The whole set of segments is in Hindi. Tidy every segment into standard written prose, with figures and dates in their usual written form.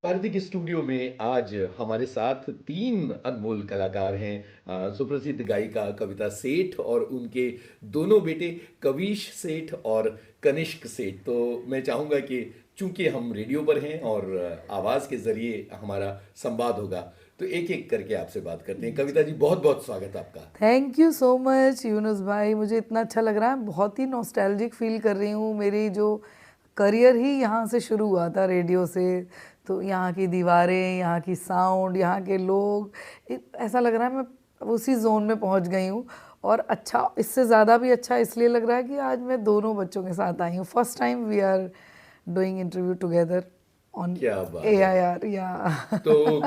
भारती के स्टूडियो में आज हमारे साथ तीन अनमोल कलाकार हैं। सुप्रसिद्ध गायिका कविता सेठ और उनके दोनों बेटे कविश सेठ और कनिष्क सेठ। तो मैं चाहूँगा कि चूंकि हम रेडियो पर हैं और आवाज़ के ज़रिए हमारा संवाद होगा, तो एक एक करके आपसे बात करते हैं। कविता जी, बहुत बहुत स्वागत आपका। Thank you so much Yunus भाई, मुझे इतना अच्छा लग रहा है। बहुत ही नॉस्टैल्जिक फील कर रही हूँ। मेरी जो करियर ही यहाँ से शुरू हुआ था, रेडियो से। तो यहाँ की दीवारें, यहाँ की साउंड, यहाँ के लोग, ऐसा लग रहा है मैं उसी जोन में पहुँच गई हूँ। और अच्छा, इससे ज़्यादा भी अच्छा इसलिए लग रहा है कि आज मैं दोनों बच्चों के साथ आई हूँ। First time we are doing interview together on क्या बात है। AIR या तो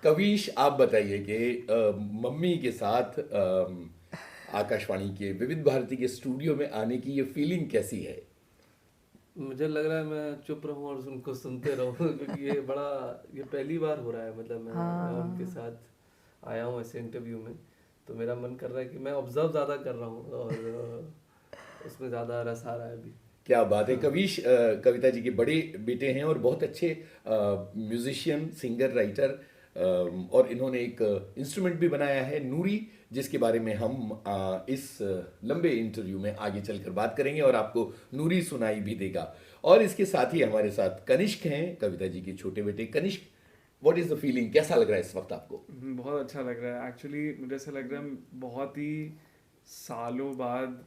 कविश, आप बताइए कि मम्मी के साथ आकाशवाणी के विविध भारती के स्टूडियो में आने की ये फीलिंग कैसी है? मुझे लग रहा है मैं चुप रहूं और उनको सुनते रहूं क्योंकि ये पहली बार हो रहा है। मतलब मैं उनके हाँ, साथ आया हूं ऐसे इंटरव्यू में। तो मेरा मन कर रहा है कि मैं ऑब्जर्व ज़्यादा कर रहा हूं और उसमें ज़्यादा रस आ रहा है अभी। क्या बात है कविश, कविता जी के बड़े बेटे हैं और बहुत अच्छे म्यूजिशियन, सिंगर, राइटर। और इन्होंने एक इंस्ट्रूमेंट भी बनाया है, नूरी, जिसके बारे में हम इस लंबे इंटरव्यू में आगे चलकर बात करेंगे और आपको नूरी सुनाई भी देगा। और इसके साथ ही हमारे साथ कनिष्क हैं, कविता जी के छोटे बेटे Kanishk. What is the feeling, कैसा लग रहा है इस वक्त आपको? बहुत अच्छा लग रहा है। एक्चुअली मुझे ऐसा लग रहा है बहुत ही सालों बाद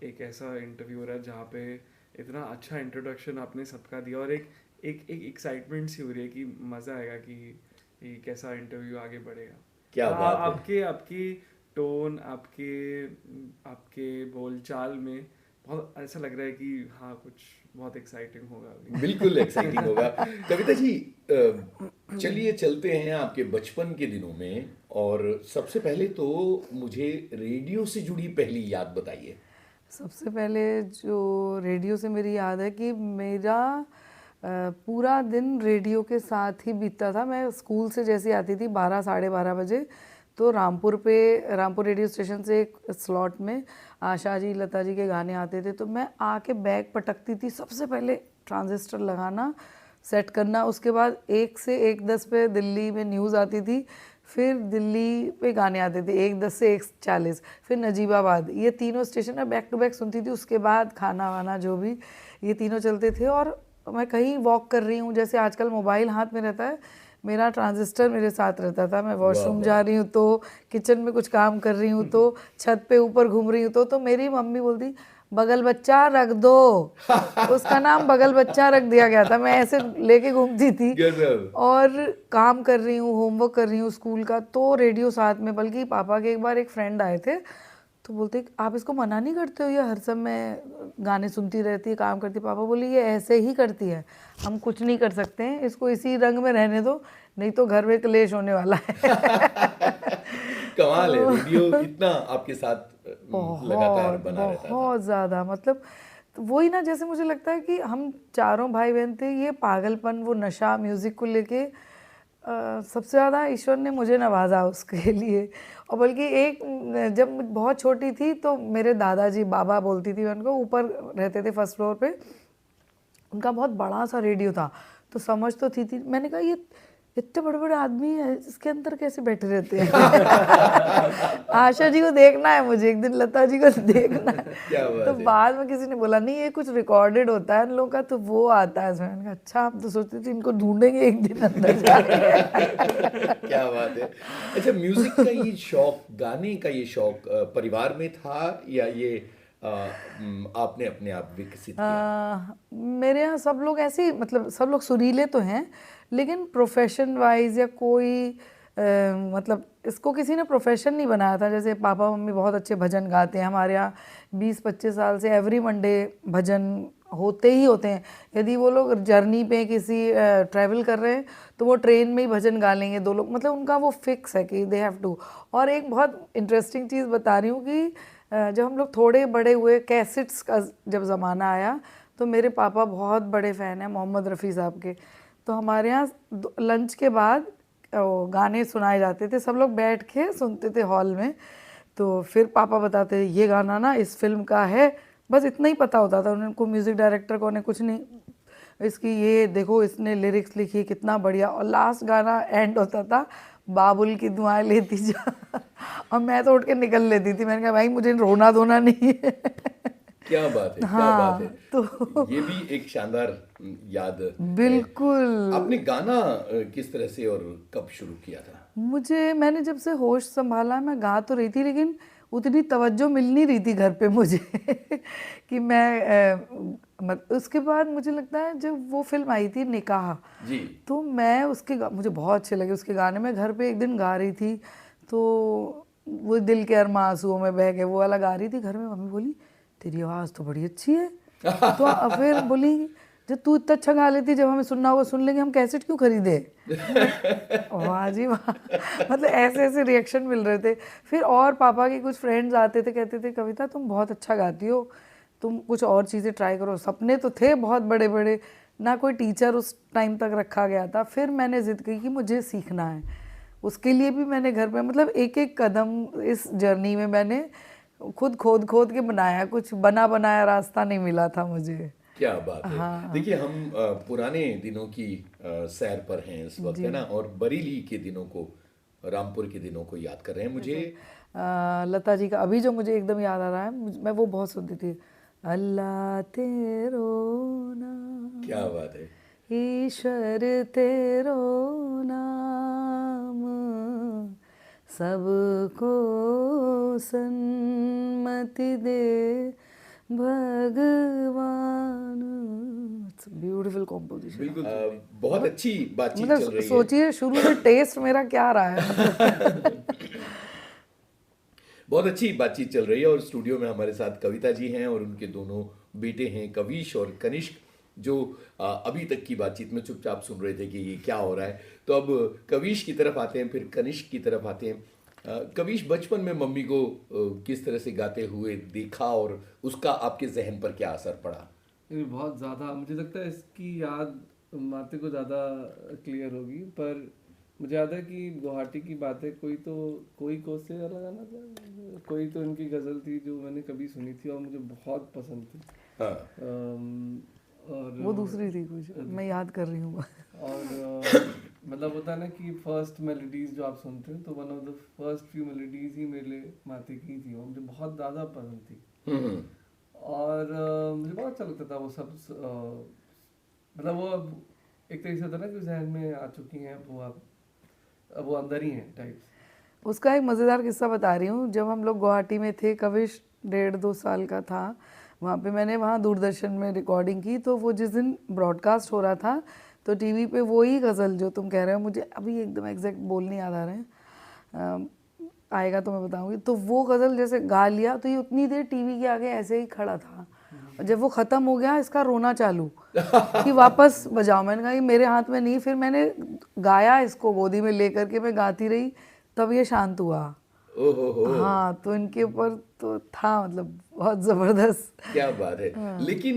एक ऐसा इंटरव्यू हो रहा है जहाँ पे इतना अच्छा इंट्रोडक्शन आपने सबका दिया, और एक एक एक एक्साइटमेंट सी हो रही है कि मज़ा आएगा कि कैसा इंटरव्यू आगे बढ़ेगा। क्या और बात है। आपके आपकी टोन, आपके आपके बोलचाल में बहुत ऐसा लग रहा है कि हाँ, कुछ बहुत एक्साइटिंग होगा अभी। बिल्कुल एक्साइटिंग होगा। कविता जी, चलिए चलते हैं आपके बचपन के दिनों में। और सबसे पहले तो मुझे रेडियो से जुड़ी पहली याद बताइए। सबसे पहले जो रेडियो से मेरी याद है कि मेरा पूरा दिन रेडियो के साथ ही बीतता था। मैं स्कूल से जैसे आती थी 12 साढ़े 12 बजे, तो रामपुर रेडियो स्टेशन से एक स्लॉट में आशा जी, लता जी के गाने आते थे। तो मैं आके बैग पटकती थी, सबसे पहले ट्रांजिस्टर लगाना, सेट करना। उसके बाद 1 से 1:10 पे दिल्ली में न्यूज़ आती थी। फिर दिल्ली पे गाने आते थे 1:10 से 1:40, फिर नजीबाबाद। ये तीनों स्टेशन मैं बैक टू बैक सुनती थी। उसके बाद खाना वाना जो भी, ये तीनों चलते थे। और मैं कहीं वॉक कर रही हूँ, जैसे आजकल मोबाइल हाथ में रहता है, मेरा ट्रांजिस्टर मेरे साथ रहता था। मैं वाह वॉशरूम वाह। जा रही हूँ तो, किचन में कुछ काम कर रही हूँ तो, छत पे ऊपर घूम रही हूँ तो मेरी मम्मी बोलती, बगल बच्चा रख दो। उसका नाम बगल बच्चा रख दिया गया था। मैं ऐसे लेके घूमती थी गजब। और काम कर रही हूँ, होमवर्क कर रही हूँ स्कूल का, तो रेडियो साथ में। बल्कि पापा के एक बार एक फ्रेंड आए थे, तो बोलते आप इसको मना नहीं करते हो, ये हर समय गाने सुनती रहती है, काम करती है। पापा बोले ये ऐसे ही करती है, हम कुछ नहीं कर सकते हैं, इसको इसी रंग में रहने दो, नहीं तो घर में क्लेश होने वाला है। कमाल है, रेडियो तो इतना आपके साथ लगातार बहुत बना रहता था। बहुत ज़्यादा, मतलब तो वही ना, जैसे मुझे लगता है कि हम चारों भाई बहन थे। ये पागलपन, वो नशा म्यूज़िक को लेके सबसे ज़्यादा ईश्वर ने मुझे नवाजा उसके लिए। और बल्कि जब मैं बहुत छोटी थी तो मेरे दादाजी, बाबा बोलती थी मैं उनको, ऊपर रहते थे फर्स्ट फ्लोर पे, उनका बहुत बड़ा सा रेडियो था। तो समझ तो थी मैंने कहा ये इतने बड़े बड़े आदमी है, इसके अंदर कैसे बैठे रहते हैं। आशा जी को देखना है मुझे एक दिन, लता जी को देखना है। क्या तो बात है। बाद में किसी ने बोला नहीं ये कुछ रिकॉर्डेड होता है इन लोगों का, तो वो आता है इसमें। मैंने कहा अच्छा, आप तो सोचते थे इनको ढूंढेंगे एक दिन अंदर जाके। क्या बात है। अच्छा, म्यूजिक का ये शौक, गाने का ये शौक परिवार में था या ये आपने अपने आप विकसित किया? मेरे यहाँ सब लोग ऐसे ही, मतलब सब लोग सुरीले तो हैं, लेकिन प्रोफेशन वाइज या कोई मतलब इसको किसी ने प्रोफेशन नहीं बनाया था। जैसे पापा मम्मी बहुत अच्छे भजन गाते हैं, हमारे यहाँ 20-25 साल से एवरी मंडे भजन होते ही होते हैं। यदि वो लोग जर्नी पे किसी ट्रैवल कर रहे हैं तो वो ट्रेन में ही भजन गा लेंगे, दो लोग, मतलब उनका वो फिक्स है कि दे हैव टू। और एक बहुत इंटरेस्टिंग चीज़ बता रही हूँ कि जब हम लोग थोड़े बड़े हुए, कैसेट्स का जब ज़माना आया, तो मेरे पापा बहुत बड़े फ़ैन हैं मोहम्मद रफ़ी साहब के। तो हमारे यहाँ लंच के बाद गाने सुनाए जाते थे, सब लोग बैठ के सुनते थे हॉल में। तो फिर पापा बताते थे ये गाना ना इस फिल्म का है, बस इतना ही पता होता था उनको, म्यूज़िक डायरेक्टर को, उन्हें कुछ नहीं। इसकी ये देखो इसने लिरिक्स लिखी कितना बढ़िया, और लास्ट गाना एंड होता था बाबुल की दुआएं लेती जा और मैं तो उठ के निकल लेती थी, मैंने कहा भाई मुझे रोना धोना नहीं है। क्या बात है, क्या हाँ, बात है। तो ये भी एक शानदार याद है। बिल्कुल। आपने गाना किस तरह से और कब शुरू किया था? मैंने जब से होश संभाला मैं गा तो रही थी, लेकिन उतनी तवज्जो मिल नहीं रही थी घर पे मुझे कि मैं उसके बाद मुझे लगता है जब वो फिल्म आई थी निकाह, जी। तो मैं मुझे बहुत अच्छे लगे उसके गाने। मैं घर पे एक दिन गा रही थी, तो वो दिल के अरमा आंसुओं में बह गए वो वाला गा रही थी घर में। मम्मी बोली तेरी आवाज़ तो बड़ी अच्छी है। तो फिर बोली जब तू इतना अच्छा गा लेती, जब हमें सुनना होगा सुन लेंगे, हम कैसेट क्यों खरीदे। वाह जी वाह, मतलब ऐसे ऐसे रिएक्शन मिल रहे थे। फिर और पापा के कुछ फ्रेंड्स आते थे, कहते थे कविता तुम बहुत अच्छा गाती हो, तुम कुछ और चीज़ें ट्राई करो। सपने तो थे बहुत बड़े बड़े, ना कोई टीचर उस टाइम तक रखा गया था। फिर मैंने ज़िद की कि मुझे सीखना है, उसके लिए भी मैंने घर पे मतलब एक एक कदम इस जर्नी में मैंने खुद खोद खोद के बनाया, कुछ बना बनाया रास्ता नहीं मिला था मुझे। क्या बात है। हाँ। देखिए हम पुराने दिनों की सैर पर हैं इस वक्त, है ना, और बरेली के दिनों को, रामपुर के दिनों को याद कर रहे हैं। मुझे लता जी का अभी जो मुझे एकदम याद आ रहा है, मैं वो बहुत सुनती थी, अल्लाह तेरो नाम, क्या बात है। ईश्वर तेरो नाम, सबको सन्मति दे भगवान। Beautiful composition. बिल्कुल बहुत अच्छी बातचीत चल मतलब रही है। सोचिए शुरू से टेस्ट मेरा क्या रहा है। बहुत अच्छी बातचीत चल रही है और स्टूडियो में हमारे साथ कविता जी हैं और उनके दोनों बेटे हैं कविश और कनिष्क, जो अभी तक की बातचीत में चुपचाप सुन रहे थे कि ये क्या हो रहा है। तो अब कविश की तरफ आते हैं, फिर कनिष्क की तरफ आते हैं। कविश, बचपन में मम्मी को किस तरह से गाते हुए देखा और उसका आपके जहन पर क्या असर पड़ा? ये बहुत ज़्यादा मुझे लगता है इसकी याद माते को ज़्यादा क्लियर होगी, पर मुझे याद है कि गुवाहाटी की बातें कोई को से वाला गाना था, कोई तो इनकी गज़ल थी जो मैंने कभी सुनी थी और मुझे बहुत पसंद थी। हाँ। और वो दूसरी थी कुछ, मैं याद कर रही हूँ। और मतलब होता है ना कि फर्स्ट मेलोडीज जो आप सुनते हैं, तो one of the first few melodies ही मेरे लिए माते की थी, वो मुझे बहुत ज़्यादा पसंद थी। और मुझे बहुत अच्छा लगता था वो सब। मतलब वो अब एक तरीके से होता है ना कि जहन में आ चुकी हैं, अब वो अंदर ही हैं टाइप्स। उसका एक मज़ेदार किस्सा बता रही हूँ। जब हम लोग गुवाहाटी में थे, कविश 1.5-2 साल का था, वहाँ पे मैंने वहाँ दूरदर्शन में रिकॉर्डिंग की। तो वो जिस दिन ब्रॉडकास्ट हो रहा था तो टीवी पे वही गज़ल जो तुम कह रहे हो, मुझे अभी एकदम एग्जैक्ट बोल नहीं याद आ रहे हैं, आएगा तो मैं बताऊंगी। तो वो गज़ल जैसे गा लिया तो ये उतनी देर टीवी के आगे ऐसे ही खड़ा था, और जब वो ख़त्म हो गया इसका रोना चालू कि वापस बजाओ। मैंने कहा ये मेरे हाथ में नहीं। फिर मैंने गाया इसको गोदी में लेकर के, मैं गाती रही, तब ये शांत हुआ। ओहो। हाँ, तो इनके ऊपर तो था मतलब बहुत ज़बरदस्त। क्या बात है। लेकिन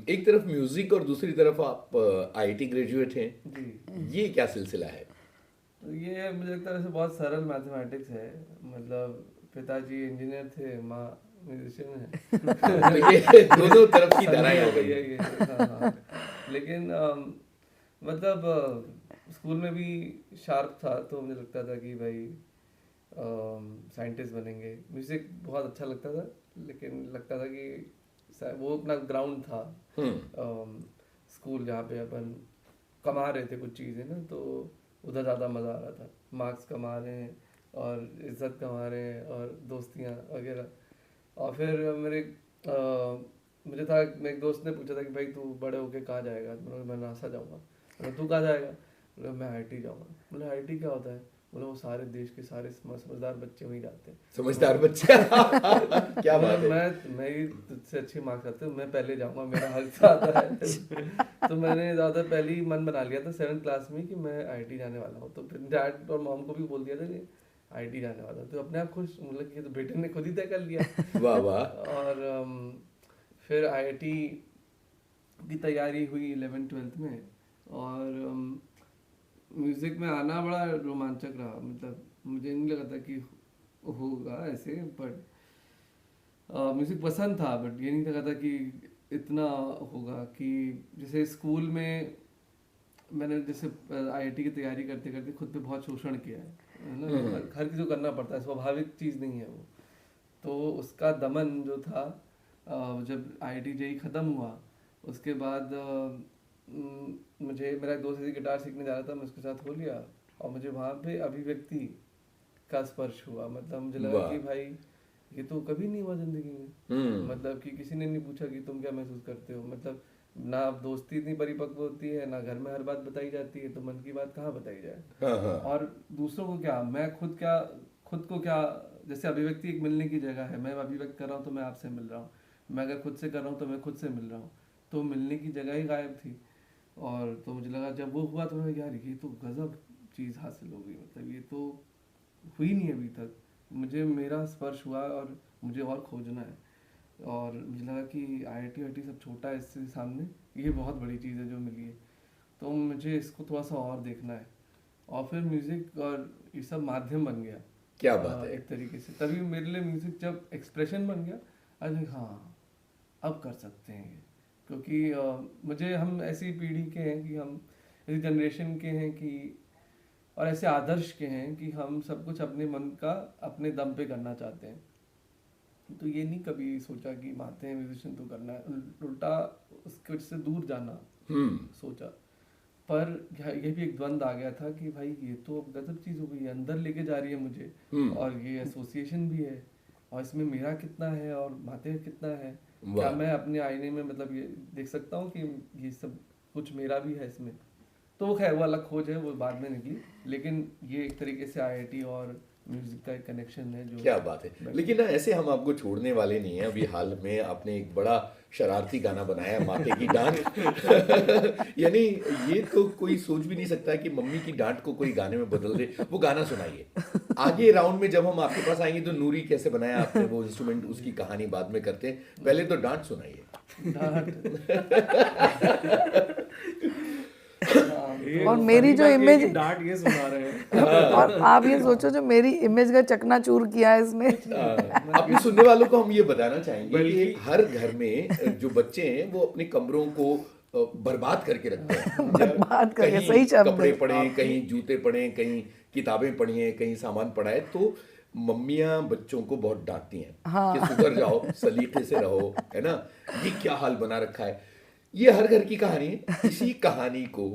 एक तरफ म्यूजिक और दूसरी तरफ आप आईआईटी ग्रेजुएट हैं, ये क्या सिलसिला है? तो ये मुझे लगता है वैसे बहुत सरल मैथमेटिक्स है। मतलब पिताजी इंजीनियर थे, माँ म्यूजिशियन है। तो ये दोनों तरफ की धाराएं हो गई है। हाँ। लेकिन मतलब स्कूल में भी शार्प था, तो मुझे लगता था कि भाई साइंटिस्ट बनेंगे। म्यूजिक बहुत अच्छा लगता था, लेकिन लगता था कि वो अपना ग्राउंड था स्कूल, जहाँ पे अपन कमा रहे थे कुछ चीज़ें ना, तो उधर ज़्यादा मज़ा आ रहा था। मार्क्स कमा रहे हैं और इज्जत कमा रहे हैं और दोस्तियाँ वगैरह। और फिर मुझे था, मेरे एक दोस्त ने पूछा था कि भाई तू बड़े होके कहाँ जाएगा? मैं नासा जाऊँगा। तू कहाँ जाएगा? मैं आईआईटी जाऊँगा। बोले आईआईटी क्या होता है? बोले वो सारे देश के सारे समझदार बच्चे वहीं जाते हैं। समझदार बच्चे। क्या बात है। मैं ही तुझसे अच्छे मार्क्स आते हैं, मैं पहले जाऊँगा, मेरा हक ज़्यादा है। तो मैंने ज़्यादा पहले ही मन बना लिया था 7th क्लास में कि मैं आईआईटी जाने वाला हूँ। तो फिर डैड और मॉम को भी बोल दिया था कि आईआईटी जाने वाला, तो अपने आप खुश, मतलब कि तो बेटे ने खुद ही तय कर लिया। वाह वाह। और फिर आईआईटी की तैयारी हुई 11th-12th में, और म्यूज़िक में आना बड़ा रोमांचक रहा। मतलब मुझे नहीं लगा था कि होगा ऐसे, बट म्यूज़िक पसंद था, बट ये नहीं लगा था कि इतना होगा कि जैसे स्कूल में मैंने जैसे आईआईटी की तैयारी करते करते खुद पे बहुत शोषण किया है ना, हर किसी को करना पड़ता है, स्वाभाविक चीज़ नहीं है वो। तो उसका दमन जो था, जब आईआईटी जेई ख़त्म हुआ उसके बाद मुझे मेरा एक दोस्त ऐसी गिटार सीखने जा रहा था, मैं उसके साथ हो लिया और मुझे वहाँ पे अभिव्यक्ति का स्पर्श हुआ। मतलब मुझे लगा वाह। कि भाई ये तो कभी नहीं हुआ जिंदगी में। मतलब कि किसी ने नहीं पूछा कि तुम क्या महसूस करते हो। मतलब ना दोस्ती इतनी परिपक्व होती है, ना घर में हर बात बताई जाती है, तो मन की बात कहाँ बताई जाए। हाँ हाँ। और दूसरों को क्या, मैं खुद को क्या, जैसे अभिव्यक्ति एक मिलने की जगह है, मैं अभिव्यक्त कर रहा हूँ तो मैं आपसे मिल रहा हूँ, मैं अगर खुद से कर रहा हूँ तो मैं खुद से मिल रहा हूँ, तो मिलने की जगह ही गायब थी। और तो मुझे लगा जब वो हुआ तो मैं यार ये तो गजब चीज़ हासिल हो गई, मतलब ये तो हुई नहीं अभी तक, मुझे मेरा स्पर्श हुआ और मुझे और खोजना है। और मुझे लगा कि आईआईटी वाईटी सब छोटा है इससे सामने, ये बहुत बड़ी चीज़ है जो मिली है, तो मुझे इसको थोड़ा सा और देखना है। और फिर म्यूज़िक और ये सब माध्यम बन गया। क्या बात है। एक तरीके से तभी मेरे लिए म्यूज़िक जब एक्सप्रेशन बन गया, आई थिंक हाँ अब कर सकते हैं ये। क्योंकि मुझे, हम ऐसी पीढ़ी के हैं कि हम ऐसी जनरेशन के हैं कि, और ऐसे आदर्श के हैं कि हम सब कुछ अपने मन का अपने दम पे करना चाहते हैं। तो ये नहीं कभी सोचा कि मानते हैं म्यूजिशियन तो करना है, उल्टा उसके से दूर जाना सोचा। पर ये भी एक द्वंद आ गया था कि भाई ये तो अब गजब चीज़ हो गई है, अंदर लेके जा रही है मुझे, और ये एसोसिएशन भी है, और इसमें मेरा कितना है और माते का कितना है। क्या मैं अपने आईने में मतलब ये देख सकता हूँ कि ये सब कुछ मेरा भी है इसमें। तो खैर वो अलग खोज है, वो बाद में निकली, लेकिन ये एक तरीके से आईआईटी और म्यूजिक का एक कनेक्शन है जो। क्या बात है। लेकिन ना ऐसे हम आपको छोड़ने वाले नहीं हैं। अभी हाल में आपने एक बड़ा शरारती गाना बनाया, माते की डांट। यानी ये तो कोई सोच भी नहीं सकता कि मम्मी की डांट को कोई गाने में बदल दे। वो गाना सुनाइए। आगे राउंड में जब हम आपके पास आएंगे तो नूरी कैसे बनाया आपने वो इंस्ट्रूमेंट, उसकी कहानी बाद में करते हैं, पहले तो डांट सुनाइए। और मेरी जो इमेज, डांट ये सुना रहे हैं। और आप ये सोचो जो मेरी इमेज का चकनाचूर किया है इसने। अपने सुनने वालों को हम ये बताना चाहेंगे कि हर घर में जो बच्चे हैं वो अपने कमरों को बर्बाद करके रखते हैं। बर्बाद करके, कहीं सही शब्द कपड़े है। पड़े, कहीं जूते पड़े, कहीं किताबें पड़ी हैं, कहीं सामान पड़ा है, तो मम्मियाँ बच्चों को बहुत डांटती हैं कि सुधर जाओ, सलीके से रहो, है ना, ये क्या हाल बना रखा है। ये हर घर की कहानी है। इसी कहानी को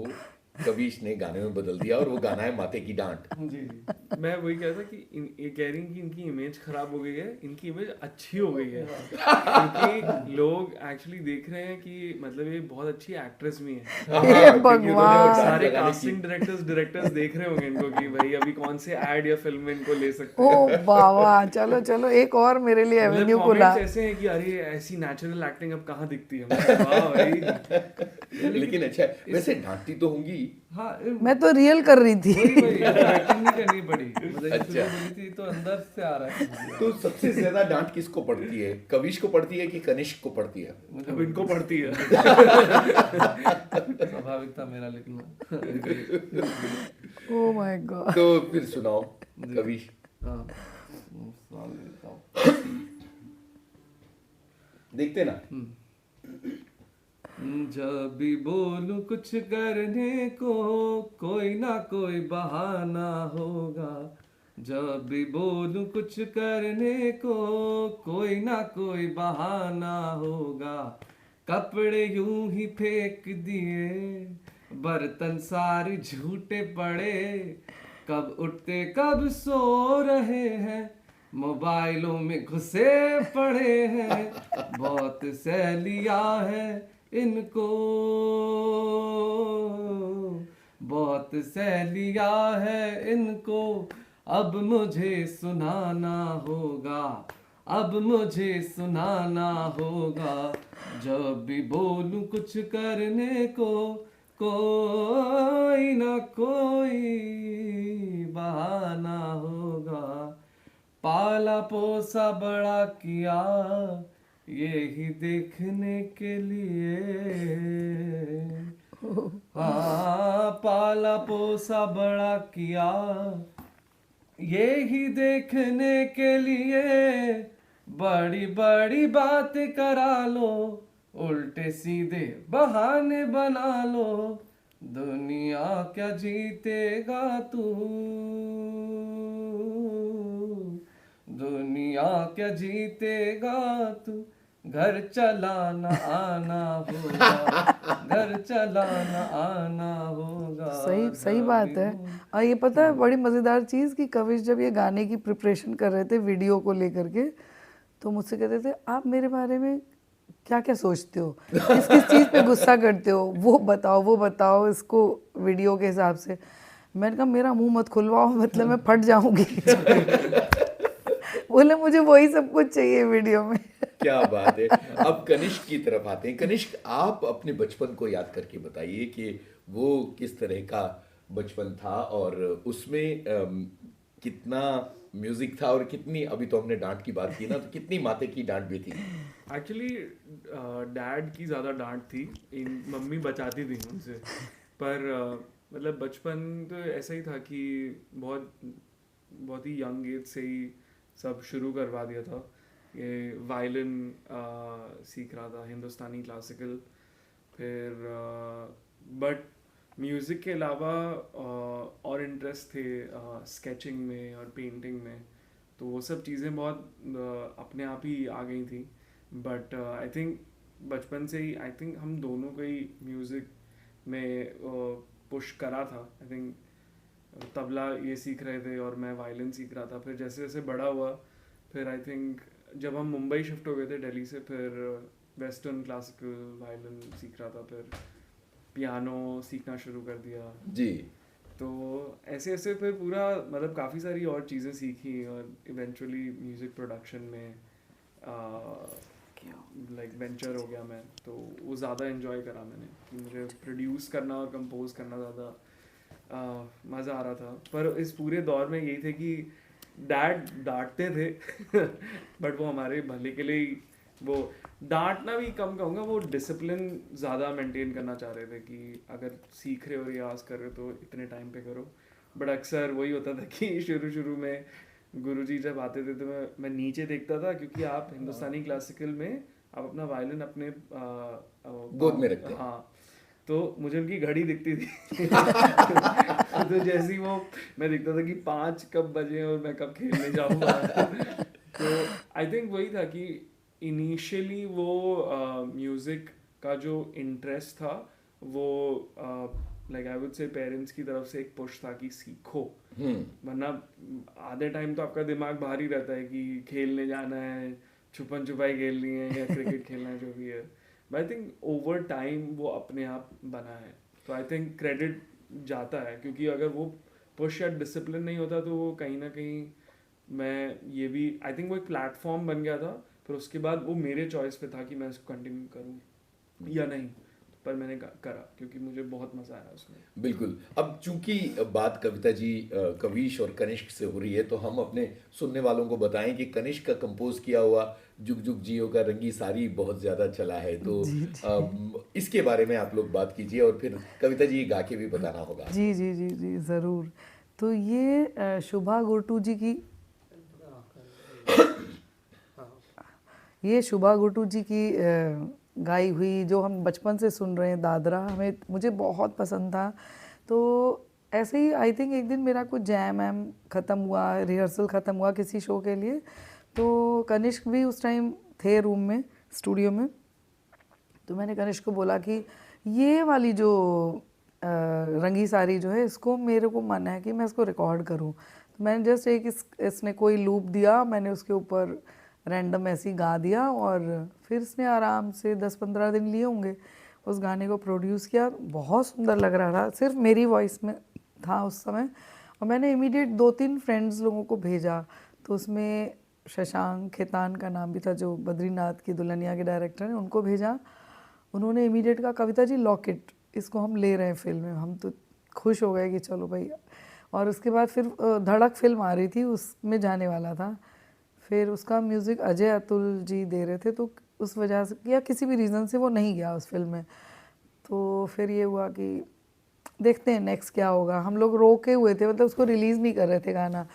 कबीश ने गाने में बदल दिया और वो गाना है माते की डांट। जी जी। मैं वही कह रहा था कि ये कह रही हैं कि इनकी इमेज खराब हो गई है, इनकी इमेज अच्छी हो गई है, क्योंकि लोग एक्चुअली देख रहे हैं कि मतलब ये बहुत अच्छी एक्ट्रेस भी है। हे भगवान। सारे कास्टिंग डायरेक्टर्स देख रहे होंगे इनको कि भाई अभी कौन से एड या फिल्म में इनको ले सकते हैं। ओ बाबा, चलो चलो एक और मेरे लिए मतलब एवेन्यू खुला। comments ऐसे हैं कि अरे ऐसी नेचुरल एक्टिंग अब कहाँ दिखती है। वाह भाई। लेकिन अच्छा है, वैसे डांटती तो होंगी। हाँ मैं तो रियल कर रही थी। वही एक्टिंग नहीं करनी पड़ी, मतलब अच्छा। बोली थी तो अंदर से आ रहा है। तो सबसे ज्यादा डांट किसको पड़ती है, कविश को पड़ती है कि कनिष्क को पड़ती है? अब इनको पड़ती है। स्वाभाविक था मेरा लिखना। Oh my God. तो फिर सुनाओ कविश। हाँ सवाल लेता हूँ। देखते ना। जब भी बोलूं कुछ करने को कोई ना कोई बहाना होगा, जब भी बोलूं कुछ करने को कोई ना कोई बहाना होगा, कपड़े यूं ही फेंक दिए, बर्तन सारे झूठे पड़े, कब उठते कब सो रहे हैं, मोबाइलों में घुसे पड़े हैं, बहुत सहेलियां हैं इनको, बहुत सहेलियां हैं इनको, अब मुझे सुनाना होगा, अब मुझे सुनाना होगा, जब भी बोलूं कुछ करने को कोई ना कोई बहाना होगा, पाला पोसा बड़ा किया यही देखने के लिए, हाँ पाला पोसा बड़ा किया यही देखने के लिए, बड़ी बड़ी बातें करा लो उल्टे सीधे बहाने बना लो, दुनिया क्या जीतेगा तू, दुनिया क्या जीतेगा तू, घर चलाना आना होगा, घर चलाना आना होगा। सही सही बात है। और ये पता है बड़ी मज़ेदार चीज़ कि कविश जब ये गाने की प्रिपरेशन कर रहे थे वीडियो को लेकर के, तो मुझसे कहते थे आप मेरे बारे में क्या क्या सोचते हो, किस किस चीज़ पे गुस्सा करते हो, वो बताओ इसको वीडियो के हिसाब से। मैंने कहा मेरा मुंह मत खुलवाओ, मतलब मैं फट जाऊंगी। बोले मुझे वही सब कुछ चाहिए वीडियो में। क्या बात है। अब कनिष्क की तरफ आते हैं। कनिष्क, आप अपने बचपन को याद करके बताइए कि वो किस तरह का बचपन था और उसमें कितना म्यूजिक था और कितनी, अभी तो हमने डांट की बात की ना, तो कितनी माते की डांट भी थी। एक्चुअली डैड की ज़्यादा डांट थी, मम्मी बचाती थी उनसे। पर मतलब बचपन तो ऐसा ही था कि बहुत बहुत ही यंग एज से ही सब शुरू करवा दिया था। ये वायलिन सीख रहा था, हिंदुस्तानी क्लासिकल, फिर बट म्यूज़िक के अलावा और इंटरेस्ट थे स्केचिंग में और पेंटिंग में, तो वो सब चीज़ें बहुत अपने आप ही आ गई थी। बट आई थिंक बचपन से ही आई थिंक हम दोनों को ही म्यूज़िक में पुश करा था। आई थिंक तबला ये सीख रहे थे और मैं वायलिन सीख रहा था। फिर जैसे जैसे बड़ा हुआ, फिर आई थिंक जब हम मुंबई शिफ्ट हो गए थे दिल्ली से, फिर वेस्टर्न क्लासिकल वायलिन सीख रहा था, फिर पियानो सीखना शुरू कर दिया जी। तो ऐसे ऐसे फिर पूरा मतलब काफ़ी सारी और चीज़ें सीखी और इवेंचुअली म्यूज़िक प्रोडक्शन में लाइक वेंचर हो गया मैं। तो वो ज़्यादा इन्जॉय करा मैंने कि मुझे प्रोड्यूस करना और कंपोज करना ज़्यादा मज़ा आ रहा था। पर इस पूरे दौर में यही थे कि डैड डांटते थे बट वो हमारे भले के लिए ही, वो डांटना भी कम कहूँगा, वो डिसिप्लिन ज़्यादा मेंटेन करना चाह रहे थे कि अगर सीख रहे हो रियाज कर रहे हो तो इतने टाइम पे करो। बट अक्सर वही होता था कि शुरू में गुरुजी जब आते थे तो मैं नीचे देखता था, क्योंकि आप हिंदुस्तानी क्लासिकल में आप अपना वायलिन अपने गोद में रखते हैं। हाँ, तो मुझे उनकी घड़ी दिखती थी तो जैसे ही वो मैं देखता था कि 5 कब बजे और मैं कब खेलने जाऊँगा तो आई थिंक वही था कि इनिशियली वो म्यूज़िक का जो इंटरेस्ट था वो लाइक आई वुड से पेरेंट्स की तरफ से एक पुश था कि सीखो, वरना आधे टाइम तो आपका दिमाग बाहर ही रहता है कि खेलने जाना है, छुपन छुपाई खेलनी है या क्रिकेट खेलना है, जो भी है। But I think over time वो अपने आप बना है, तो आई थिंक क्रेडिट जाता है, क्योंकि अगर वो पुश या डिसिप्लिन नहीं होता तो वो कहीं ना कहीं मैं ये भी आई थिंक वो एक प्लेटफॉर्म बन गया था। फिर उसके बाद वो मेरे चॉइस पे था कि मैं इसको कंटिन्यू करूँ या नहीं, पर मैंने करा क्योंकि मुझे बहुत मज़ा आया उसमें। बिल्कुल। अब चूंकि बात कविता जी, कविश और कनिष्क से हो रही है, तो हम अपने सुनने वालों को बताएं कि कनिष्क का कंपोज किया हुआ जुग जुग जियो का रंगी सारी बहुत ज़्यादा चला है, तो इसके बारे में आप लोग बात कीजिए और फिर कविता जी गा के भी बताना होगा। जी जी जी जी ज़रूर। तो ये शुभा गुरटू जी की गाई हुई जो हम बचपन से सुन रहे हैं, दादरा, मुझे बहुत पसंद था। तो ऐसे ही आई थिंक एक दिन मेरा कुछ जैम वैम ख़त्म हुआ, रिहर्सल ख़त्म हुआ किसी शो के लिए, तो कनिष्क भी उस टाइम थे रूम में, स्टूडियो में। तो मैंने कनिष्क को बोला कि ये वाली जो रंगी सारी जो है, इसको मेरे को मन है कि मैं इसको रिकॉर्ड करूं। तो मैंने जस्ट इसने कोई लूप दिया, मैंने उसके ऊपर रैंडम ऐसे ही गा दिया और फिर इसने आराम से 10-15 दिन लिए होंगे, उस गाने को प्रोड्यूस किया। बहुत सुंदर लग रहा था, सिर्फ मेरी वॉइस में था उस समय। और मैंने इमीडिएट 2-3 फ्रेंड्स लोगों को भेजा, तो उसमें शशांक खेतान का नाम भी था जो बद्रीनाथ की दुल्हनिया के डायरेक्टर हैं, उनको भेजा। उन्होंने इमीडिएट कहा कविता जी लॉकेट, इसको हम ले रहे हैं फिल्म में। हम तो खुश हो गए कि चलो भाई। और उसके बाद फिर धड़क फिल्म आ रही थी, उसमें जाने वाला था। फिर उसका म्यूज़िक अजय अतुल जी दे रहे थे, तो उस वजह से या किसी भी रीज़न से वो नहीं गया उस फिल्म में। तो फिर ये हुआ कि देखते हैं नेक्स्ट क्या होगा। हम लोग रोके हुए थे, मतलब उसको रिलीज़ नहीं कर रहे थे गाना।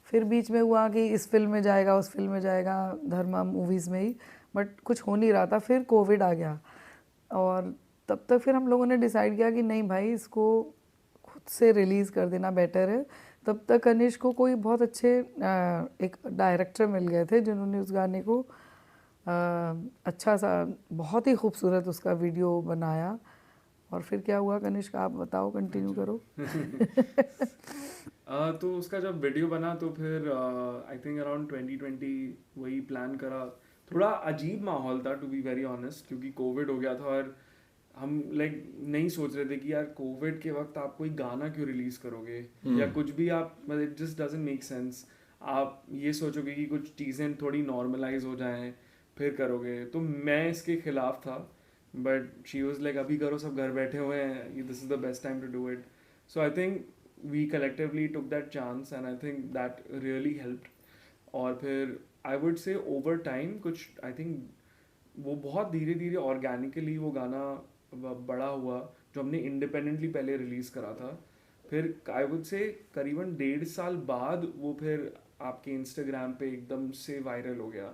फिर बीच में हुआ कि इस फिल्म में जाएगा, उस फिल्म में जाएगा, धर्मा मूवीज़ में ही। बट कुछ हो नहीं रहा था। फिर कोविड आ गया और तब तक फिर हम लोगों ने डिसाइड किया कि नहीं भाई, इसको खुद से रिलीज़ कर देना बेटर है। तब तक कनिष्क को कोई बहुत अच्छे एक डायरेक्टर मिल गए थे जिन्होंने उस गाने को अच्छा सा, बहुत ही खूबसूरत उसका वीडियो बनाया। और फिर क्या हुआ कनिष्क, आप बताओ, कंटिन्यू करो। तो उसका जब वीडियो बना तो फिर आई थिंक अराउंड 2020 वही प्लान करा। थोड़ा अजीब माहौल था टू बी वेरी ऑनेस्ट, क्योंकि कोविड हो गया था और हम लाइक नहीं सोच रहे थे कि यार कोविड के वक्त आप कोई गाना क्यों रिलीज करोगे या कुछ भी, आप मतलब it just doesn't make sense. आप ये सोचोगे कि कुछ चीज़ें थोड़ी नॉर्मलाइज हो जाएं फिर करोगे, तो मैं इसके खिलाफ था। बट शी वाज लाइक अभी करो, सब घर बैठे हुए हैं, this is the best time to do it. So I think we collectively took that chance and I think that really helped. और फिर I would say over time कुछ आई थिंक वो बहुत धीरे धीरे ऑर्गेनिकली वो गाना बड़ा हुआ, जो हमने इंडिपेंडेंटली पहले रिलीज़ करा था। फिर आई वुड से करीबन 1.5 साल बाद वो फिर आपके इंस्टाग्राम पे एकदम से वायरल हो गया।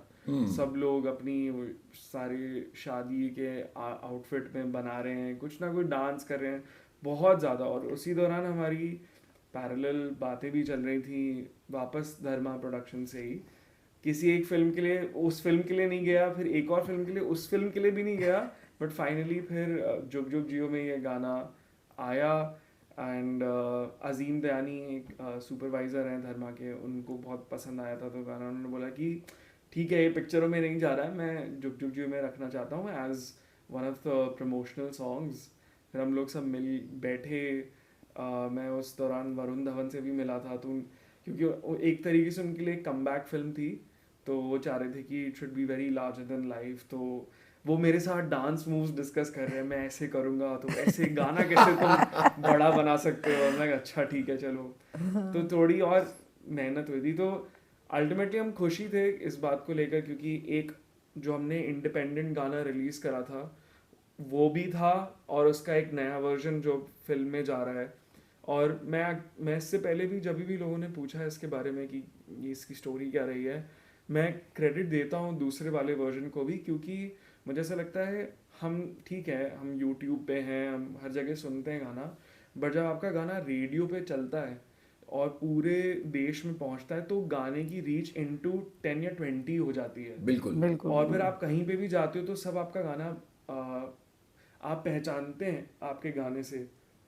सब लोग अपनी सारे शादी के आउटफिट में बना रहे हैं, कुछ ना कुछ डांस कर रहे हैं बहुत ज़्यादा। और उसी दौरान हमारी पैरेलल बातें भी चल रही थी वापस धर्मा प्रोडक्शन से ही। किसी एक फिल्म के लिए, उस फिल्म के लिए नहीं गया, फिर एक और फिल्म के लिए, उस फिल्म के लिए भी नहीं गया, बट फाइनली फिर जुग जुग जियो में ये गाना आया। एंड अजीम दयानी एक सुपरवाइज़र हैं धर्मा के, उनको बहुत पसंद आया था तो गाना। उन्होंने बोला कि ठीक है ये पिक्चरों में नहीं जा रहा है, मैं जुग जुग जियो में रखना चाहता हूँ as one of the promotional songs. फिर हम लोग सब मिल बैठे। मैं उस दौरान वरुण धवन से भी मिला था, तो क्योंकि एक तरीके से उनके लिए कम बैक फिल्म थी, तो वो चाह रहे थे कि it should be very larger than life. तो वो मेरे साथ डांस मूव्स डिस्कस कर रहे हैं, मैं ऐसे करूँगा तो ऐसे गाना कैसे तुम बड़ा बना सकते हो। मैं अच्छा ठीक है चलो। तो थोड़ी और मेहनत हुई थी। तो अल्टीमेटली हम खुशी थे इस बात को लेकर, क्योंकि एक जो हमने इंडिपेंडेंट गाना रिलीज़ करा था वो भी था, और उसका एक नया वर्जन जो फिल्म में जा रहा है। और मैं इससे पहले भी जब भी लोगों ने पूछा है इसके बारे में कि ये इसकी स्टोरी क्या रही है, मैं क्रेडिट देता हूँ दूसरे वाले वर्जन को भी, क्योंकि मुझे ऐसा लगता है हम ठीक है, हम यूट्यूब पे हैं, हम हर जगह सुनते हैं गाना, बट जब आपका गाना रेडियो पे चलता है और पूरे देश में पहुंचता है तो गाने की रीच इनटू 10 या 20 हो जाती है। बिल्कुल बिल्कुल। और फिर आप कहीं पे भी जाते हो तो सब आपका गाना आप पहचानते हैं आपके गाने से।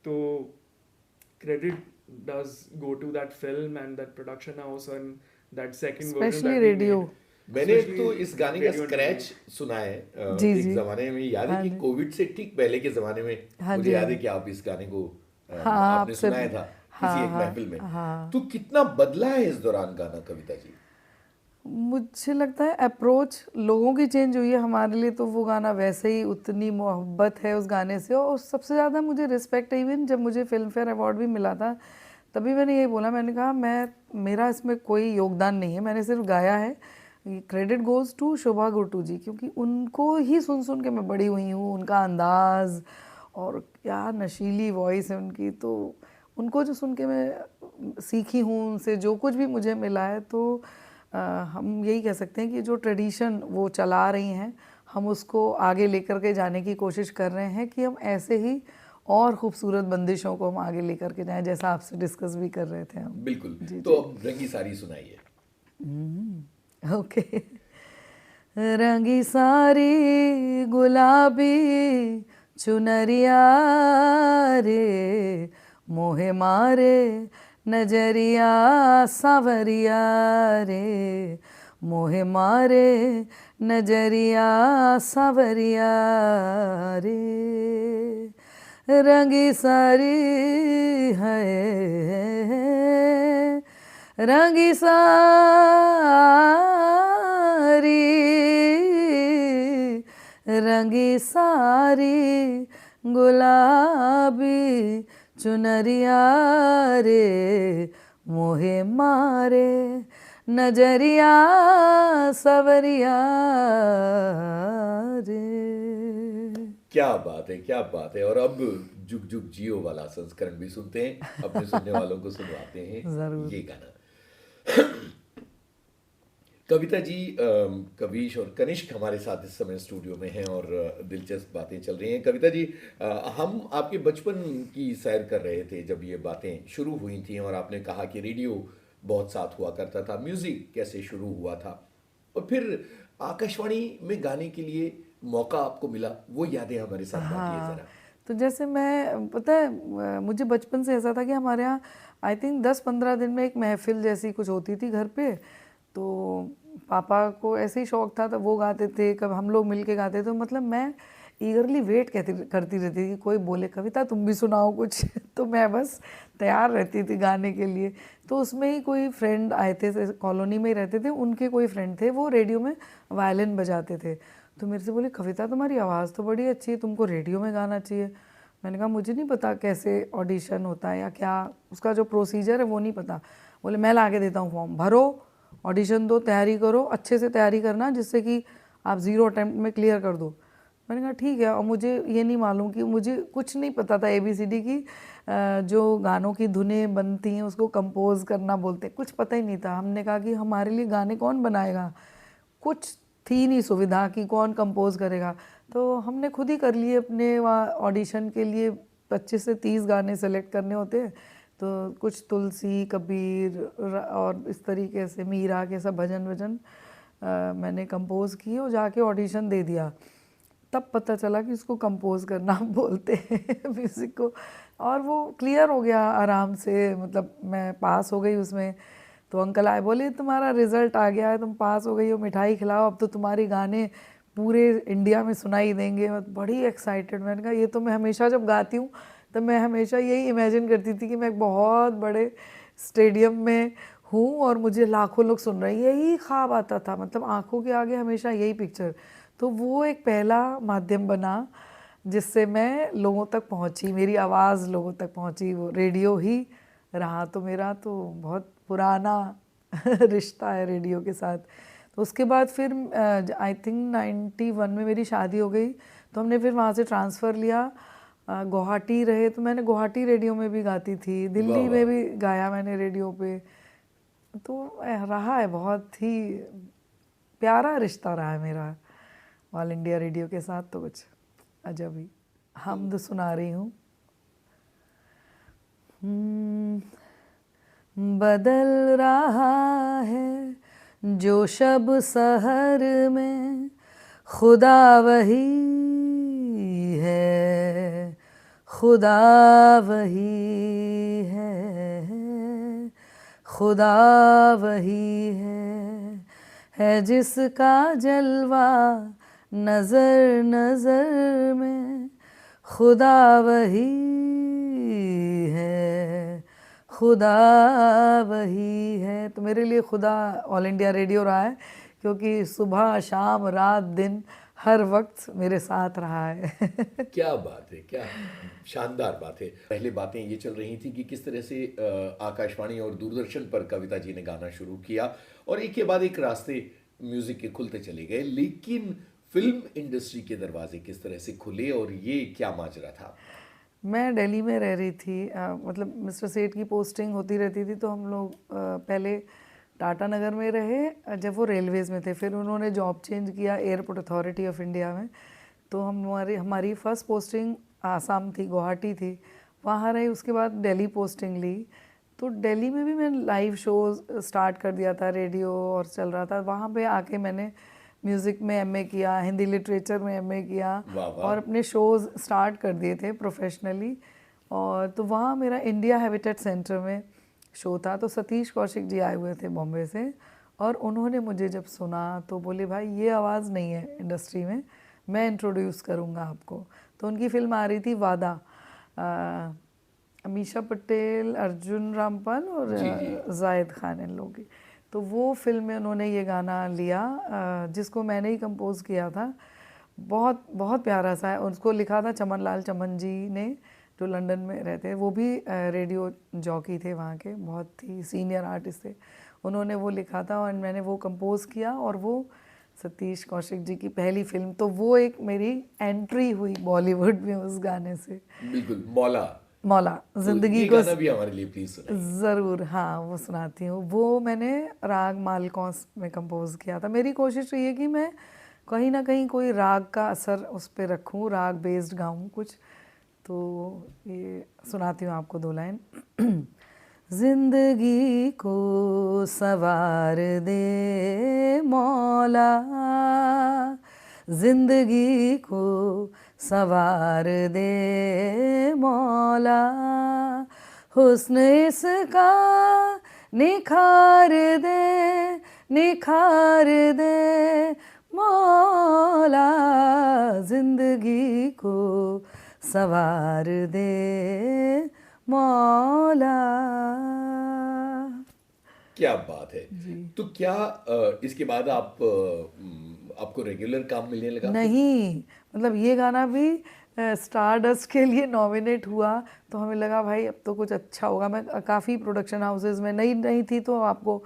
तो credit does go to that film and that production house and that second version specially that we radio. made. मैंने Especially तो इस गाने का radio and स्क्रैच TV. सुना है जी, एक जी। जमाने में, याद है हाँ कि जी। कोविड से ठीक पहले के जमाने में हाँ मुझे जी, याद हाँ है जी। कि आप इस गाने को हाँ, आपने आपसे सुनाया था किसी हाँ एक हाँ महफिल में। हाँ। तो कितना बदला है इस दौरान गाना कविता जी? मुझे लगता है अप्रोच लोगों की चेंज हुई है। हमारे लिए तो वो गाना वैसे ही उतनी मोहब्बत है उस गाने से। और सबसे ज़्यादा मुझे रिस्पेक्ट, इवन जब मुझे फिल्म फेयर अवार्ड भी मिला था तभी मैंने यही बोला, मैंने कहा मेरा इसमें कोई योगदान नहीं है, मैंने सिर्फ गाया है। क्रेडिट गोज़ टू शोभा गुट्टू जी, क्योंकि उनको ही सुन सुन के मैं बड़ी हुई हूँ। उनका अंदाज़ और क्या नशीली वॉइस है उनकी, तो उनको जो सुन के मैं सीखी हूँ, उनसे जो कुछ भी मुझे मिला है। तो हम यही कह सकते हैं कि जो ट्रेडिशन वो चला रही हैं, हम उसको आगे लेकर के जाने की कोशिश कर रहे हैं कि हम ऐसे ही और खूबसूरत बंदिशों को हम आगे लेकर के जाएं, जैसा आपसे डिस्कस भी कर रहे थे हम। बिल्कुल। जी, तो अब रंगी साड़ी सुनाइए। ओके। रंगी सारी गुलाबी चुनरिया रे, मोहे मारे नजरिया सावरिया रे, मोहे मारे नजरिया सावरिया रे। रंगी सारी है, रंगी सारी, रंगी सारी गुलाबी चुनरिया रे, मोहे मारे नजरिया सवरिया रे। क्या बात है, क्या बात है। और अब जुग जुग जियो वाला संस्करण भी सुनते हैं, अपने सुनने वालों को सुनवाते हैं जरूर। ये गाना। कविता जी, कविश और कनिष्क हमारे साथ इस समय स्टूडियो में हैं और दिलचस्प बातें चल रही हैं। कविता जी, हम आपके बचपन की सैर कर रहे थे जब ये बातें शुरू हुई थी, और आपने कहा कि रेडियो बहुत साथ हुआ करता था, म्यूजिक कैसे शुरू हुआ था, और फिर आकाशवाणी में गाने के लिए मौका आपको मिला, वो यादें हमारे साथ बांटिए हाँ, जरा। तो जैसे मैं पता है मुझे बचपन से ऐसा था कि हमारे यहाँ आई थिंक 10-15 दिन में एक महफिल जैसी कुछ होती थी घर पे। तो पापा को ऐसे ही शौक था, तो वो गाते थे, कब हम लोग मिल के गाते थे। तो मतलब मैं ईगरली वेट करती रहती थी कि कोई बोले कविता तुम भी सुनाओ कुछ तो मैं बस तैयार रहती थी गाने के लिए। तो उसमें ही कोई फ्रेंड आए थे, कॉलोनी में ही रहते थे, उनके कोई फ्रेंड थे, वो रेडियो में वायलिन बजाते थे। तो मेरे से बोले कविता तुम्हारी आवाज़ तो बड़ी अच्छी है, तुमको रेडियो में गाना चाहिए। मैंने कहा मुझे नहीं पता कैसे ऑडिशन होता है या क्या उसका जो प्रोसीजर है वो नहीं पता। बोले मैं ला के देता हूँ फॉर्म, भरो, ऑडिशन दो, तैयारी करो, अच्छे से तैयारी करना जिससे कि आप 0 अटेम्प्ट में क्लियर कर दो। मैंने कहा ठीक है। और मुझे ये नहीं मालूम कि मुझे कुछ नहीं पता था ABCD की, जो गानों की धुनें बनती हैं उसको कंपोज करना बोलते हैं, कुछ पता ही नहीं था। हमने कहा कि हमारे लिए गाने कौन बनाएगा, कुछ थी नहीं सुविधा कि कौन कंपोज करेगा। तो हमने खुद ही कर लिए अपने वहाँ ऑडिशन के लिए। 25 से 30 गाने सेलेक्ट करने होते हैं, तो कुछ तुलसी, कबीर और इस तरीके से मीरा के सब भजन वजन मैंने कंपोज किए और जाके ऑडिशन दे दिया। तब पता चला कि उसको कंपोज करना बोलते हैं म्यूज़िक को। और वो क्लियर हो गया आराम से, मतलब मैं पास हो गई उसमें। तो अंकल आए, बोले तुम्हारा रिजल्ट आ गया है, तुम पास हो गई हो, मिठाई खिलाओ, अब तो तुम्हारे गाने पूरे इंडिया में सुनाई देंगे। मैं बड़ी एक्साइटेड, मैंने कहा ये तो मैं हमेशा जब गाती हूँ तब मैं हमेशा यही इमेजिन करती थी कि मैं एक बहुत बड़े स्टेडियम में हूँ और मुझे लाखों लोग सुन रहे हैं, यही ख्वाब आता था, मतलब आंखों के आगे हमेशा यही पिक्चर। तो वो एक पहला माध्यम बना जिससे मैं लोगों तक पहुंची, मेरी आवाज़ लोगों तक पहुंची, वो रेडियो ही रहा। तो मेरा तो बहुत पुराना रिश्ता है रेडियो के साथ। तो उसके बाद फिर आई थिंक 91 में मेरी शादी हो गई, तो हमने फिर वहाँ से ट्रांसफ़र लिया, गुवाहाटी रहे। तो मैंने गुवाहाटी रेडियो में भी गाती थी, वाह दिल्ली वाह। में भी गाया मैंने रेडियो पे। तो रहा है, बहुत ही प्यारा रिश्ता रहा है मेरा ऑल इंडिया रेडियो के साथ। तो कुछ अजब ही हमद सुना रही हूँ। बदल रहा है जो शब सहर में, खुदा वही है, खुदा वही है, खुदा वही है जिसका जलवा नजर नजर में, खुदा वही है, खुदा वही है। तो मेरे लिए खुदा ऑल इंडिया रेडियो रहा है, क्योंकि सुबह शाम रात दिन हर वक्त मेरे साथ रहा है क्या बात है, क्या शानदार बात है। पहले बातें ये चल रही थी कि किस तरह से आकाशवाणी और दूरदर्शन पर कविता जी ने गाना शुरू किया, और एक के बाद एक रास्ते म्यूजिक के खुलते चले गए, लेकिन फिल्म इंडस्ट्री के दरवाजे किस तरह से खुले, और ये क्या माजरा था? मैं दिल्ली में रह रही थी, मतलब मिस्टर सेठ की पोस्टिंग होती रहती थी, तो हम लोग पहले टाटा नगर में रहे जब वो रेलवेज़ में थे। फिर उन्होंने जॉब चेंज किया एयरपोर्ट अथॉरिटी ऑफ इंडिया में। तो हमारी फर्स्ट पोस्टिंग आसाम थी, गुवाहाटी थी, वहाँ रही। उसके बाद दिल्ली पोस्टिंग ली। तो दिल्ली में भी मैंने लाइव शोज़ स्टार्ट कर दिया था, रेडियो और चल रहा था। वहाँ पे आके मैंने म्यूज़िक में MA किया, हिंदी लिटरेचर में MA किया, वाह वाह। और अपने शोज़ स्टार्ट कर दिए थे प्रोफेशनली। और तो वहाँ मेरा इंडिया हैबिटेट सेंटर में शो था। तो सतीश कौशिक जी आए हुए थे बॉम्बे से, और उन्होंने मुझे जब सुना तो बोले भाई ये आवाज़ नहीं है इंडस्ट्री में, मैं इंट्रोड्यूस करूँगा आपको। तो उनकी फ़िल्म आ रही थी वादा, अमीषा पटेल, अर्जुन रामपाल और जी जी। जायद खान, इन लोगों की। तो वो फिल्म में उन्होंने ये गाना लिया, जिसको मैंने ही कंपोज़ किया था। बहुत बहुत प्यारा सा है। उसको लिखा था चमन लाल चमन जी ने, जो लंदन में रहते हैं, वो भी रेडियो जॉकी थे वहाँ के, बहुत ही सीनियर आर्टिस्ट थे। उन्होंने वो लिखा था और मैंने वो कंपोज़ किया, और वो सतीश कौशिक जी की पहली फिल्म। तो वो एक मेरी एंट्री हुई बॉलीवुड में उस गाने से। बिल्कुल, मौला मौला तो जिंदगी ये को गाना भी हमारे लिए प्लीज सुनाइए। ज़रूर, हाँ वो सुनाती हूँ। वो मैंने राग मालकौंस में कंपोज किया था। मेरी कोशिश रही है कि मैं कहीं ना कहीं कोई राग का असर उस पर रखूँ, राग बेस्ड गाऊँ कुछ। तो ये सुनाती हूँ आपको 2 लाइन। जिंदगी को सवार दे मौला, जिंदगी को सवार दे मौला, हुस्न इसका निखार दे, निखार दे मौला, जिंदगी को सवार दे मौला। क्या बात है। तो क्या इसके बाद आपको रेगुलर काम मिलने लगा फिर? नहीं, मतलब ये गाना भी स्टार डस्ट के लिए नॉमिनेट हुआ, तो हमें लगा भाई अब तो कुछ अच्छा होगा। मैं काफ़ी प्रोडक्शन हाउसेज में नई नई थी, तो आपको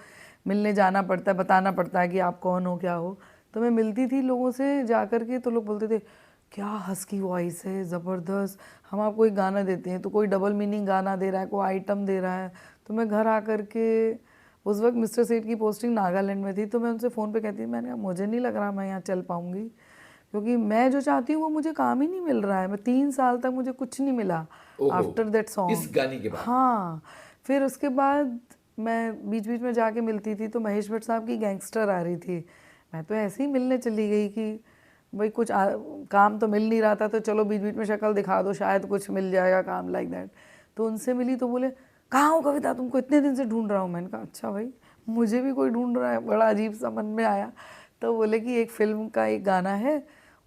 मिलने जाना पड़ता है, बताना पड़ता है कि आप कौन हो क्या हो। तो मैं मिलती थी लोगों से जा कर के, तो लोग बोलते थे क्या हस्की वॉइस है, ज़बरदस्त, हम आपको एक गाना देते हैं। तो कोई डबल मीनिंग गाना दे रहा है, कोई आइटम दे रहा है। तो मैं घर आकर के, उस वक्त मिस्टर सेठ की पोस्टिंग नागालैंड में थी, तो मैं उनसे फ़ोन पे कहती थी, मैंने कहा मुझे नहीं लग रहा मैं यहाँ चल पाऊँगी, क्योंकि मैं जो चाहती हूँ वो मुझे काम ही नहीं मिल रहा है। मैं 3 साल तक मुझे कुछ नहीं मिला ओहो, आफ्टर दैट इस सॉन्ग। गाने के बाद? हाँ, फिर उसके बाद मैं बीच बीच में जाके मिलती थी, तो महेश भट्ट साहब की गैंगस्टर आ रही थी। मैं तो ऐसे ही मिलने चली गई कि भाई कुछ काम तो मिल नहीं रहा था, तो चलो बीच बीच में शक्ल दिखा दो, शायद कुछ मिल जाएगा काम, लाइक दैट। तो उनसे मिली तो बोले कहाँ हो कविता, तुमको इतने दिन से ढूंढ रहा हूँ। मैंने कहा अच्छा भाई, मुझे भी कोई ढूंढ रहा है, बड़ा अजीब सा मन में आया। तो बोले कि एक फिल्म का एक गाना है,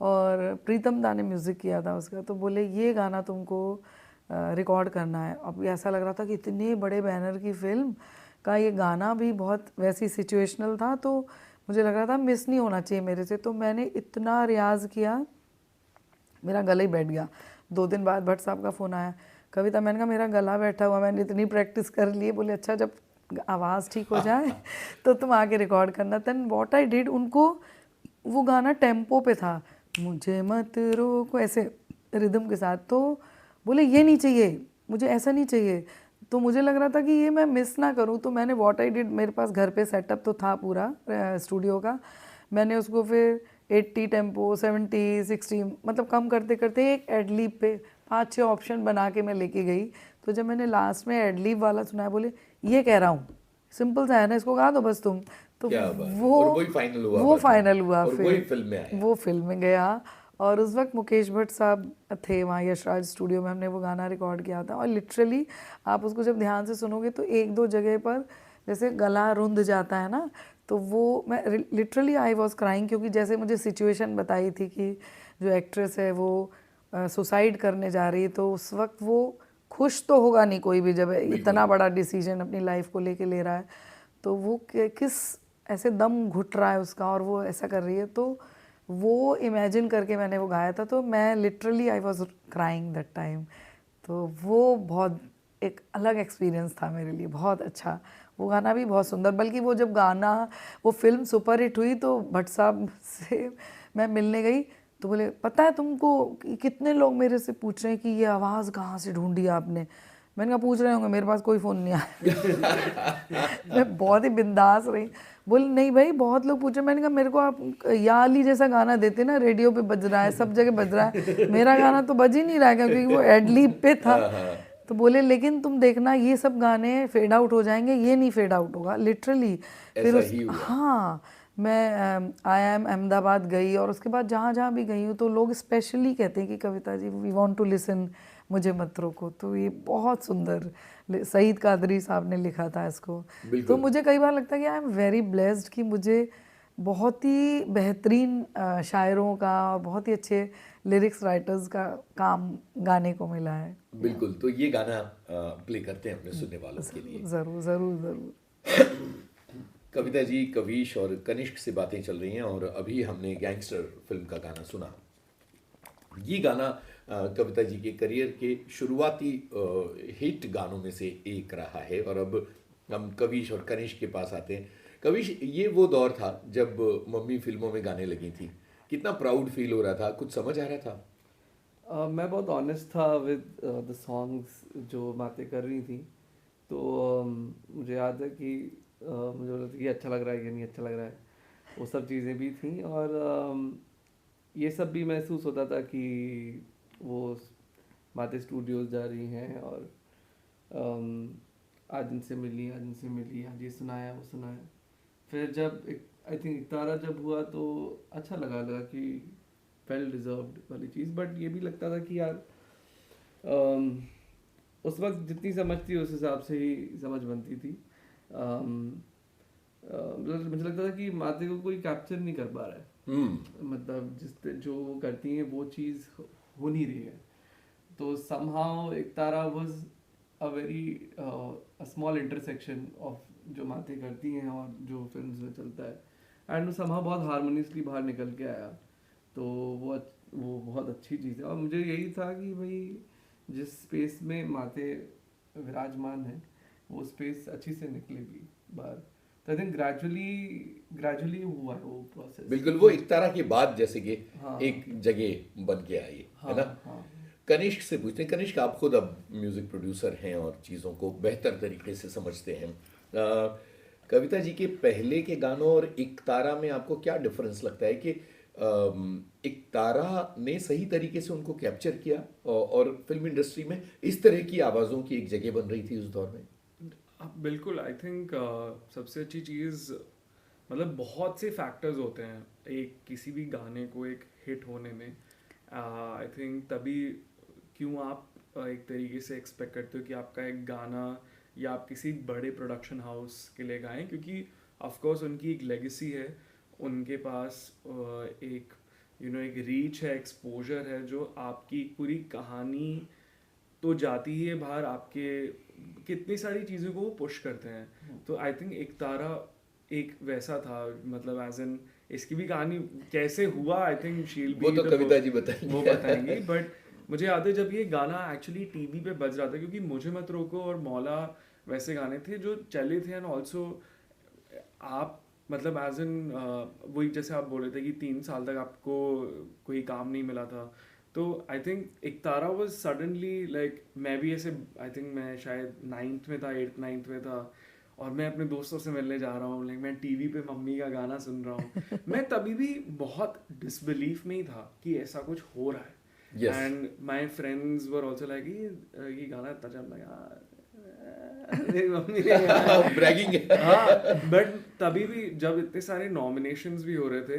और प्रीतम दा ने म्यूज़िक किया था उसका, तो बोले ये गाना तुमको रिकॉर्ड करना है। अब ऐसा लग रहा था कि इतने बड़े बैनर की फिल्म का ये गाना भी बहुत वैसी सिचुएशनल था, तो मुझे लग रहा था मिस नहीं होना चाहिए मेरे से। तो मैंने इतना रियाज़ किया, मेरा गला ही बैठ गया। 2 दिन बाद भट्ट साहब का फ़ोन आया, कविता, मैंने कहा मेरा गला बैठा हुआ, मैंने इतनी प्रैक्टिस कर ली है। बोले अच्छा जब आवाज़ ठीक हो जाए तो तुम आके रिकॉर्ड करना। देन व्हाट आई डिड, उनको वो गाना टेम्पो पे था, मुझे मत रोको, ऐसे रिदम के साथ। तो बोले ये नहीं चाहिए, मुझे ऐसा नहीं चाहिए। तो मुझे लग रहा था कि ये मैं मिस ना करूं, तो मैंने व्हाट आई डिड, मेरे पास घर पे सेटअप तो था पूरा स्टूडियो का, मैंने उसको फिर 80 टेम्पो, 70, 60, मतलब कम करते करते एक एडलिब पे 5-6 ऑप्शन बना के मैं लेके गई। तो जब मैंने लास्ट में एडलिब वाला सुनाया, बोले ये कह रहा हूँ, सिंपल सा है ना, इसको गा दो बस तुम। तो क्या बात है। और वही फाइनल हुआ वो बाद में। फाइनल हुआ, और फिर वही फिल्म में आया। वो फिल्म में गया। और उस वक्त मुकेश भट्ट साहब थे वहाँ यशराज स्टूडियो में, हमने वो गाना रिकॉर्ड किया था। और लिटरली आप उसको जब ध्यान से सुनोगे तो 1-2 जगह पर जैसे गला रुंध जाता है ना, तो वो मैं लिटरली आई वॉज क्राइंग, क्योंकि जैसे मुझे सिचुएशन बताई थी कि जो एक्ट्रेस है वो सुसाइड करने जा रही है, तो उस वक्त वो खुश तो होगा नहीं कोई भी, जब इतना बड़ा डिसीजन अपनी लाइफ को लेके ले रहा है। तो वो किस ऐसे दम घुट रहा है उसका, और वो ऐसा कर रही है, तो वो इमेजिन करके मैंने वो गाया था। तो मैं literally I was crying that time. तो वो बहुत एक अलग एक्सपीरियंस था मेरे लिए, बहुत अच्छा। वो गाना भी बहुत सुंदर, बल्कि वो जब गाना, वो फिल्म सुपर हिट हुई, तो भट्ट साहब से मैं मिलने गई, तो बोले पता है तुमको कि कितने लोग मेरे से पूछ रहे हैं कि ये आवाज़ कहाँ से ढूंढी आपने। मैंने कहा पूछ रहे होंगे, मेरे पास कोई फ़ोन नहीं आया। मैं बहुत ही बिंदास रही। बोले नहीं भाई बहुत लोग पूछ रहे। मैंने कहा मेरे को आप या अली जैसा गाना देते ना, रेडियो पे बज रहा है, सब जगह बज रहा है, मेरा गाना तो बज ही नहीं रहा है, क्योंकि वो एडलिब पे था। तो बोले लेकिन तुम देखना ये सब गाने फेड आउट हो जाएंगे, ये नहीं फेड आउट होगा, लिटरली। फिर ऐसा ही हुआ। हाँ, मैं IIM अहमदाबाद गई, और उसके बाद जहाँ जहाँ भी गई हूँ तो लोग स्पेशली कहते हैं कि Kavita ji we want to listen, मुझे मत रोको। तो ये बहुत सुंदर सईद कादरी साहब ने लिखा था इसको। तो मुझे कई बार लगता है कि आई एम वेरी ब्लेस्ड कि मुझे बहुत ही बेहतरीन शायरों का और बहुत ही अच्छे लिरिक्स राइटर्स का काम गाने को मिला है। बिल्कुल, तो ये गाना प्ले करते हैं अपने सुनने वालों के लिए। ज़रूर ज़रूर ज़रूर। कविता जी, कविश और कनिष्क से बातें चल रही हैं, और अभी हमने गैंगस्टर फिल्म का गाना सुना। ये गाना कविता जी के करियर के शुरुआती हिट गानों में से एक रहा है। और अब हम कविश और कनिष्क के पास आते हैं। कविश, ये वो दौर था जब मम्मी फिल्मों में गाने लगी थी, कितना प्राउड फील हो रहा था, कुछ समझ आ रहा था? मैं बहुत ऑनेस्ट था विद द सॉन्ग्स जो बातें कर रही थी, तो मुझे याद है कि मुझे लगा था कि अच्छा लग रहा है कि नहीं अच्छा लग रहा है, वो सब चीज़ें भी थी। और ये सब भी महसूस होता था कि वो बातें स्टूडियोज जा रही हैं, और आज इनसे मिली, आज ये सुनाया वो सुनाया। फिर जब आई थिंक इकतारा जब हुआ तो अच्छा लगा कि वेल डिजर्व्ड वाली चीज़। बट ये भी लगता था कि यार उस वक्त जितनी समझ थी उस हिसाब से ही समझ बनती थी। मुझे लगता था कि माते को कोई कैप्चर नहीं कर पा रहा है, मतलब जो वो करती हैं वो चीज़ हो नहीं रही है। तो somehow ektara was a very small intersection of जो माते करती हैं और जो फिल्म्स में चलता है, एंड somehow बहुत हारमोनियसली बाहर निकल के आया। तो वो बहुत अच्छी चीज़ है। और मुझे यही था कि भाई जिस स्पेस में माते विराजमान है वो स्पेस अच्छी से निकलेगी बाहर। तो आई थिंक ग्रेजुअली हुआ है वो प्रोसेस। बिल्कुल, वो इकतारा के बाद जैसे कि हाँ। एक जगह बन के आई है ना। हाँ। कनिष्क से पूछते हैं। कनिष्क, आप खुद अब म्यूजिक प्रोड्यूसर हैं और चीज़ों को बेहतर तरीके से समझते हैं। कविता जी के पहले के गानों और इकतारा में आपको क्या डिफरेंस लगता है कि इकतारा ने सही तरीके से उनको कैप्चर किया और फिल्म इंडस्ट्री में इस तरह की आवाज़ों की एक जगह बन रही थी उस दौर में? बिल्कुल, आई थिंक सबसे अच्छी चीज़, मतलब बहुत से फैक्टर्स होते हैं एक किसी भी गाने को एक हिट होने में। आई थिंक तभी क्यों आप एक तरीके से एक्सपेक्ट करते हो कि आपका एक गाना या आप किसी बड़े प्रोडक्शन हाउस के लिए गाएं, क्योंकि ऑफ कोर्स उनकी एक लेगेसी है, उनके पास एक एक रीच है, एक्सपोजर है, जो आपकी पूरी कहानी तो जाती ही है बाहर, आपके कितनी सारी चीज़ों को वो पुश करते हैं। तो आई थिंक इकतारा एक वैसा था, मतलब एज एन इसकी भी कहानी कैसे हुआ आई थिंक शील वो तो कविता जी बताएंगी। वो बताएंगी। बट मुझे याद है जब ये गाना एक्चुअली टीवी पे बज रहा था, क्योंकि मुझे मत रोको और मौला वैसे गाने थे जो चले थे, एंड ऑल्सो आप मतलब एज एन वही जैसे आप बोल रहे थे कि 3 साल तक आपको कोई काम नहीं मिला था, तो I think Iktara was suddenly like, मैं भी ऐसे आई थिंक मैं शायद 9th में था, 8th 9th में था, और मैं अपने दोस्तों से मिलने जा रहा हूँ, लाइक मैं टीवी पे मम्मी का गाना सुन रहा हूँ। मैं तभी भी बहुत डिसबिलीफ में ही था कि ऐसा कुछ हो रहा है। And my friends were also like ये गाना इतना चल रहा है यार, मेरी मम्मी ने ब्रैगिंग। हाँ, बट तभी भी जब इतने सारे नॉमिनेशंस भी हो रहे थे,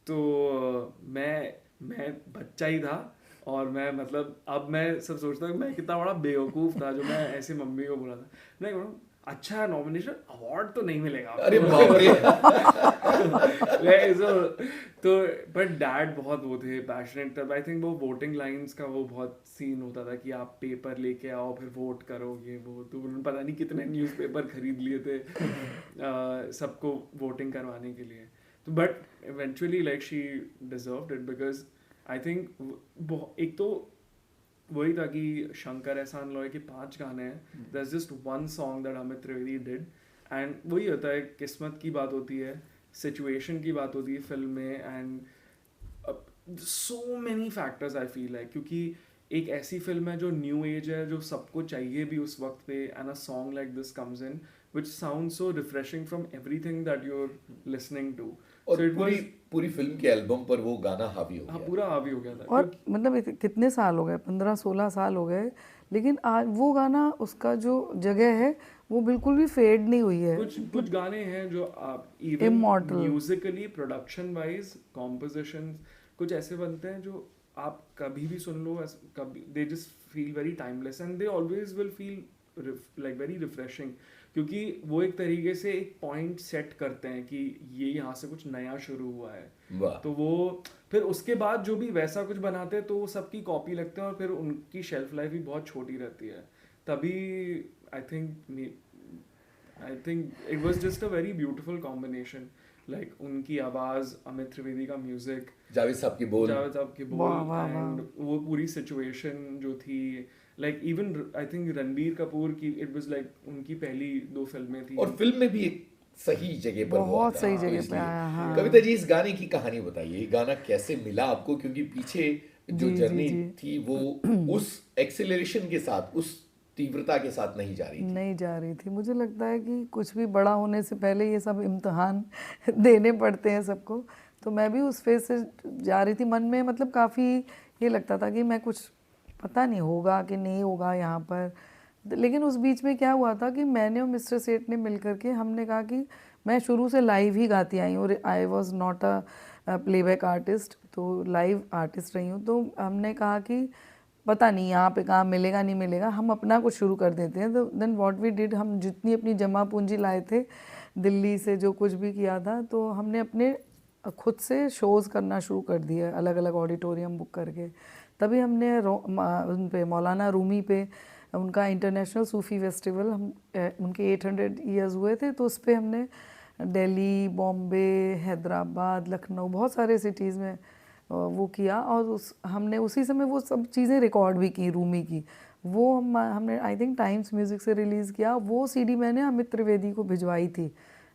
तो मैं बच्चा ही था, और मैं मतलब अब मैं सब सोचता हूँ मैं कितना बड़ा बेवकूफ़ था जो मैं ऐसे मम्मी को बोला था, मैं बोला अच्छा नॉमिनेशन, अवार्ड तो नहीं मिलेगा। अरे बाप रे। तो बट डैड बहुत वो थे पैशनेट, तब आई थिंक वो वोटिंग लाइंस का वो बहुत सीन होता था कि आप पेपर लेके आओ फिर वोट करो, ये वो, तो उन्होंने पता नहीं कितने न्यूज़पेपर खरीद लिए थे सबको वोटिंग करवाने के लिए। तो but eventually like she deserved it, because I think एक तो वही था कि शंकर एहसान लॉय के 5 गाने हैं, there is just one song that Amit Trivedi did, and वही होता है, किस्मत की बात होती है, सिचुएशन की बात होती है फिल्म में, and so many factors I feel like, क्योंकि एक ऐसी फिल्म है जो न्यू एज है, जो सबको चाहिए भी उस वक्त पे, and a song like this comes in which sounds so refreshing from everything that you're listening to. और So it पूरी फिल्म के एल्बम पर वो गाना हावी हो हाँ, गया। पूरा हावी हो गया था। और मतलब कितने साल हो गए, 15-16 साल हो गए, लेकिन आज वो गाना, उसका जो जगह है वो बिल्कुल भी फेड नहीं हुई है। कुछ गाने हैं जो आप even Immortal. Musically, production wise, composition कुछ ऐसे बनते हैं जो आप कभी भी सुन लो, कभी they just feel very timeless, and they always will feel like very refreshing, क्योंकि वो एक तरीके से एक पॉइंट सेट करते हैं कि ये यहाँ से कुछ नया शुरू हुआ है। तो वो फिर उसके बाद जो भी वैसा कुछ बनाते हैं तो वो सबकी कॉपी लगते हैं, और फिर उनकी शेल्फ लाइफ भी बहुत छोटी रहती है। तभी I think it was just a very beautiful combination, like उनकी आवाज़, अमित त्रिवेदी का म्यूजिक, जावेद साहब की बोल, एंड वो पूरी सिचुएशन जो थी, like even I think Ranbir Kapoor की, इट वाज लाइक उनकी पहली 2 फिल्में थी, और फिल्म में भी एक सही जगह पर बहुत सही जगह पे आया। हाँ। कविता जी, इस गाने की कहानी बताइए, ये गाना कैसे मिला आपको? क्योंकि पीछे जो जी, जर्नी जी। थी वो उस एक्सेलरेशन के साथ, उस तीव्रता के साथ नहीं जा रही थी। नहीं जा रही थी। मुझे लगता है कि कुछ भी बड़ा होने से पहले ये सब इम्तिहान देने पड़ते हैं सबको। तो मैं भी उस फेज़ से जा रही थी। मन में मतलब काफ़ी ये लगता था कि मैं कुछ पता नहीं होगा कि नहीं होगा यहाँ पर। लेकिन उस बीच में क्या हुआ था कि मैंने और मिस्टर सेठ ने मिल कर के हमने कहा कि मैं शुरू से लाइव ही गाती आई हूँ और I was not a playback artist, तो लाइव आर्टिस्ट रही हूँ। तो हमने कहा कि पता नहीं यहाँ पे काम मिलेगा नहीं मिलेगा, हम अपना कुछ शुरू कर देते हैं। तो देन व्हाट वी डिड, हम जितनी अपनी जमा पूंजी लाए थे दिल्ली से, जो कुछ भी किया था, तो हमने अपने खुद से शोज़ करना शुरू कर दिए, अलग अलग ऑडिटोरियम बुक करके। तभी हमने उन पे मौलाना रूमी पे उनका इंटरनेशनल सूफ़ी फेस्टिवल, हम उनके 800 ईयर्स हुए थे, तो उस पर हमने दिल्ली, बॉम्बे, हैदराबाद, लखनऊ, बहुत सारे सिटीज़ में वो किया। और हमने उसी समय वो सब चीज़ें रिकॉर्ड भी की रूमी की। वो हमने आई थिंक टाइम्स म्यूज़िक से रिलीज़ किया। वो सीडी मैंने अमित त्रिवेदी को भिजवाई थी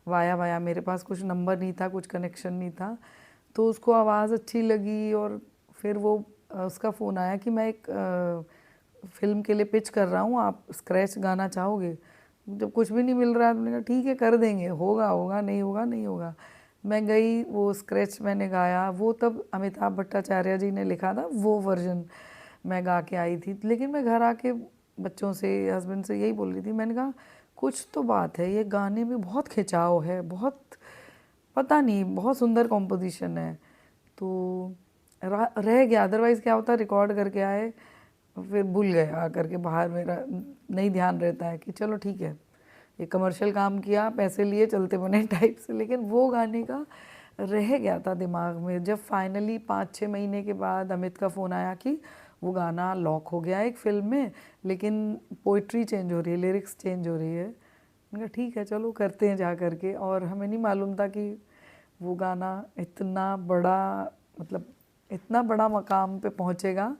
वाया। मेरे पास कुछ नंबर नहीं था, कुछ कनेक्शन नहीं था, तो उसको आवाज़ अच्छी लगी और फिर वो उसका फ़ोन आया कि मैं एक फ़िल्म के लिए पिच कर रहा हूँ, आप स्क्रैच गाना चाहोगे? जब कुछ भी नहीं मिल रहा है, मैंने कहा ठीक है कर देंगे, होगा होगा, नहीं होगा नहीं होगा। मैं गई, वो स्क्रैच मैंने गाया। वो तब अमिताभ भट्टाचार्य जी ने लिखा था, वो वर्जन मैं गा के आई थी। लेकिन मैं घर आके बच्चों से, हस्बैंड से यही बोल रही थी, मैंने कहा कुछ तो बात है, ये गाने में बहुत खिंचाव है, बहुत पता नहीं, बहुत सुंदर कॉम्पोजिशन है। तो रह गया, अदरवाइज़ क्या होता, रिकॉर्ड करके आए फिर भूल गए आकर के बाहर। मेरा नहीं ध्यान रहता है कि चलो ठीक है, ये कमर्शियल काम किया, पैसे लिए, चलते बने टाइप से। लेकिन वो गाने का रह गया था दिमाग में। जब फाइनली 5-6 महीने के बाद अमित का फ़ोन आया कि वो गाना लॉक हो गया एक फ़िल्म में, लेकिन पोइट्री चेंज हो रही है, लिरिक्स चेंज हो रही है। मैंने कहा ठीक है चलो करते हैं जा कर के। और हमें नहीं मालूम था कि वो गाना इतना बड़ा, मतलब इतना बड़ा मकाम पे पहुंचेगा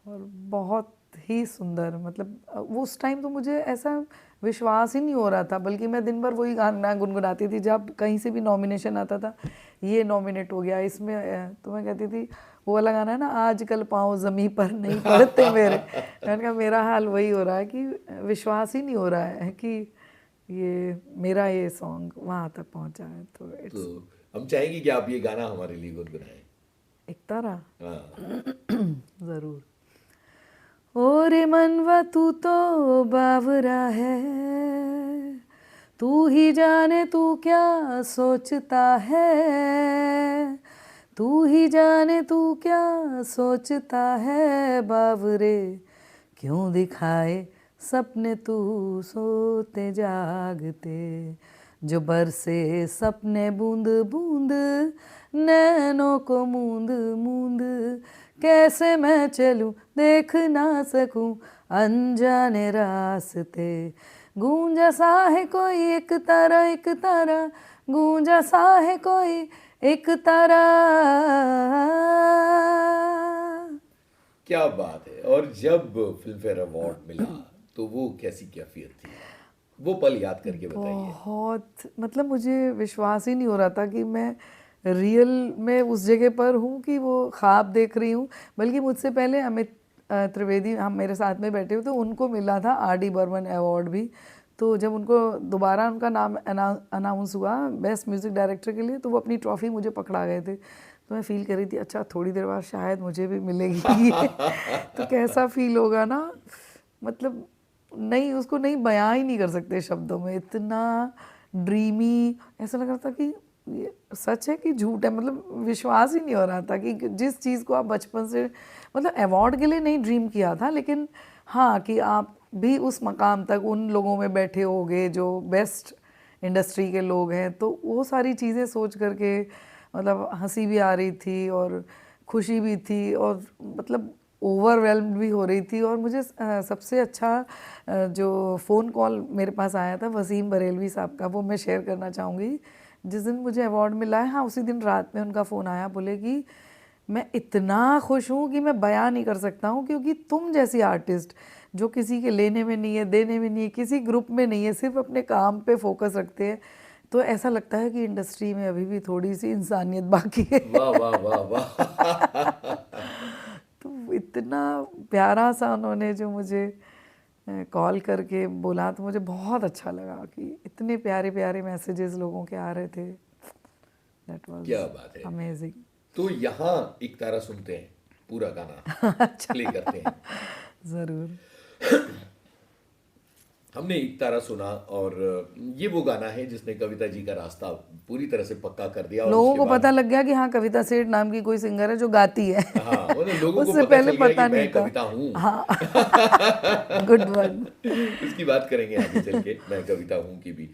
और बहुत ही सुंदर। मतलब वो उस टाइम तो मुझे ऐसा विश्वास ही नहीं हो रहा था, बल्कि मैं दिन भर वही गाना गुनगुनाती थी। जब कहीं से भी नॉमिनेशन आता था, ये नॉमिनेट हो गया इसमें, तो मैं कहती थी वो वाला गाना है ना, आजकल पाँव ज़मीं पर नहीं पड़ते मेरे। मैंने कहा मेरा हाल वही हो रहा है कि विश्वास ही नहीं हो रहा है कि ये मेरा ये सॉन्ग वहाँ तक पहुँचा है। तो तो इट्स हम चाहेंगे कि आप ये गाना हमारे लिए गुनगुनाएं। एक तरह हाँ। ज़रूर। ओ रे मनवा तू तो बावरा है, तू ही जाने तू क्या सोचता है, तू ही जाने तू क्या सोचता है बावरे, क्यों दिखाए सपने तू सोते जागते, जो बरसे सपने बूंद बूंद नैनों को मूंद मूंद, कैसे मैं चलूं देख ना सकूं अनजाने रास्ते, गूंजा सा है कोई एक तारा, एक तारा गूंजा सा है कोई एक तारा। क्या बात है। और जब फिल्म फेयर अवार्ड मिला तो वो कैसी कैफियत थी, वो पल याद करके बताइए। बहुत, मतलब मुझे विश्वास ही नहीं हो रहा था कि मैं रियल में उस जगह पर हूँ, कि वो ख्वाब देख रही हूँ। बल्कि मुझसे पहले अमित त्रिवेदी हम मेरे साथ में बैठे हुए, तो उनको मिला था आर.डी. बर्मन अवार्ड भी। तो जब उनको दोबारा उनका नाम अनाउंस हुआ बेस्ट म्यूज़िक डायरेक्टर के लिए, तो वो अपनी ट्रॉफ़ी मुझे पकड़ा गए थे। तो मैं फ़ील कर रही थी अच्छा थोड़ी देर बाद शायद मुझे भी मिलेगी ये। तो कैसा फ़ील होगा ना, मतलब नहीं, उसको नहीं बयां ही नहीं कर सकते शब्दों में। इतना ड्रीमी, ऐसा लग रहा था कि ये सच है कि झूठ है। मतलब विश्वास ही नहीं हो रहा था कि जिस चीज़ को आप बचपन से, मतलब अवार्ड के लिए नहीं ड्रीम किया था, लेकिन हाँ कि आप भी उस मकाम तक उन लोगों में बैठे होगे जो बेस्ट इंडस्ट्री के लोग हैं। तो वो सारी चीज़ें सोच करके मतलब हंसी भी आ रही थी और खुशी भी थी, और मतलब ओवरवेल्म्ड भी हो रही थी। और मुझे सबसे अच्छा जो फ़ोन कॉल मेरे पास आया था वसीम बरेलवी साहब का, वो मैं शेयर करना चाहूँगी। जिस दिन मुझे अवार्ड मिला है, हाँ उसी दिन रात में उनका फ़ोन आया, बोले कि मैं इतना खुश हूँ कि मैं बयां नहीं कर सकता हूँ, क्योंकि तुम जैसी आर्टिस्ट जो किसी के लेने में नहीं है, देने में नहीं है, किसी ग्रुप में नहीं है, सिर्फ अपने काम पे फोकस रखते हैं, तो ऐसा लगता है कि इंडस्ट्री में अभी भी थोड़ी सी इंसानियत बाकी है। वाह वाह वाह वाह। इतना प्यारा सा उन्होंने जो मुझे कॉल करके बोला, तो मुझे बहुत अच्छा लगा कि इतने प्यारे प्यारे मैसेजेस लोगों के आ रहे थे। दैट वाज क्या बात है। अमेजिंग। तो यहाँ एक तारा सुनते हैं, पूरा गाना प्ले करते हैं। ज़रूर। हमने एक तारा सुना और ये वो गाना है जिसने कविता जी का रास्ता पूरी तरह से पक्का कर दिया। और लोगों उसके को बाद पता लग गया कि हाँ, कविता सेठ नाम की कोई सिंगर है जो गाती है। हाँ, मतलब लोगों को उससे पता पहले चल गया पता कि नहीं मैं था। कविता हूँ। हाँ गुड वन। इसकी बात करेंगे आगे चल के, मैं कविता हूँ की भी।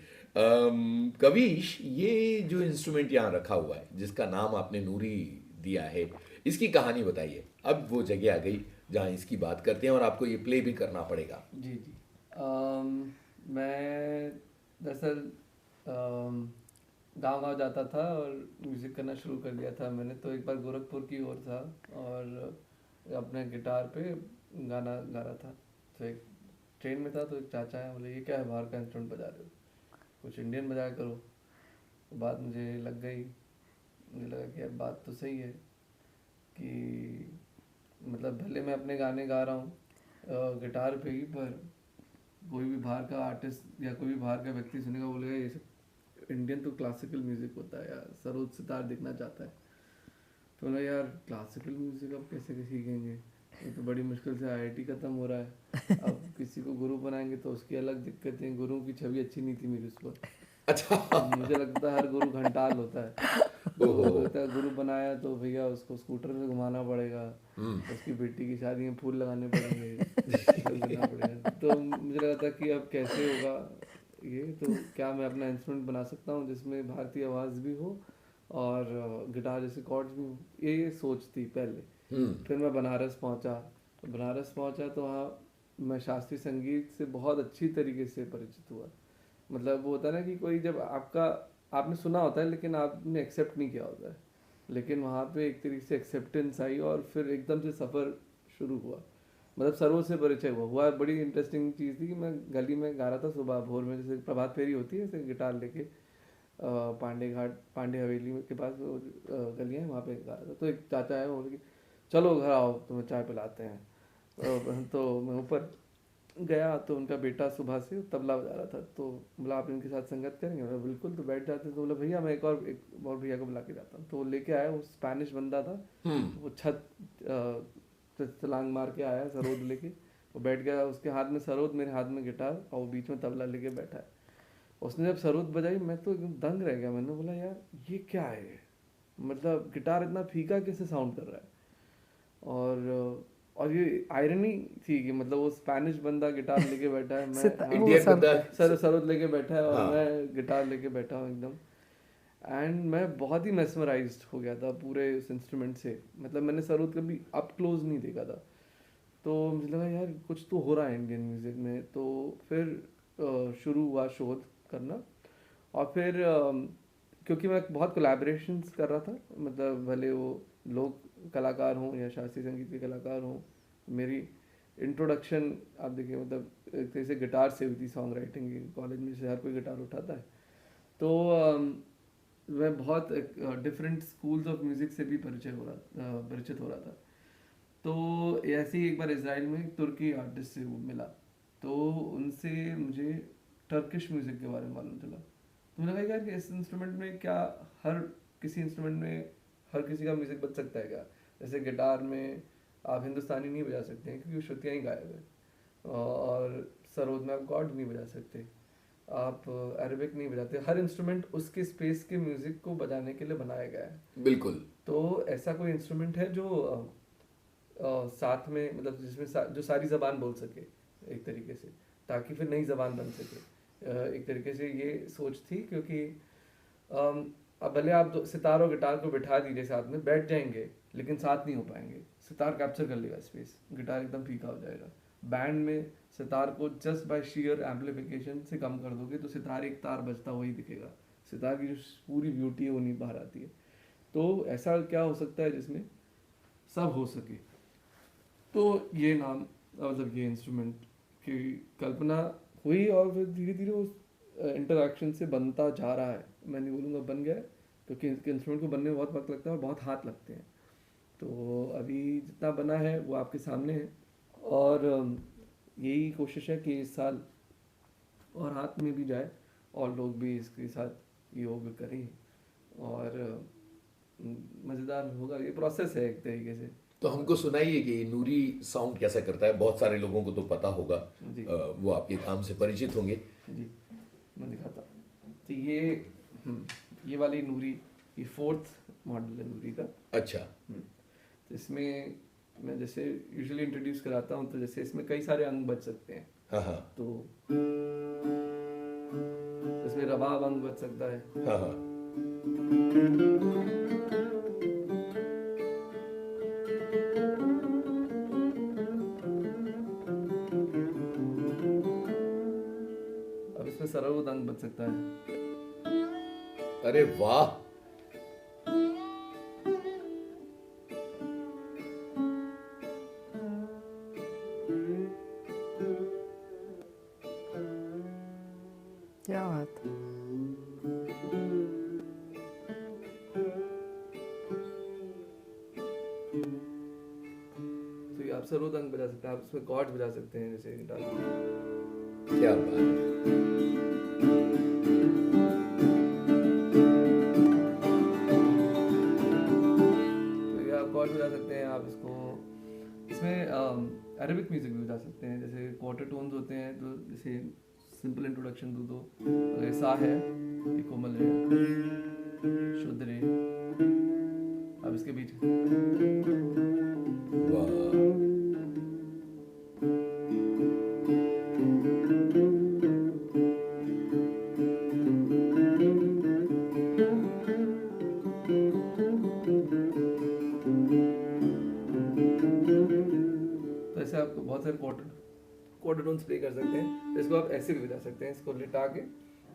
कविश, ये जो इंस्ट्रूमेंट यहाँ रखा हुआ है जिसका नाम आपने नूरी दिया है, इसकी कहानी बताइए। अब वो जगह आ गई जहाँ इसकी बात करते हैं और आपको ये प्ले भी करना पड़ेगा। जी जी। मैं दरअसल गांव गांव जाता था और म्यूज़िक करना शुरू कर दिया था मैंने। तो एक बार गोरखपुर की ओर था और अपने गिटार पे गाना गा रहा था। तो एक ट्रेन में था, तो एक चाचा है, बोले ये क्या है बाहर का इंस्ट्रूमेंट बजा रहे हो, कुछ इंडियन बजाया करो। तो बात मुझे लग गई, मुझे लगा कि यार बात तो सही है कि मतलब भले मैं अपने गाने गा रहा हूँ गिटार पे ही, पर कोई भी बाहर का आर्टिस्ट या कोई भी बाहर का व्यक्ति सुनेगा, बोलेगा ये सब इंडियन तो क्लासिकल म्यूजिक होता है यार, सरोद सितार देखना चाहता है। तो बोला यार क्लासिकल म्यूजिक अब कैसे सीखेंगे, ये तो बड़ी मुश्किल से आईआईटी खत्म हो रहा है, अब किसी को गुरु बनाएंगे तो उसकी अलग दिक्कतें, गुरु की छवि अच्छी नहीं थी मेरी उस पर। अच्छा। मुझे लगता है हर गुरु घंटाल होता है। तो लगता है गुरु बनाया तो भैया उसको स्कूटर में घुमाना पड़ेगा, उसकी बेटी की शादी में फूल लगाने पड़ेंगे, ये सब करना पड़ेगा। तो मुझे लगा था कि अब कैसे होगा ये, तो क्या मैं अपना इंस्ट्रूमेंट बना सकता हूँ जिसमें भारतीय आवाज़ भी हो और गिटार जैसे कॉर्ड्स भी हो, ये सोच थी पहले। फिर मैं बनारस पहुँचा। तो वहाँ मैं शास्त्रीय संगीत से बहुत अच्छी तरीके से परिचित हुआ। मतलब वो होता है ना कि कोई जब आपने सुना होता है लेकिन आपने एक्सेप्ट नहीं किया होता है, लेकिन वहाँ पे एक तरीके से एक्सेप्टेंस आई और फिर एकदम से सफ़र शुरू हुआ। मतलब सरोज से परिचय हुआ। बड़ी इंटरेस्टिंग चीज़ थी कि मैं गली में गा रहा था सुबह भोर में, जैसे प्रभात फेरी होती है, जैसे गिटार लेके पांडे घाट, पांडे हवेली के पास गलियाँ हैं, वहाँ पे गा रहा था। तो एक चाचा है, वो बोले कि चलो घर आओ तुम्हें चाय पिलाते हैं। तो मैं ऊपर गया तो उनका बेटा सुबह से तबला बजा रहा था। तो बोला आप इनके साथ संगत करेंगे? मैं बिल्कुल। तो बैठ जाते। तो बोला भैया मैं एक और भैया को बुला के जाता हूँ। तो वो लेके आया, वो स्पेनिश बंदा था, वो छत छलांग मार के आया सरोद लेके। वो बैठ गया, उसके हाथ में सरोद, मेरे हाथ में गिटार, और वो बीच में तबला लेके बैठा है। उसने जब सरोद बजाई मैं तो एकदम दंग रह गया। मैंने बोला यार ये क्या है, मतलब गिटार इतना फीका कैसे साउंड कर रहा है। और ये आयरनी थी कि मतलब वो स्पेनिश बंदा गिटार लेके बैठा है, मैं इंडियन बंदा सरोद लेके बैठा है और हाँ। मैं गिटार लेके बैठा हूँ एकदम। एंड मैं बहुत ही मेस्मराइज्ड हो गया था पूरे उस इंस्ट्रूमेंट से। मतलब मैंने सरोद कभी अप क्लोज नहीं देखा था। तो मुझे लगा यार कुछ तो हो रहा है इंडियन म्यूज़िक में। तो फिर शुरू हुआ शोध करना। और फिर क्योंकि मैं बहुत कोलैबोरेशंस कर रहा था, मतलब भले वो लोग कलाकार हों या शास्त्रीय संगीत के कलाकार हों, मेरी इंट्रोडक्शन आप देखिए मतलब एक तरह से गिटार से हुई थी, सॉन्ग राइटिंग की। कॉलेज में से हर कोई गिटार उठाता है। तो मैं बहुत डिफरेंट स्कूल्स ऑफ म्यूज़िक से भी परिचित हो रहा था। तो ऐसे ही एक बार इसराइल में एक तुर्की आर्टिस्ट से वो मिला, तो उनसे मुझे टर्किश म्यूज़िक के बारे में मालूम चला। तो मुझे लगा यार कि इस इंस्ट्रूमेंट में क्या हर किसी इंस्ट्रूमेंट में हर किसी का म्यूज़िक बज सकता है क्या? जैसे गिटार में आप हिंदुस्तानी नहीं बजा सकते हैं क्योंकि श्रुतियाँ ही गायब है, और सरोद में आप गॉड नहीं बजा सकते, आप अरेबिक नहीं बजाते। हर इंस्ट्रूमेंट उसके स्पेस के म्यूज़िक को बजाने के लिए बनाया गया है। बिल्कुल। तो ऐसा कोई इंस्ट्रूमेंट है जो साथ में मतलब जिसमें जो सारी ज़बान बोल सके एक तरीके से, ताकि फिर नई ज़बान बन सके। एक तरीके से ये सोच थी, क्योंकि अब भले आप सितार और गिटार को बिठा दीजिए साथ में, बैठ जाएंगे लेकिन साथ नहीं हो पाएंगे। सितार कैप्चर कर लेगा स्पेस, गिटार एकदम फीका हो जाएगा। बैंड में सितार को जस्ट बाय शीयर एम्पलीफिकेशन से कम कर दोगे तो सितार एक तार बजता वही दिखेगा, सितार की जो पूरी ब्यूटी है वो नहीं बाहर आती है। तो ऐसा क्या हो सकता है जिसमें सब हो सके। तो ये नाम मतलब ये इंस्ट्रूमेंट की कल्पना हुई और फिर धीरे धीरे उस इंटरैक्शन से बनता जा रहा है। मैं नहीं बोलूँगा बन गया है, क्योंकि इंस्ट्रूमेंट को बनने में बहुत वक्त लगता है और बहुत हाथ लगते हैं। तो अभी जितना बना है वो आपके सामने है, और यही कोशिश है कि इस साल और हाथ में भी जाए और लोग भी इसके साथ योग करें, और मज़ेदार होगा। ये प्रोसेस है एक तरीके से। तो हमको सुनाइए कि नूरी साउंड कैसा करता है। बहुत सारे लोगों को तो पता होगा, जी वो आपके काम से परिचित होंगे। जी, मैं दिखाता हूँ। तो ये वाली नूरी, ये 4th मॉडल है नूरी का। अच्छा। तो इसमें मैं जैसे यूजुअली इंट्रोड्यूस कराता हूँ, तो जैसे इसमें कई सारे अंग बज सकते हैं। हाँ हाँ तो इसमें रबाब अंग बज सकता है, हाँ हाँ। अब इसमें सरवुद अंग बज सकता है। अरे वाह। क्या बात है। तो ये आप सरवुद अंग बजा सकते हैं, आप इसमें कॉर्ड्स बजा सकते हैं जैसे गिटार। क्या बात है। तो ये आप कॉर्ड बजा सकते हैं, आप इसको इसमें अरेबिक म्यूजिक भी बजा सकते हैं। जैसे क्वार्टर टोन्स होते हैं, तो जैसे सिंपल इंट्रोडक्शन दो, अगर सा है, ये कोमल है, शुद्ध रे, अब इसके बीच वाह। तो ऐसे आप बहुत सारे क्वार्टर टोन्स प्ले कर सकते हैं। तो इसको आप ऐसे भी बजा सकते हैं, इसको लिटा के।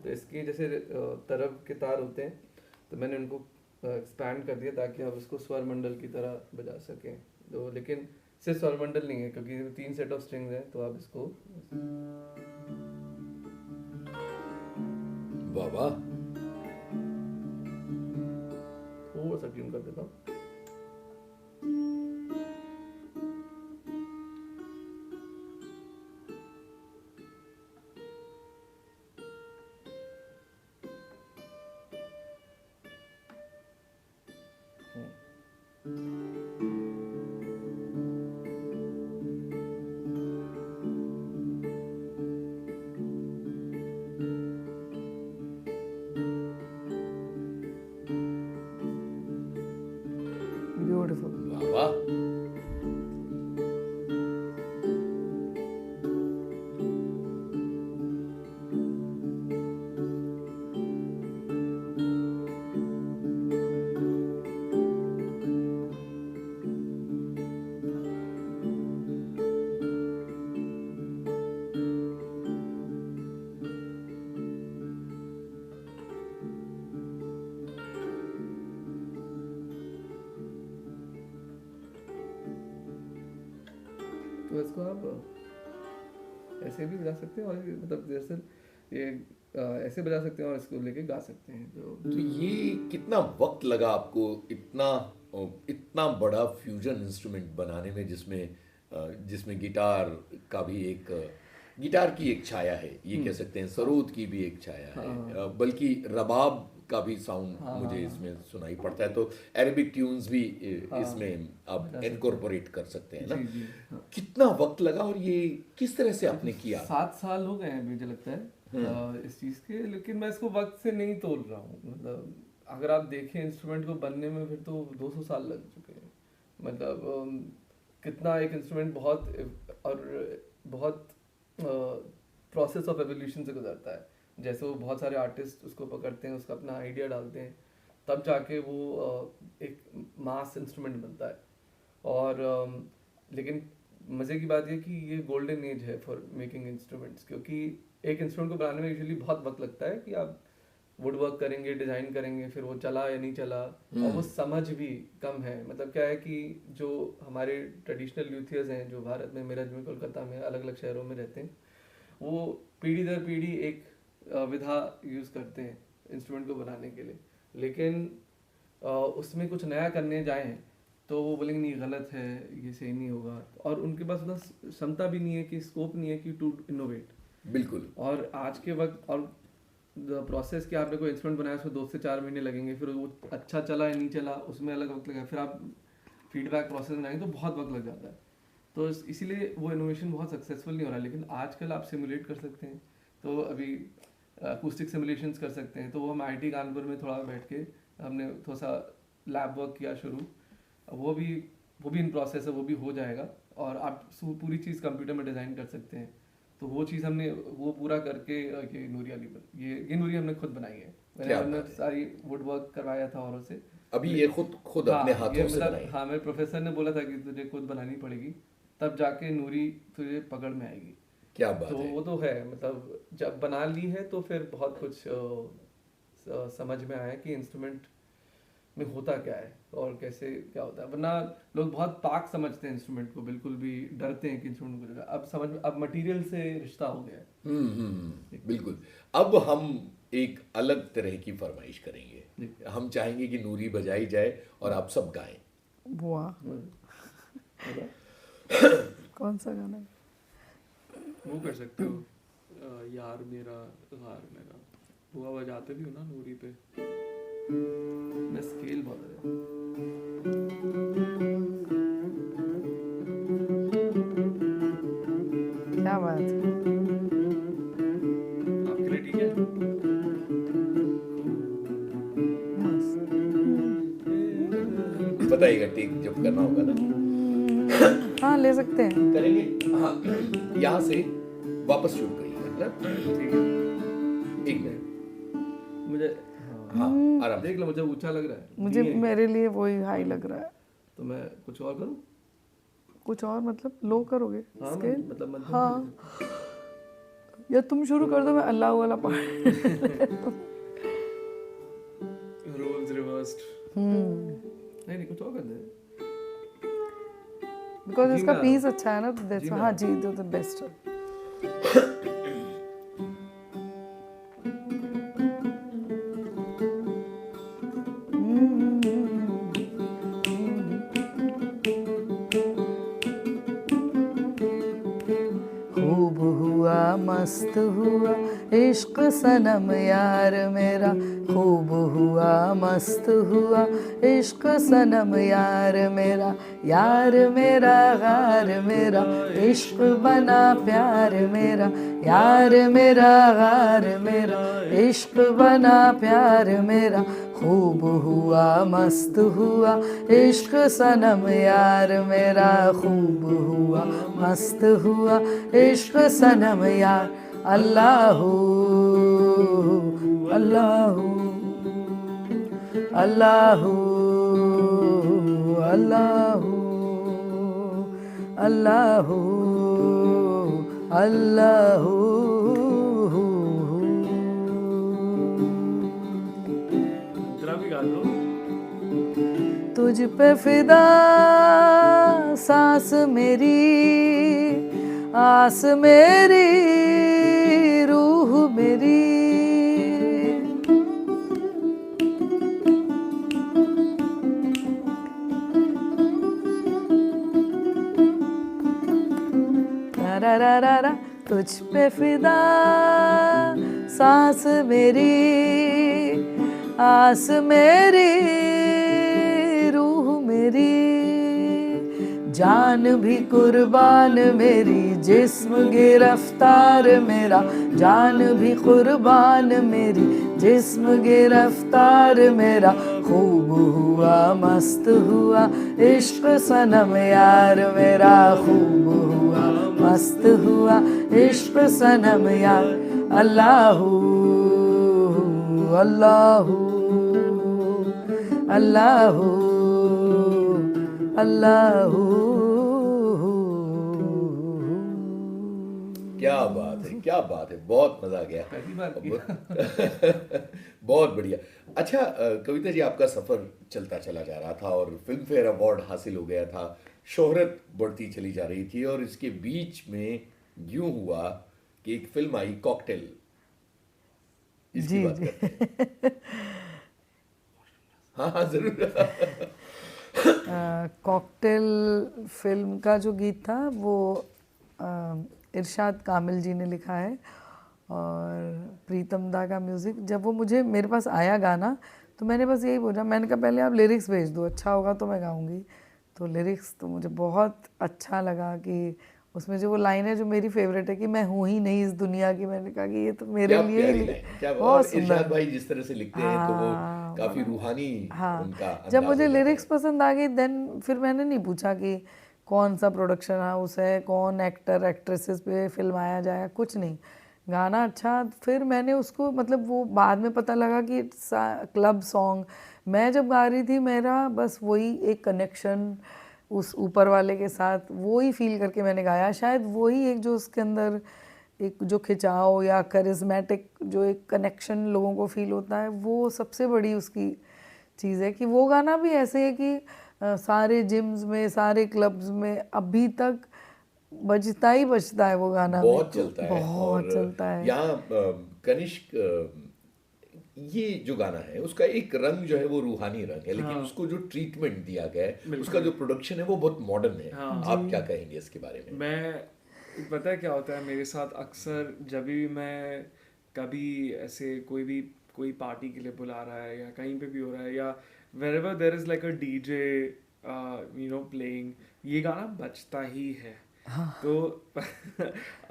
तो इसके जैसे तरफ के तार होते हैं, तो मैंने उनको एक्सपैंड कर दिया ताकि आप इसको स्वर मंडल की तरह बजा सकें। तो लेकिन सिर्फ स्वर मंडल नहीं है, क्योंकि 3 सेट ऑफ स्ट्रिंग्स हैं, तो आप इसको वाह वाह। थोड़ा सा ट्यून कर देता हूँ। ब्यूटीफुल। वाह वाह। तो इसको आप ऐसे भी बजा सकते हैं, और मतलब दरअसल ये ऐसे बजा सकते हैं और इसको लेके गा सकते हैं। तो ये कितना वक्त लगा आपको इतना इतना बड़ा फ्यूजन इंस्ट्रूमेंट बनाने में, जिसमें गिटार का भी एक गिटार की एक छाया है, ये कह सकते हैं सरोद की भी एक छाया है, बल्कि रबाब का भी साउंड मुझे इसमें सुनाई पड़ता है। तो अरेबिक ट्यून्स भी इसमें आप इनकॉर्पोरेट कर सकते हैं ना। कितना वक्त लगा और ये किस तरह से आपने किया? 7 साल हो गए हैं मुझे लगता है इस चीज़ के, लेकिन मैं इसको वक्त से नहीं तोल रहा हूँ। मतलब अगर आप देखें इंस्ट्रूमेंट को बनने में, फिर तो 200 साल लग चुके हैं। मतलब कितना एक इंस्ट्रूमेंट बहुत प्रोसेस ऑफ एवोल्यूशन से गुजरता है। जैसे वो बहुत सारे आर्टिस्ट उसको पकड़ते हैं, उसका अपना आइडिया डालते हैं, तब जाके वो एक मास इंस्ट्रूमेंट बनता है। और लेकिन मज़े की बात ये कि ये गोल्डन एज है फॉर मेकिंग इंस्ट्रूमेंट्स, क्योंकि एक इंस्ट्रूमेंट को बनाने में यूजुअली बहुत वक्त लगता है कि आप वुड वर्क करेंगे, डिज़ाइन करेंगे, फिर वो चला या नहीं चला, और वो समझ भी कम है। मतलब क्या है कि जो हमारे ट्रेडिशनल ल्यूथियर्स हैं, जो भारत में, मेरठ में, कोलकाता में, अलग अलग शहरों में रहते हैं, वो पीढ़ी दर पीढ़ी एक विधा यूज़ करते हैं इंस्ट्रूमेंट को बनाने के लिए। लेकिन उसमें कुछ नया करने जाएं तो वो बोलेंगे नहीं गलत है, ये सही नहीं होगा, और उनके पास उतना क्षमता भी नहीं है कि स्कोप नहीं है कि टू इनोवेट। बिल्कुल। और आज के वक्त और प्रोसेस कि आपने कोई इंस्ट्रूमेंट बनाया उसमें 2 से 4 महीने लगेंगे, फिर वो अच्छा चला या नहीं चला उसमें अलग वक्त लगेगा, फिर आप फीडबैक प्रोसेस बनाएंगे तो बहुत वक्त लग जाता है। तो इसीलिए वो इनोवेशन बहुत सक्सेसफुल नहीं हो रहा। लेकिन आजकल आप सिमुलेट कर सकते हैं, तो अभी अकूस्टिक सिमुलेशंस कर सकते हैं, तो वो हम IIT कानपुर में थोड़ा बैठ के हमने थोड़ा सा लैब वर्क किया शुरू, वो भी इन प्रोसेस है, वो भी हो जाएगा, और आप पूरी चीज़ कंप्यूटर में डिज़ाइन कर सकते हैं। तो वो चीज़ हमने वो पूरा करके ये नूरी वाली ये नूरी हमने खुद बनाई है। हमने सारी वुड वर्क करवाया था औरों से। अभी ये खुद अपने हाथों से बनाई? हाँ, मेरे प्रोफेसर ने बोला था कि तुझे खुद बनानी पड़ेगी, तब जाके नूरी तुझे पकड़ में आएगी। क्या बात तो है। वो तो है, मतलब जब बना ली है तो फिर बहुत कुछ समझ में आया कि इंस्ट्रूमेंट में होता क्या है और कैसे क्या होता है। वरना लोग बहुत पाक समझते हैं इंस्ट्रूमेंट को, बिल्कुल भी डरते हैं कि इंस्ट्रूमेंट को, अब समझ में, अब मटेरियल से रिश्ता हो गया है। बिल्कुल। अब हम एक अलग तरह की फरमाइश करेंगे, हम चाहेंगे कि नूरी बजाई जाए और आप सब गाएं। वाह, कौन सा गाना? वो कर सकते हो, यार मेरा हार मेरा, बुआ बजाते भी हो ना नूरी पे। मैं स्केल बहुत है। क्या बात है। आपके लिए ठीक है? मस्त। बताइएगा टेक जब करना होगा ना। हाँ, ले सकते हैं। करेंगे। हाँ, यहाँ से वापस शुरू करिएगा ना। ठीक है। एक मिनट। मुझे हाँ, आराम से। देख लो, मुझे ऊंचा लग रहा है, मुझे नहीं है। मेरे लिए वही हाई लग रहा है। तो मैं कुछ और करूं? कुछ और मतलब लो करोगे हाँ, स्केल? मतलब मध्यम हाँ, या तुम शुरू कर दो, मैं अल्लाह वाला पार्ट। Roles reversed. नहीं कुछ और कर दे। बिकॉज इसका जीना। पीस अच्छा है ना, तो दैट्स जीना। हाँ जी, तो द बेस्ट है। खूब हुआ मस्त हुआ इश्क सनम यार मेरा, खूब हुआ मस्त हुआ इश्क सनम यार मेरा, यार मेरा गार मेरा, इश्क बना प्यार मेरा, यार मेरा गार मेरा, इश्क बना प्यार मेरा, खूब हुआ मस्त हुआ इश्क सनम यार मेरा, खूब हुआ मस्त हुआ इश्क सनम यार। अल्लाहू अल्लाहू अल्लाहू अल्लाहू अल्लाहू अल्लाहू। जरा भी गा दो। तुझ पे फिदा सांस मेरी, आस मेरी, रूह मेरी, रा रा रा रा, तुझ पे फिदा सांस मेरी, आस मेरी, रूह मेरी, जान भी कुर्बान मेरी, जिस्म गिरफ्तार मेरा, जान भी कुर्बान मेरी, जिस्म गिरफ्तार मेरा, खूब हुआ मस्त हुआ इश्क सनम यार मेरा, खूब हुआ मस्त हुआ इश्क सनम यार। अल्लाहू अल्लाहू अल्लाहू अल्लाहू। क्या बात है, क्या बात है, बहुत मजा आ गया। पहली बार किया। बहुत बढ़िया। अच्छा कविता जी, आपका सफर चलता चला जा रहा था और फिल्म फेयर अवार्ड हासिल हो गया था, शोहरत बढ़ती चली जा रही थी, और इसके बीच में यूं हुआ कि एक फिल्म आई कॉकटेल। इसकी जी बात जी। करते हैं। हाँ हाँ जरूर। कॉकटेल फिल्म का जो गीत था वो इरशाद कामिल जी ने लिखा है और प्रीतम दा का म्यूज़िक। जब वो मुझे मेरे पास आया गाना तो मैंने बस यही बोला, मैंने कहा पहले आप लिरिक्स भेज दो, अच्छा होगा तो मैं गाऊंगी। तो लिरिक्स तो मुझे बहुत अच्छा लगा कि उसमें जो वो लाइन है जो मेरी फेवरेट है कि मैं हूँ ही नहीं इस दुनिया की, मैंने कहा कि ये तो मेरे क्या लिए प्यारी ही लाइन है, क्या। और बहुत इरशाद सुंदर। भाई जिस तरह से लिखते हैं तो वो हाँ काफी बड़ा, रूहानी हाँ उनका जब अंदाज मुझे हो जाता लिरिक्स है। पसंद आ गई देन फिर मैंने नहीं पूछा कि कौन सा प्रोडक्शन हाउस है, कौन एक्टर एक्ट्रेसेस पे फिल्म आया जाए, कुछ नहीं, गाना अच्छा। फिर मैंने उसको मतलब वो बाद में पता लगा कि क्लब सॉन्ग, मैं जब गा रही थी मेरा बस वही एक कनेक्शन उस ऊपर वाले के साथ, वो ही फील करके मैंने गाया। शायद वही एक जो उसके अंदर एक जो खिंचाव या करिज्मेटिक जो एक कनेक्शन लोगों को फील होता है, वो सबसे बड़ी उसकी चीज़ है कि वो गाना भी ऐसे है कि सारे जिम्स में सारे क्लब्स में अभी तक बजता ही बजता है वो गाना, में बहुत तो चलता है। और बहुत चलता है। यहाँ कनिष्क, ये जो गाना है उसका एक रंग जो है वो रूहानी रंग है, लेकिन हाँ। उसको जो ट्रीटमेंट दिया गया है, बिल्कुल। उसका जो प्रोडक्शन है वो बहुत मॉडर्न है। हाँ। आप क्या कहेंगे इसके बारे में? मैं पता है क्या होता है मेरे साथ अक्सर, जब भी मैं कभी ऐसे कोई पार्टी के लिए बुला रहा है या कहीं पे भी हो रहा है या wherever there is like a DJ playing, ये गाना बजता ही है। तो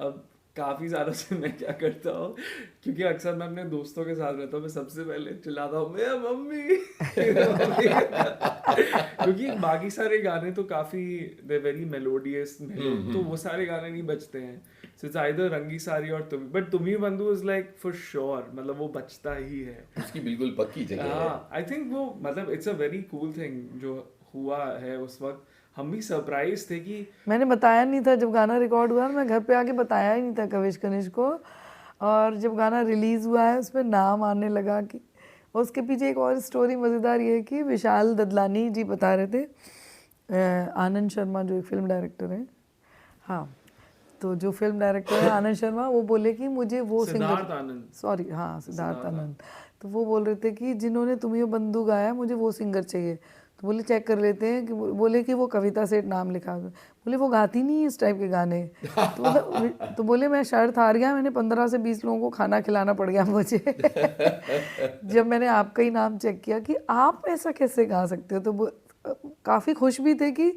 अब काफ़ी ज़्यादा से मैं क्या करता हूँ, क्योंकि अक्सर मैं अपने दोस्तों के साथ रहता हूँ, मैं सबसे पहले चिल्लाता हूँ मेरा मम्मी क्योंकि बाकी सारे गाने तो काफ़ी दे वेरी मेलोडियस, तो वो सारे गाने नहीं बजते हैं। सो इट्स आइदर रंगी सारी और तुम, बट तुम ही बंधु इज लाइक फॉर श्योर, मतलब वो बजता ही है। उसकी बिल्कुल पक्की जगह है। हाँ, आई थिंक वो मतलब it's a very cool thing जो हुआ है उस वक्त। हम भी सरप्राइज थे कि मैंने बताया नहीं था जब गाना रिकॉर्ड हुआ, मैं घर पे आके बताया ही नहीं था कविश कनिष्क को। और जब गाना रिलीज़ हुआ है उसमें नाम आने लगा कि, और उसके पीछे एक और स्टोरी मज़ेदार ये है कि विशाल ददलानी जी बता रहे थे, आनंद शर्मा जो एक फिल्म डायरेक्टर हैं, हाँ, तो जो फिल्म डायरेक्टर है आनंद शर्मा, वो बोले कि मुझे वो सिद्धार्थ सिंगर, आनंद, सॉरी हाँ सिद्धार्थ आनंद, तो वो बोल रहे थे कि जिन्होंने तुम्हें बंधु गाया मुझे वो सिंगर चाहिए। तो बोले चेक कर लेते हैं कि, बोले कि वो कविता सेठ नाम लिखा, बोले वो गाती नहीं है इस टाइप के गाने। तो बोले मैं शर्त हार गया, मैंने 15 से 20 लोगों को खाना खिलाना पड़ गया मुझे जब मैंने आपका ही नाम चेक किया कि आप ऐसा कैसे गा सकते हो। तो वो काफ़ी खुश भी थे कि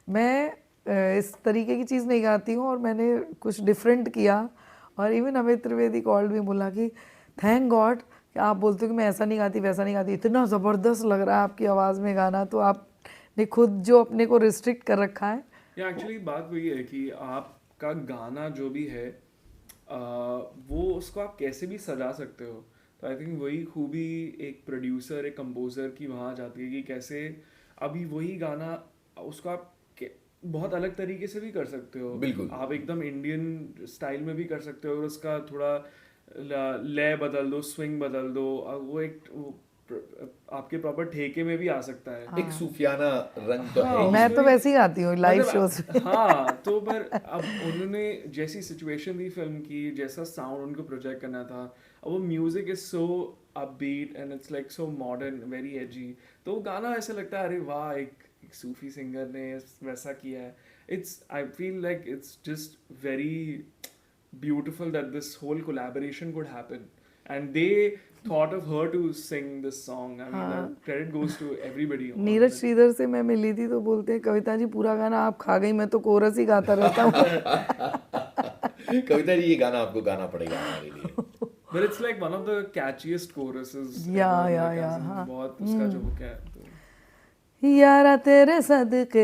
मैं इस तरीके की चीज़ नहीं गाती हूँ और मैंने कुछ डिफरेंट किया। और इवन अमित त्रिवेदी कॉल्ड भी, बोला कि थैंक गॉड कि आप बोलते हो कि मैं ऐसा नहीं गाती वैसा नहीं गाती, इतना ज़बरदस्त लग रहा है आपकी आवाज़ में गाना, तो आपने खुद जो अपने को रिस्ट्रिक्ट कर रखा है। या एक्चुअली बात वही है कि आपका गाना जो भी है वो उसको आप कैसे भी सजा सकते हो। तो आई थिंक वही खूबी एक प्रोड्यूसर एक कंपोजर की वहाँ जाती है कि कैसे अभी वही गाना उसको आप बहुत अलग तरीके से भी कर सकते हो। बिल्कुल। आप एकदम इंडियन स्टाइल में भी कर सकते हो और उसका थोड़ा लय बदल दो, स्विंग बदल दो, वो आपके प्रॉपर ठेके में भी आ सकता है। एक सूफियाना रंग तो है हाँ, ही। मैं उसमें तो भी वैसे ही गाती हूँ लाइव मतलब शोज में हाँ, तो पर अब उन्होंने जैसी सिचुएशन दी फिल्म की, जैसा साउंड उनको प्रोजेक्ट करना था, अब वो music is so upbeat and it's like so modern, very एजी, तो वो गाना ऐसा लगता है अरे वाह, एक सूफी सिंगर ने वैसा किया है। It's I feel like it's just very beautiful that this whole collaboration could happen, and they thought of her to sing this song. I mean, that credit goes to everybody on Neeraj it. Shridhar से मैं मिली थी तो बोलते हैं कविता जी पूरा गाना आप खा गई, मैं तो कोरस ही गाता रहता हूँ कविता जी ये गाना आपको गाना पड़ेगा हमारे लिए। But it's like one of the catchiest choruses Yeah, ever, yeah, like, yeah, as in हाँ। बहुत उसका जो hook है तो यारा तेरे सदके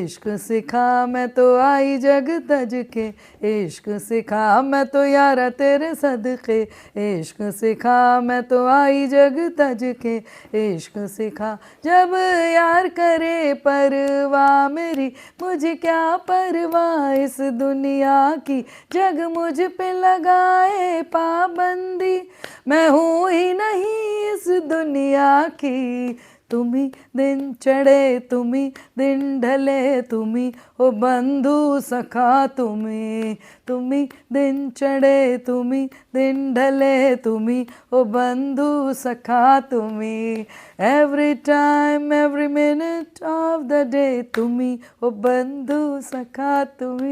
इश्क सिखा मैं तो आई जग तज के, इश्क सिखा मैं तो यारा तेरे सदके, इश्क सिखा मैं तो आई जग तज के, इश्क सिखा जब यार करे परवाह मेरी, मुझे क्या परवाह इस दुनिया की, जग मुझ पे लगाए पाबंदी, मैं हूँ ही नहीं इस दुनिया की, तुम्ही दिन चढ़े तुम्ही दिन ढले तुम्ही ओ बंधु सखा तुम्ही दिन चढ़े तुम्ही दिन ढले तुम्ही ओ बंधु सखा तुम्ही every time every minute of the day तुम्ही ओ बंधु सखा तुम्ही।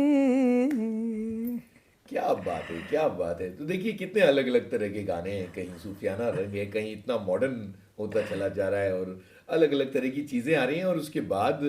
क्या बात है, क्या बात है। तो देखिए कितने अलग अलग तरह के गाने हैं, कहीं सूफियाना रंग है, कहीं इतना मॉडर्न होता चला जा रहा है और अलग अलग तरह की चीज़ें आ रही हैं। और उसके बाद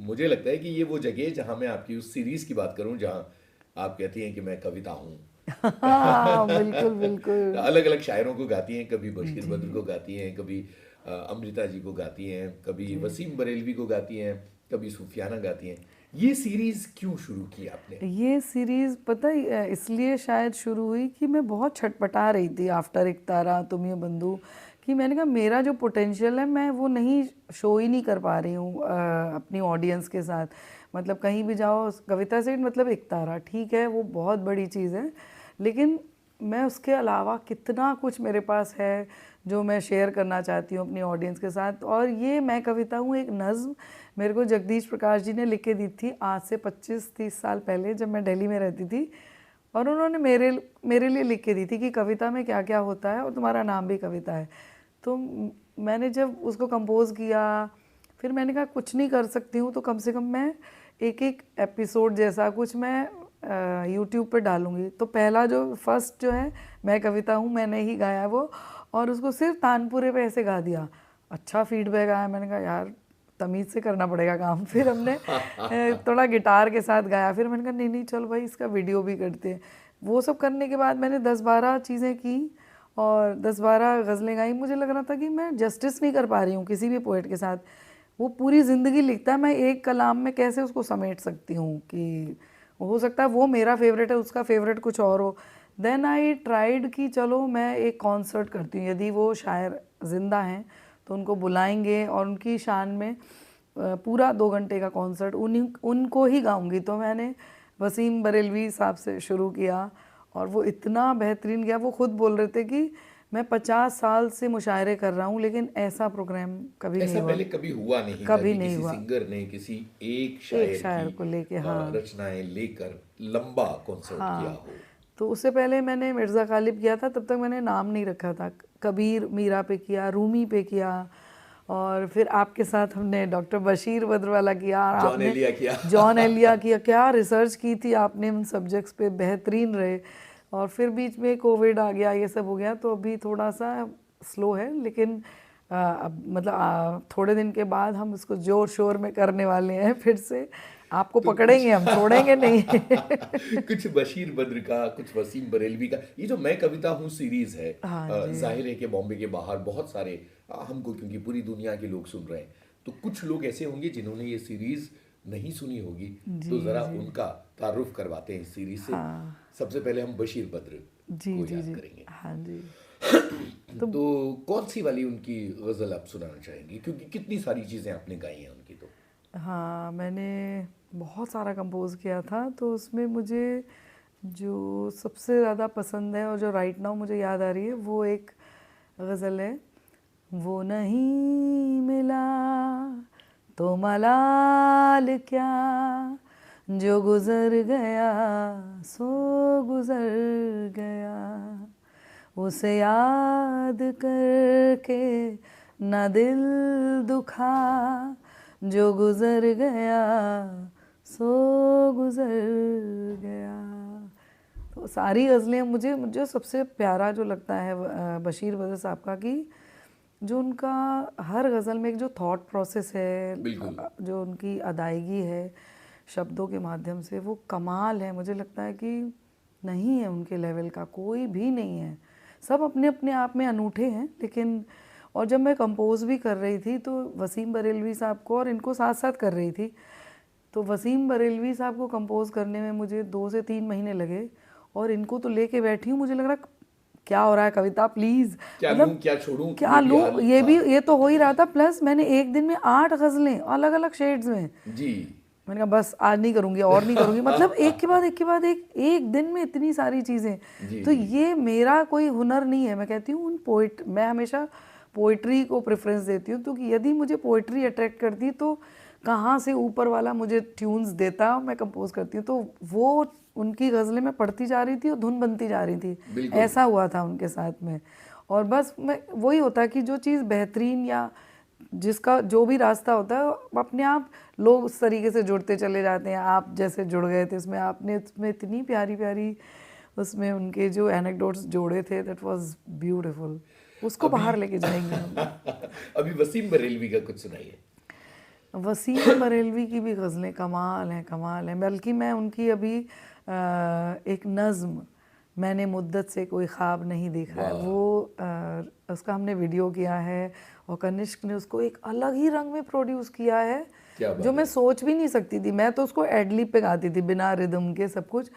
मुझे लगता है कि ये वो जगह है जहाँ मैं आपकी उस सीरीज़ की बात करूँ जहाँ आप कहती हैं कि मैं कविता हूँ। हाँ बिल्कुल बिल्कुल। अलग अलग शायरों को गाती हैं, कभी बशीर बद्र को गाती हैं, कभी अमृता जी को गाती हैं, कभी वसीम बरेलवी को गाती हैं, कभी सूफियाना गाती हैं। ये सीरीज क्यों शुरू की आपने? ये सीरीज़ पता ही इसलिए शायद शुरू हुई कि मैं बहुत छटपटा रही थी आफ्टर एक तारा तुम ये बंधु, कि मैंने कहा मेरा जो पोटेंशियल है मैं वो नहीं शो ही नहीं कर पा रही हूँ अपनी ऑडियंस के साथ। मतलब कहीं भी जाओ कविता सेठ मतलब एक तारा, ठीक है वो बहुत बड़ी चीज़ है, लेकिन मैं उसके अलावा कितना कुछ मेरे पास है जो मैं शेयर करना चाहती हूँ अपनी ऑडियंस के साथ। और ये मैं कविता हूँ एक नज़्म मेरे को जगदीश प्रकाश जी ने लिख के दी थी आज से 25-30 साल पहले जब मैं दिल्ली में रहती थी, और उन्होंने मेरे लिए लिख के दी थी कि कविता में क्या क्या होता है और तुम्हारा नाम भी कविता है। तो मैंने जब उसको कंपोज़ किया फिर मैंने कहा कुछ नहीं कर सकती हूँ तो कम से कम मैं एक एक एपिसोड जैसा कुछ मैं यूट्यूब पे डालूँगी। तो पहला जो फर्स्ट जो है मैं कविता हूँ मैंने ही गाया वो, और उसको सिर्फ तानपुरे पे ऐसे गा दिया। अच्छा फीडबैक आया, मैंने कहा यार तमीज़ से करना पड़ेगा काम। फिर हमने थोड़ा गिटार के साथ गाया, फिर मैंने कहा नहीं नहीं चल भाई इसका वीडियो भी करते हैं। वो सब करने के बाद मैंने 10-12 चीज़ें की और 10-12 गज़लें गाई। मुझे लग रहा था कि मैं जस्टिस नहीं कर पा रही हूँ किसी भी पोएट के साथ। वो पूरी ज़िंदगी लिखता है, मैं एक कलाम में कैसे उसको समेट सकती हूँ कि हो सकता है वो मेरा फेवरेट है उसका फेवरेट कुछ और हो। देन आई ट्राइड कि चलो मैं एक कॉन्सर्ट करती हूँ, यदि वो शायर ज़िंदा हैं तो उनको बुलाएंगे और उनकी शान में पूरा 2 घंटे का कॉन्सर्ट उनको ही गाऊंगी। तो मैंने वसीम बरेलवी साहब से शुरू किया और वो इतना बेहतरीन गया। वो खुद बोल रहे थे कि मैं 50 साल से मुशायरे कर रहा हूँ लेकिन ऐसा प्रोग्राम कभी नहीं ऐसा हुआ, पहले कभी हुआ नहीं था कभी कि नहीं किसी हुआ। सिंगर ने किसी एक शायर की को लेके, हाँ रचनाएं लेकर लंबा कॉन्सर्ट किया हो। तो उससे पहले मैंने मिर्ज़ा गालिब किया था, तब तक मैंने नाम नहीं रखा था। कबीर मीरा पे किया, रूमी पे किया, और फिर आपके साथ हमने डॉक्टर बशीर बद्र वाला किया, और जॉन आपने एलिया किया। जॉन एलिया किया। क्या रिसर्च की थी आपने उन सब्जेक्ट्स पे, बेहतरीन रहे। और फिर बीच में कोविड आ गया, ये सब हो गया, तो अभी थोड़ा सा स्लो है, लेकिन अब मतलब थोड़े दिन के बाद हम इसको जोर शोर में करने वाले हैं फिर से। आपको तो पकड़ेंगे हम, छोड़ेंगे नहीं। कुछ बशीर बद्र का, कुछ वसीम बरेलवी का। ये जो मैं कविता हूँ सीरीज है, हाँ जाहिर है कि बॉम्बे के बाहर बहुत सारे हमको, क्योंकि पूरी दुनिया के लोग सुन रहे हैं, तो कुछ लोग ऐसे होंगे जिन्होंने ये सीरीज नहीं सुनी होगी, तो जरा उनका तारुफ करवाते हैं इस सीरीज से। सबसे पहले हम बशीर बद्र को याद करेंगे। हाँ जी। तो कौन सी वाली उनकी गजल आप सुनाना चाहेंगी, क्योंकि कितनी सारी चीजें आपने गाई हैं उनकी। तो हाँ मैंने बहुत सारा कंपोज़ किया था, तो उसमें मुझे जो सबसे ज़्यादा पसंद है और जो राइट नाउ मुझे याद आ रही है वो एक गज़ल है। वो नहीं मिला तो मलाल क्या, जो गुज़र गया सो गुज़र गया, उसे याद करके न दिल दुखा, जो गुज़र गया सो गुज़र गया। तो सारी गज़लें मुझे सबसे प्यारा जो लगता है बशीर बद्र साहब का, कि जो उनका हर गज़ल में एक जो थॉट प्रोसेस है, जो उनकी अदायगी है शब्दों के माध्यम से, वो कमाल है। मुझे लगता है कि नहीं है उनके लेवल का कोई भी नहीं है। सब अपने अपने आप में अनूठे हैं, लेकिन और जब मैं कंपोज़ भी कर रही थी तो वसीम बरेलवी साहब को और इनको साथ साथ कर रही थी, तो वसीम बरेलवी साहब को कंपोज़ करने में मुझे 2 से 3 महीने लगे, और इनको तो लेके बैठी हूँ, मुझे लग रहा क्या हो रहा है कविता, प्लीज़ क्या लूं क्या छोड़ूं, क्या लूं, ये तो हो ही रहा था। प्लस मैंने एक दिन में 8 गज़लें अलग अलग शेड्स में जी, मैंने कहा बस आज नहीं करूँगी और नहीं करूँगी। मतलब एक के बाद एक दिन में इतनी सारी चीज़ें। तो ये मेरा कोई हुनर नहीं है। मैं कहती हूँ उन पोइट, मैं हमेशा पोइट्री को प्रेफरेंस देती हूँ, क्योंकि यदि मुझे पोइट्री अट्रैक्ट करती तो कहाँ से ऊपर वाला मुझे ट्यून्स देता, मैं कंपोज करती हूँ। तो वो उनकी गज़लें मैं पढ़ती जा रही थी और धुन बनती जा रही थी, ऐसा हुआ था उनके साथ में। और बस मैं वही होता है कि जो चीज़ बेहतरीन या जिसका जो भी रास्ता होता है अपने आप लोग उस तरीके से जुड़ते चले जाते हैं। आप जैसे जुड़ गए थे उसमें, आपने उसमें इतनी प्यारी प्यारी उसमें उनके जो एनेक्डोट्स जोड़े थे, दैट वाज ब्यूटीफुल। उसको बाहर लेके जाएंगे हम। अभी वसीम बरेलवी का कुछ सुनाइए। वसीम बरेलवी की भी गज़लें कमाल हैं, कमाल हैं। बल्कि मैं उनकी अभी एक नज़्म, मैंने मुद्दत से कोई ख्वाब नहीं देखा है, वो उसका हमने वीडियो किया है और कनिष्क ने उसको एक अलग ही रंग में प्रोड्यूस किया है, जो मैं सोच भी नहीं सकती थी। मैं तो उसको एडलिब पे गाती थी बिना रिदम के सब कुछ।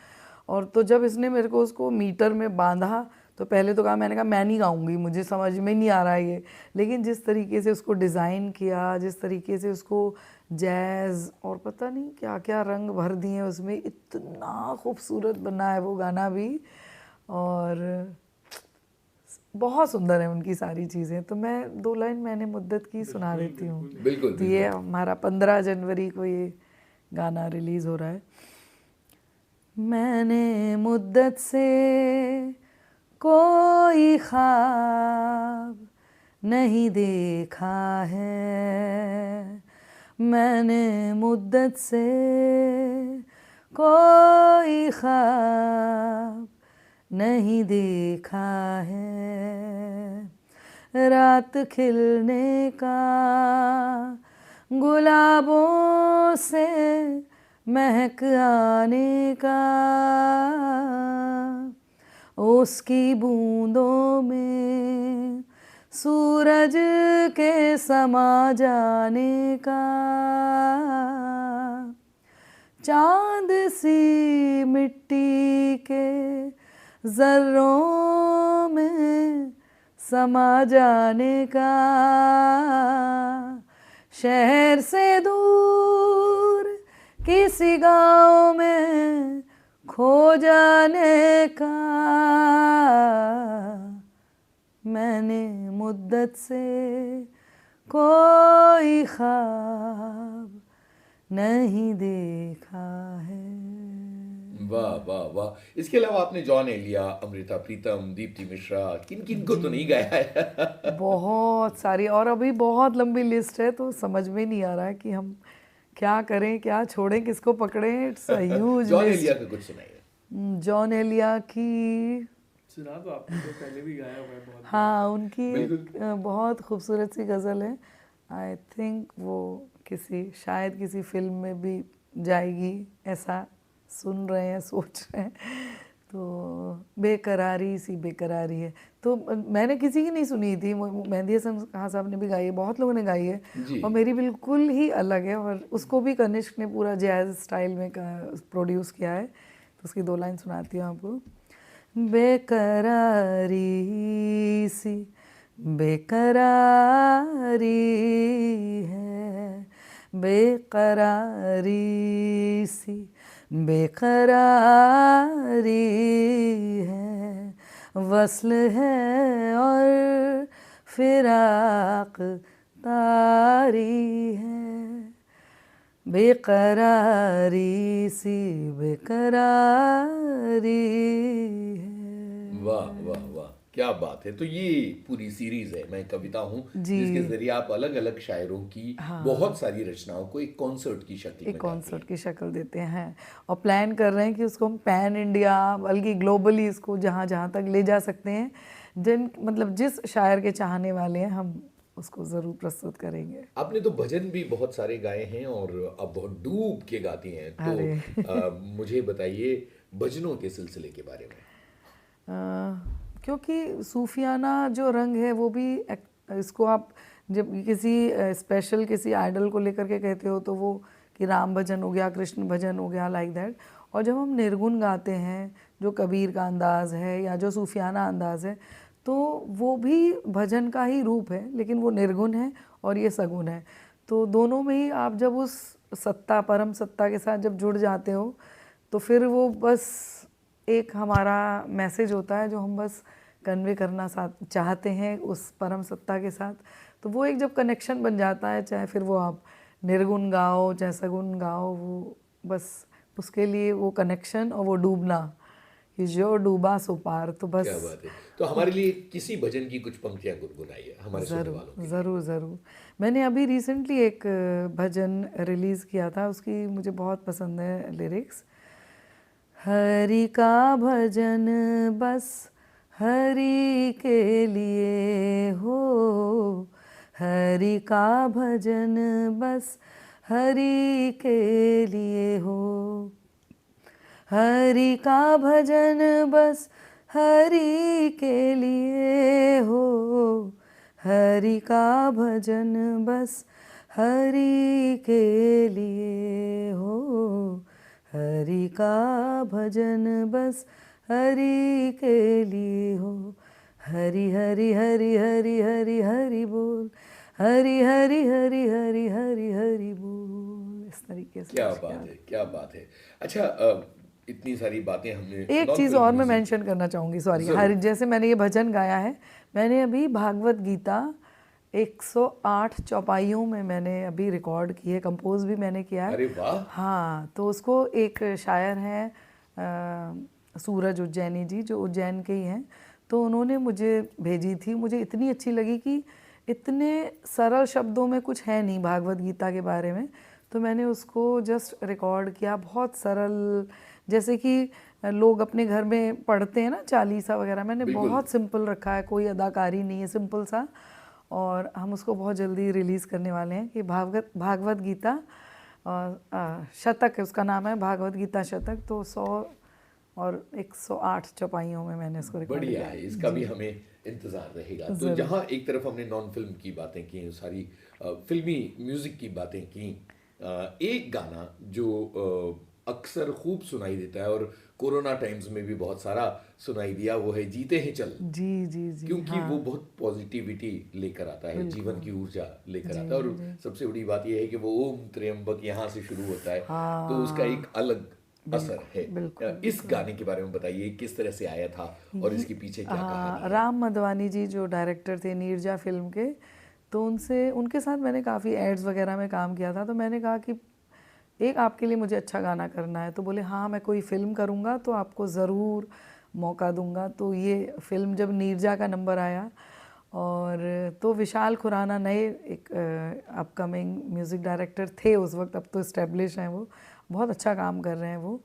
और तो जब इसने मेरे को उसको मीटर में बांधा तो पहले तो मैंने कहा मैं नहीं गाऊंगी, मुझे समझ में नहीं आ रहा है ये। लेकिन जिस तरीके से उसको डिज़ाइन किया, जिस तरीके से उसको जैज़ और पता नहीं क्या क्या रंग भर दिए उसमें, इतना खूबसूरत बना है वो गाना भी। और बहुत सुंदर है उनकी सारी चीज़ें। तो मैं 2 लाइन मैंने मुद्दत की सुना देती हूँ। बिल्कुल तो ये हमारा 15 जनवरी को ये गाना रिलीज़ हो रहा है। मैंने मुद्दत से कोई ख्वाब नहीं देखा है, मैंने मुद्दत से कोई ख्वाब नहीं देखा है, रात खिलने का गुलाबों से महक आने का, उसकी बूंदों में सूरज के समा जाने का, चांद सी मिट्टी के ज़र्रों में समा जाने का, शहर से दूर किसी गाँव में खो जाने का, मैंने मुद्दत से कोई ख्वाब नहीं देखा है। वाह वाह वाह। इसके अलावा आपने जॉन एलिया, अमृता प्रीतम, दीप्ति मिश्रा, किन किन को तो नहीं गाया है? बहुत सारी, और अभी बहुत लंबी लिस्ट है, तो समझ में नहीं आ रहा है कि हम क्या करें, क्या छोड़ें, किसको पकड़ें। इट्स अ ह्यूज जॉन लिस्ट। एलिया का कुछ सुनाइए। जॉन एलिया की सुना तो आपने तो पहले भी गाया हुआ है बहुत। हाँ, उनकी एक बहुत खूबसूरत सी गज़ल है। आई थिंक वो शायद किसी फिल्म में भी जाएगी, ऐसा सुन रहे हैं, सोच रहे हैं। तो बेकरारी सी बेकरारी है। तो मैंने किसी की नहीं सुनी थी, मेहंदी हसन खान साहब ने भी गाई है, बहुत लोगों ने गाई है, और मेरी बिल्कुल ही अलग है। और उसको भी कनिष्क ने पूरा जैज़ स्टाइल में प्रोड्यूस किया है। तो उसकी 2 लाइन सुनाती हूँ आपको। बेकरारी सी बेकरारी है, बेकरारी सी बेकरारी है, वस्ल है और फिराक तारी है, बेकरारी सी बेकरारी है। वाह वाह वाह, क्या बात है। तो ये पूरी सीरीज है मैं कविता हूँ, जिसके जरिए आप अलग अलग शायरों की बहुत सारी रचनाओं को एक कॉन्सर्ट की शक्ल में कॉन्सर्ट की शक्ल देते हैं। और प्लान कर रहे हैं कि उसको हम पैन इंडिया बल्कि ग्लोबली इसको जहाँ जहाँ तक ले जा सकते हैं, जिस शायर के चाहने वाले हैं हम उसको ज़रूर प्रस्तुत करेंगे। आपने तो भजन भी बहुत सारे गाए हैं और अब बहुत डूब के गाती हैं, तो मुझे बताइए भजनों के सिलसिले के बारे में। क्योंकि सूफियाना जो रंग है वो भी, इसको आप जब किसी स्पेशल किसी आइडल को लेकर के कहते हो तो वो कि राम भजन हो गया, कृष्ण भजन हो गया, लाइक दैट। और जब हम निर्गुण गाते हैं, जो कबीर का अंदाज़ है या जो सूफियाना अंदाज़ है, तो वो भी भजन का ही रूप है, लेकिन वो निर्गुण है और ये सगुण है। तो दोनों में ही आप जब उस सत्ता, परम सत्ता के साथ जब जुड़ जाते हो, तो फिर वो बस एक हमारा मैसेज होता है जो हम बस कन्वे करना चाहते हैं उस परम सत्ता के साथ। तो वो एक जब कनेक्शन बन जाता है, चाहे फिर वो आप निर्गुण गाओ चाहे सगुण गाओ, वो बस उसके लिए वो कनेक्शन और वो डूबना, कि जो डूबा सो पार। तो बस क्या बात है। तो हमारे लिए किसी भजन की कुछ पंक्तियां गुनगुनाइए हमारे सुनने वालों के ज़रूर लिए। ज़रूर ज़रूर। मैंने अभी रिसेंटली एक भजन रिलीज़ किया था, उसकी मुझे बहुत पसंद है लिरिक्स। हरि का भजन बस हरि के लिए हो, हरि का भजन बस हरि के लिए हो, हरि का भजन बस हरि के लिए हो, हरि का भजन बस हरि के लिए हो, हरि का भजन बस हरि के लिए हो, हरि हरि हरि हरि हरि हरि बोल, हरि हरि हरि हरि हरि हरि बोल। इस तरीके से क्या उसके बात बाद है, क्या बात है। अच्छा, इतनी सारी बातें हमने एक नॉन चीज़ फिल्म और मैं म्यूजिक मेंशन करना चाहूँगी, सॉरी। हर जरूर। जैसे मैंने ये भजन गाया है, मैंने अभी भागवत गीता 108 चौपाइयों में मैंने अभी रिकॉर्ड की है, कंपोज भी मैंने किया है। अरे वाह। हाँ, तो उसको एक शायर हैं सूरज उज्जैनी जी, जो उज्जैन के ही हैं, तो उन्होंने मुझे भेजी थी। मुझे इतनी अच्छी लगी कि इतने सरल शब्दों में कुछ है नहीं भागवत गीता के बारे में, तो मैंने उसको जस्ट रिकॉर्ड किया। बहुत सरल, जैसे कि लोग अपने घर में पढ़ते हैं ना चालीसा वगैरह, मैंने बिल्कुल। बहुत सिंपल रखा है, कोई अदाकारी नहीं है, सिंपल सा। और हम उसको बहुत जल्दी रिलीज़ करने वाले हैं कि भागवत गीता शतक है, उसका नाम है भागवत गीता शतक। तो 100 और 108 चौपाइयों में मैंने इसको रिकॉर्ड बढ़िया किया है, है इसका भी जी। हमें इंतजार रहेगा। तो ज़रूर। जहाँ एक तरफ हमने नॉन फिल्म की बातें की, सारी फिल्मी म्यूजिक की बातें की, एक गाना जो अक्सर खूब सुनाई देता है और कोरोना टाइम्स में भी बहुत सारा सुनाई दिया, वो है जीते हैं चल। जी जी जी। क्योंकि हाँ वो बहुत पॉजिटिविटी लेकर आता है, जीवन की ऊर्जा लेकर जी आता है। और जी। सबसे बड़ी बात यह है कि वो ओम त्र्यंबक यहाँ से शुरू होता है, तो उसका एक हाँ, अलग असर बिल्कुल है। बिल्कुल इस बिल्कुल। गाने के बारे में बताइए, किस तरह से आया था और इसके पीछे क्या कहानी हाँ, है। राम मधवानी जी जो डायरेक्टर थे नीरजा फिल्म के, तो उनसे उनके साथ मैंने काफ़ी एड्स वगैरह में काम किया था। तो मैंने कहा कि एक आपके लिए मुझे अच्छा गाना करना है। तो बोले हाँ, मैं कोई फ़िल्म करूँगा तो आपको ज़रूर मौका दूंगा। तो ये फ़िल्म जब नीरजा का नंबर आया, और तो विशाल खुराना नए एक अपकमिंग म्यूज़िक डायरेक्टर थे उस वक्त, अब तो इस्टेब्लिश हैं वो, बहुत अच्छा काम कर रहे हैं वो।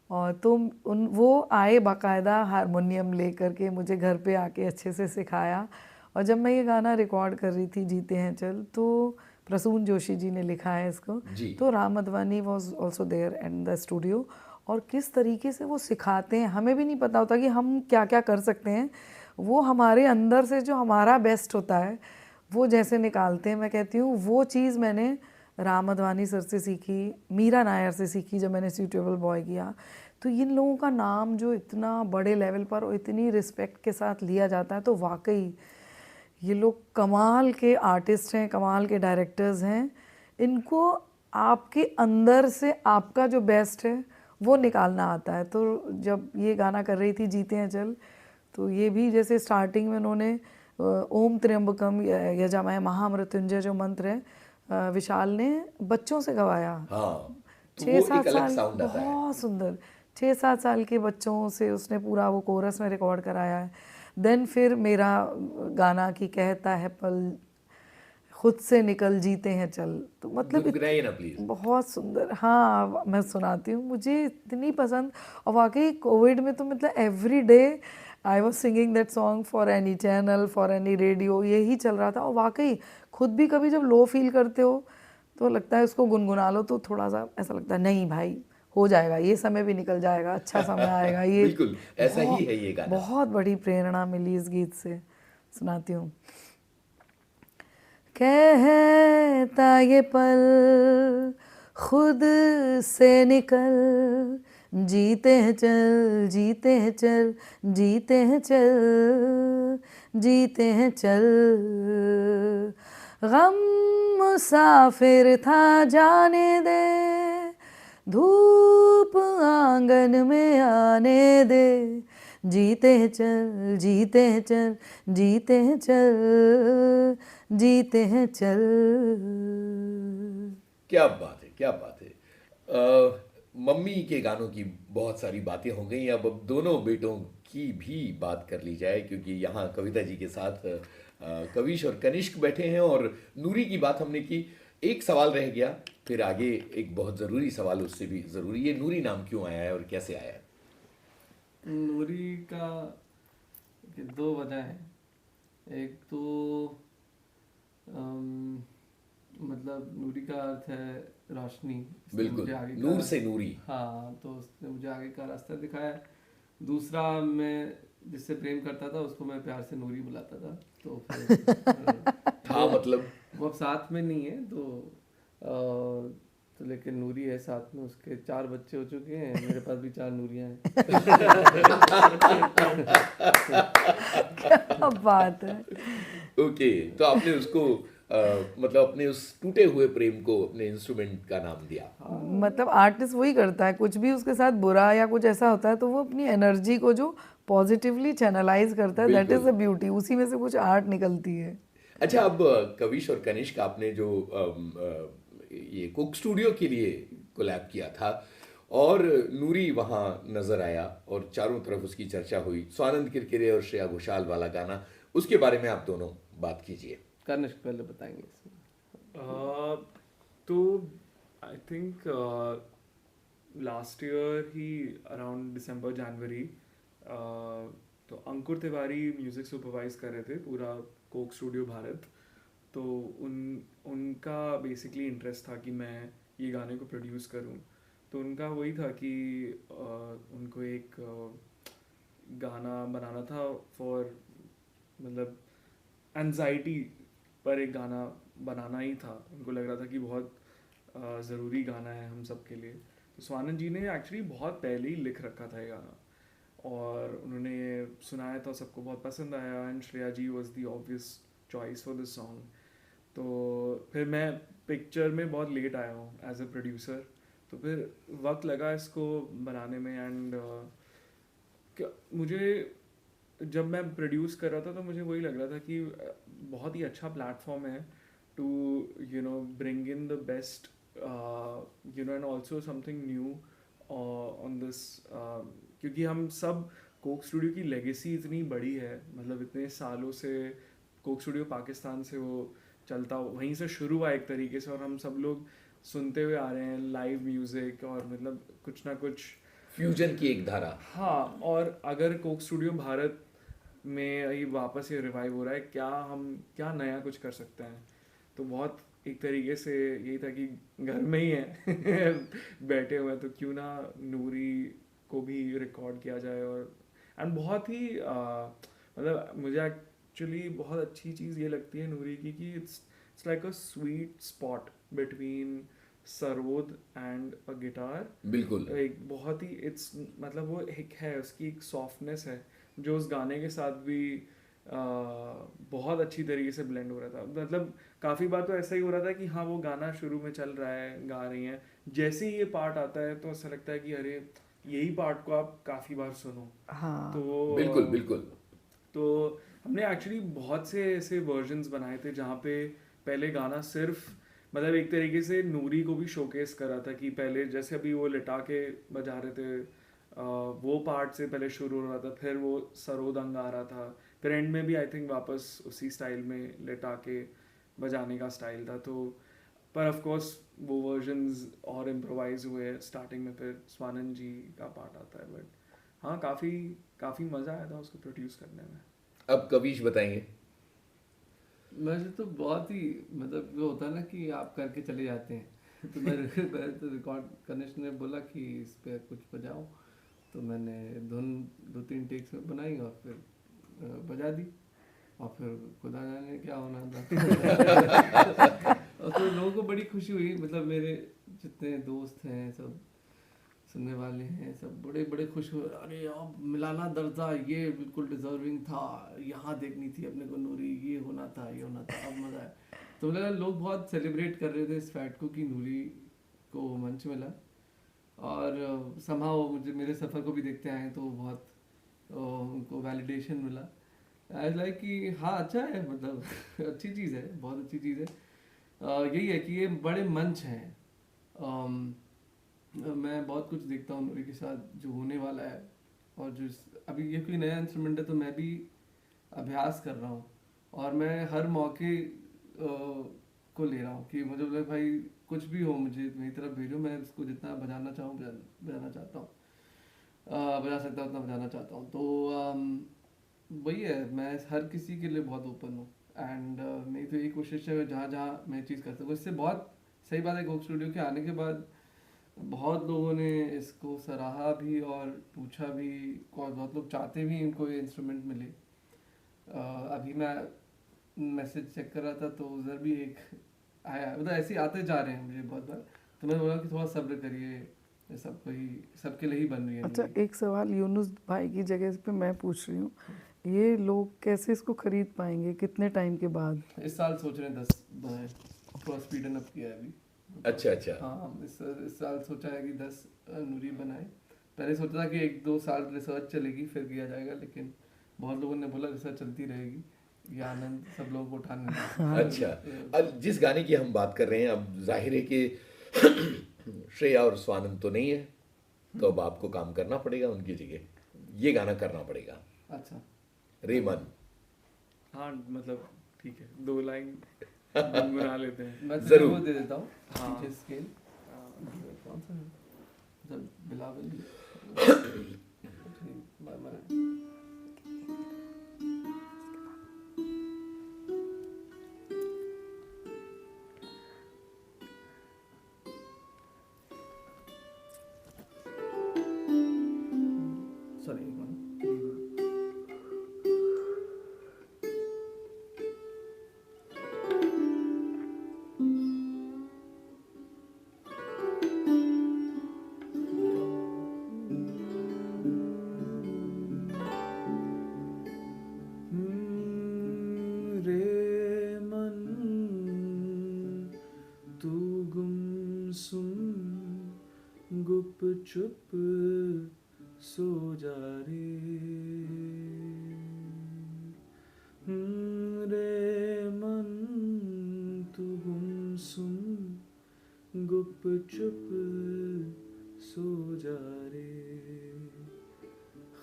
और तो वो आए बाकायदा हारमोनियम लेकर के, मुझे घर पे आके अच्छे से सिखाया। और जब मैं ये गाना रिकॉर्ड कर रही थी जीते हैं चल, तो प्रसून जोशी जी ने लिखा है इसको, जी। तो Ram Madhvani was also there in the studio. और किस तरीके से वो सिखाते हैं, हमें भी नहीं पता होता कि हम क्या क्या कर सकते हैं। वो हमारे अंदर से जो हमारा बेस्ट होता है वो जैसे निकालते हैं। मैं कहती हूँ वो चीज़ मैंने राम मधवानी सर से सीखी, मीरा नायर से सीखी जब मैंने सूटेबल बॉय किया। तो इन लोगों का नाम जो इतना बड़े लेवल पर और इतनी रिस्पेक्ट के साथ लिया जाता है, तो वाकई ये लोग कमाल के आर्टिस्ट हैं, कमाल के डायरेक्टर्स हैं। इनको आपके अंदर से आपका जो बेस्ट है वो निकालना आता है। तो जब ये गाना कर रही थी जीते हैं चल, तो ये भी जैसे स्टार्टिंग में उन्होंने ओम त्र्यंबकम यजामहे महामृत्युंजय जो मंत्र है, विशाल ने बच्चों से गवाया। हाँ, तो छः वो सात एक अलग साल साउंड आता है। बहुत सुंदर, 6-7 साल के बच्चों से उसने पूरा वो कोरस में रिकॉर्ड कराया है। देन फिर मेरा गाना कि कहता है पल खुद से निकल जीते हैं चल, तो मतलब गुनगुनाइए ना प्लीज। बहुत सुंदर। हाँ, मैं सुनाती हूँ, मुझे इतनी पसंद। और वाकई कोविड में तो मतलब every day I was singing that song for any channel, for any radio, यही चल रहा था। और वाकई खुद भी कभी जब लो फील करते हो तो लगता है उसको गुनगुना लो, तो थोड़ा सा ऐसा लगता है नहीं भाई हो जाएगा, ये समय भी निकल जाएगा, अच्छा समय आएगा। ये बिल्कुल ऐसा ही बहुत है ये गाना। बहुत बड़ी प्रेरणा मिली इस गीत से। सुनाती हूँ। कहता ये पल खुद से निकल जीते हैं चल, जीते हैं चल, जीते हैं चल, जीते हैं चल, गम मुसाफिर था जाने दे, धूप आंगन में आने दे, जीते हैं चल, जीते हैं चल, जीते हैं चल, जीते हैं चल। क्या बात है, क्या बात है। मम्मी के गानों की बहुत सारी बातें हो गई, अब दोनों बेटों की भी बात कर ली जाए, क्योंकि यहाँ कविता जी के साथ कविश और कनिष्क बैठे हैं और नूरी की बात हमने की। एक सवाल रह गया, फिर आगे एक बहुत ज़रूरी सवाल, उससे भी ज़रूरी, ये नूरी नाम क्यों आया है और कैसे आया है? नूरी का दो वजह है। एक तो अम, मतलब नूरी का अर्थ है रोशनी, इसने बिल्कुल, मुझे आगे नूर का, से नूरी। हाँ, तो उसने मुझे आगे का रास्ता दिखाया। दूसरा, मैं जिससे प्रेम करता था उसको मैं प्यार से नूरी बुलाता था, तो फिर था मतलब वो अब साथ में नहीं है, तो लेकिन नूरी है साथ में, उसके 4 बच्चे हो चुके हैं, मेरे पास भी 4 नूरियां हैं। क्या बात है। ओके, तो आपने उसको मतलब अपने उस टूटे हुए प्रेम को अपने इंस्ट्रूमेंट का नाम दिया। मतलब आर्टिस्ट वही करता है, कुछ भी उसके साथ बुरा या कुछ ऐसा होता है तो वो अपनी एनर्जी को जो पॉजिटिवली चैनलाइज करता है, दैट इज द ब्यूटी, उसी में से कुछ आर्ट निकलती है। अच्छा, अब कविश और कनिष्क, आपने जो ये कुक स्टूडियो के लिए कोलैब किया था और नूरी वहाँ नजर आया और चारों तरफ उसकी चर्चा हुई, स्वानंद किरकिरे और श्रेया घोषाल वाला गाना, उसके बारे में आप दोनों बात कीजिए। कनिष्क पहले बताएंगे इसमें। तो आई थिंक लास्ट ईयर ही अराउंड दिसंबर जनवरी, तो अंकुर तिवारी म्यूज़िक सुपरवाइज कर रहे थे पूरा कोक स्टूडियो भारत। तो उनका बेसिकली इंटरेस्ट था कि मैं ये गाने को प्रोड्यूस करूं। तो उनका वही था कि उनको एक गाना बनाना था फॉर, मतलब एंजाइटी पर एक गाना बनाना ही था। उनको लग रहा था कि बहुत ज़रूरी गाना है हम सब के लिए। तो स्वानंद जी ने एक्चुअली बहुत पहले ही लिख रखा था ये गाना और उन्होंने सुनाया था, सबको बहुत पसंद आया and Shreya ji was the obvious choice for this song. तो फिर मैं पिक्चर में बहुत लेट आया हूँ एज अ प्रोड्यूसर, तो फिर वक्त लगा इसको बनाने में। एंड मुझे जब मैं प्रोड्यूस कर रहा था तो मुझे वही लग रहा था कि बहुत ही अच्छा प्लेटफॉर्म है to bring in the best and also something new on this, क्योंकि हम सब कोक स्टूडियो की लेगेसी इतनी बड़ी है, मतलब इतने सालों से कोक स्टूडियो पाकिस्तान से वो चलता, वहीं से शुरू हुआ एक तरीके से, और हम सब लोग सुनते हुए आ रहे हैं लाइव म्यूज़िक और मतलब कुछ ना कुछ फ्यूजन की एक धारा। हाँ। और अगर कोक स्टूडियो भारत में ये वापस ये रिवाइव हो रहा है, हम क्या नया कुछ कर सकते हैं। तो बहुत एक तरीके से यही था कि घर में ही है बैठे हुए हैं, तो क्यों ना नूरी को भी रिकॉर्ड किया जाए। और एंड बहुत ही मतलब मुझे एक्चुअली बहुत अच्छी चीज़ ये लगती है नूरी की कि it's like a sweet spot between sarod and a guitar. बिल्कुल। एक बहुत ही इट्स मतलब वो एक है, उसकी एक सॉफ्टनेस है जो उस गाने के साथ भी बहुत अच्छी तरीके से ब्लेंड हो रहा था। मतलब काफ़ी बार तो ऐसा ही हो रहा था कि हाँ वो गाना शुरू में चल रहा है, गा रही हैं, जैसे ही ये पार्ट आता है तो ऐसा लगता है कि अरे यही पार्ट को आप काफ़ी बार सुनो। हाँ, तो बिल्कुल बिल्कुल। तो हमने एक्चुअली बहुत से ऐसे वर्जन्स बनाए थे जहाँ पे पहले गाना सिर्फ मतलब एक तरीके से नूरी को भी शोकेस कर रहा था कि पहले जैसे अभी वो लिटा के बजा रहे थे, वो पार्ट से पहले शुरू हो रहा था, फिर वो सरोद अंग आ रहा था, फिर एंड में भी आई थिंक वापस उसी स्टाइल में लिटा के बजाने का स्टाइल था। तो पर ऑफ कोर्स वो वर्जन्स और इम्प्रोवाइज हुए स्टार्टिंग में, फिर स्वानंद जी का पार्ट आता है। बट हाँ, काफ़ी मज़ा आया था उसको प्रोड्यूस करने में। अब कविश बताएंगे। वैसे तो बहुत ही मतलब वो होता है ना कि आप करके चले जाते हैं तो मैं तो रिकॉर्ड कनिष्क ने बोला कि इस पे कुछ बजाओ, तो मैंने धुन 2-3 टेक्स में बनाई और फिर बजा दी, और फिर खुदा जाने क्या होना था और फिर लोगों को बड़ी खुशी हुई, मतलब मेरे जितने दोस्त हैं सब सुनने वाले हैं सब बड़े बड़े खुश हुए, अरे अब मिलाना दर्जा ये बिल्कुल डिजर्विंग था, यहाँ देखनी थी अपने को नूरी, ये होना था, अब मज़ा है। तो लगा लोग बहुत सेलिब्रेट कर रहे थे इस फैक्ट को कि नूरी को मंच मिला, और समहाउ मुझे मेरे सफ़र को भी देखते आए तो बहुत उनको वैलिडेशन मिला। आई लाइक कि हाँ अच्छा है, मतलब अच्छी चीज़ है, बहुत अच्छी चीज़ है। यही है कि ये बड़े मंच हैं। मैं बहुत कुछ देखता हूँ नूरी के साथ जो होने वाला है, और जो अभी ये कोई नया इंस्ट्रूमेंट है तो मैं भी अभ्यास कर रहा हूँ, और मैं हर मौके को ले रहा हूँ कि मुझे बोले भाई कुछ भी हो मुझे मेरी तरफ भेजो, मैं उसको जितना बजाना चाहूँ बजाना चाहता हूँ, बजा सकता हूँ उतना बजाना चाहता हूँ। तो वही है, मैं हर किसी के लिए बहुत ओपन हूँ। एंड मेरी तो यही कोशिश है जहाँ जहाँ मैं चीज़ कर सकूँ। इससे बहुत सही बात है, कोक स्टूडियो के आने के बाद बहुत लोगों ने इसको सराहा भी और पूछा भी, और बहुत लोग चाहते भी इनको ये इंस्ट्रूमेंट मिले। अभी मैं मैसेज चेक कर रहा था तो उधर भी एक आया, मतलब ऐसे ही आते जा रहे हैं मुझे बहुत बार, तो मैं बोला कि थोड़ा सब्र करिए, ये सबको ही सबके लिए ही बन रही है अच्छा, मूवी। एक सवाल यूनुस भाई की जगह पे मैं पूछ रही हूँ, ये लोग कैसे इसको खरीद पाएंगे, कितने टाइम के बाद? इस साल सोच रहे हैं 10 बनाए, थोड़ा स्पीडन अप किया है अभी। अच्छा अच्छा। हाँ, इस साल सोचा है कि 10 नूरी बनाए। पहले सोचा था कि 1-2 साल रिसर्च चलेगी फिर किया जाएगा, लेकिन बहुत लोगों ने बोला रिसर्च चलती रहेगी, ये आनंद सब लोगों को उठाने देगा। अच्छा, अब जिस गाने की हम बात कर रहे हैं, अब जाहिर है कि श्रेया और स्वानंद तो नहीं है, तो अब आपको काम करना पड़ेगा उनकी जगह, ये गाना करना पड़ेगा। अच्छा, रे मन। हाँ मतलब ठीक है, 2 लाइन गुनगुना लेते हैं। मैं तुझे जरूर। वो दे देता हूँ हाँ। पीछे स्केल। कौन सा है? जब बिलावल सॉरी एक मिनट। रे मन तू गुमसुम गुप चुप सो जा रे। रे मन तू गुमसुम गुप चुप सो जा रे।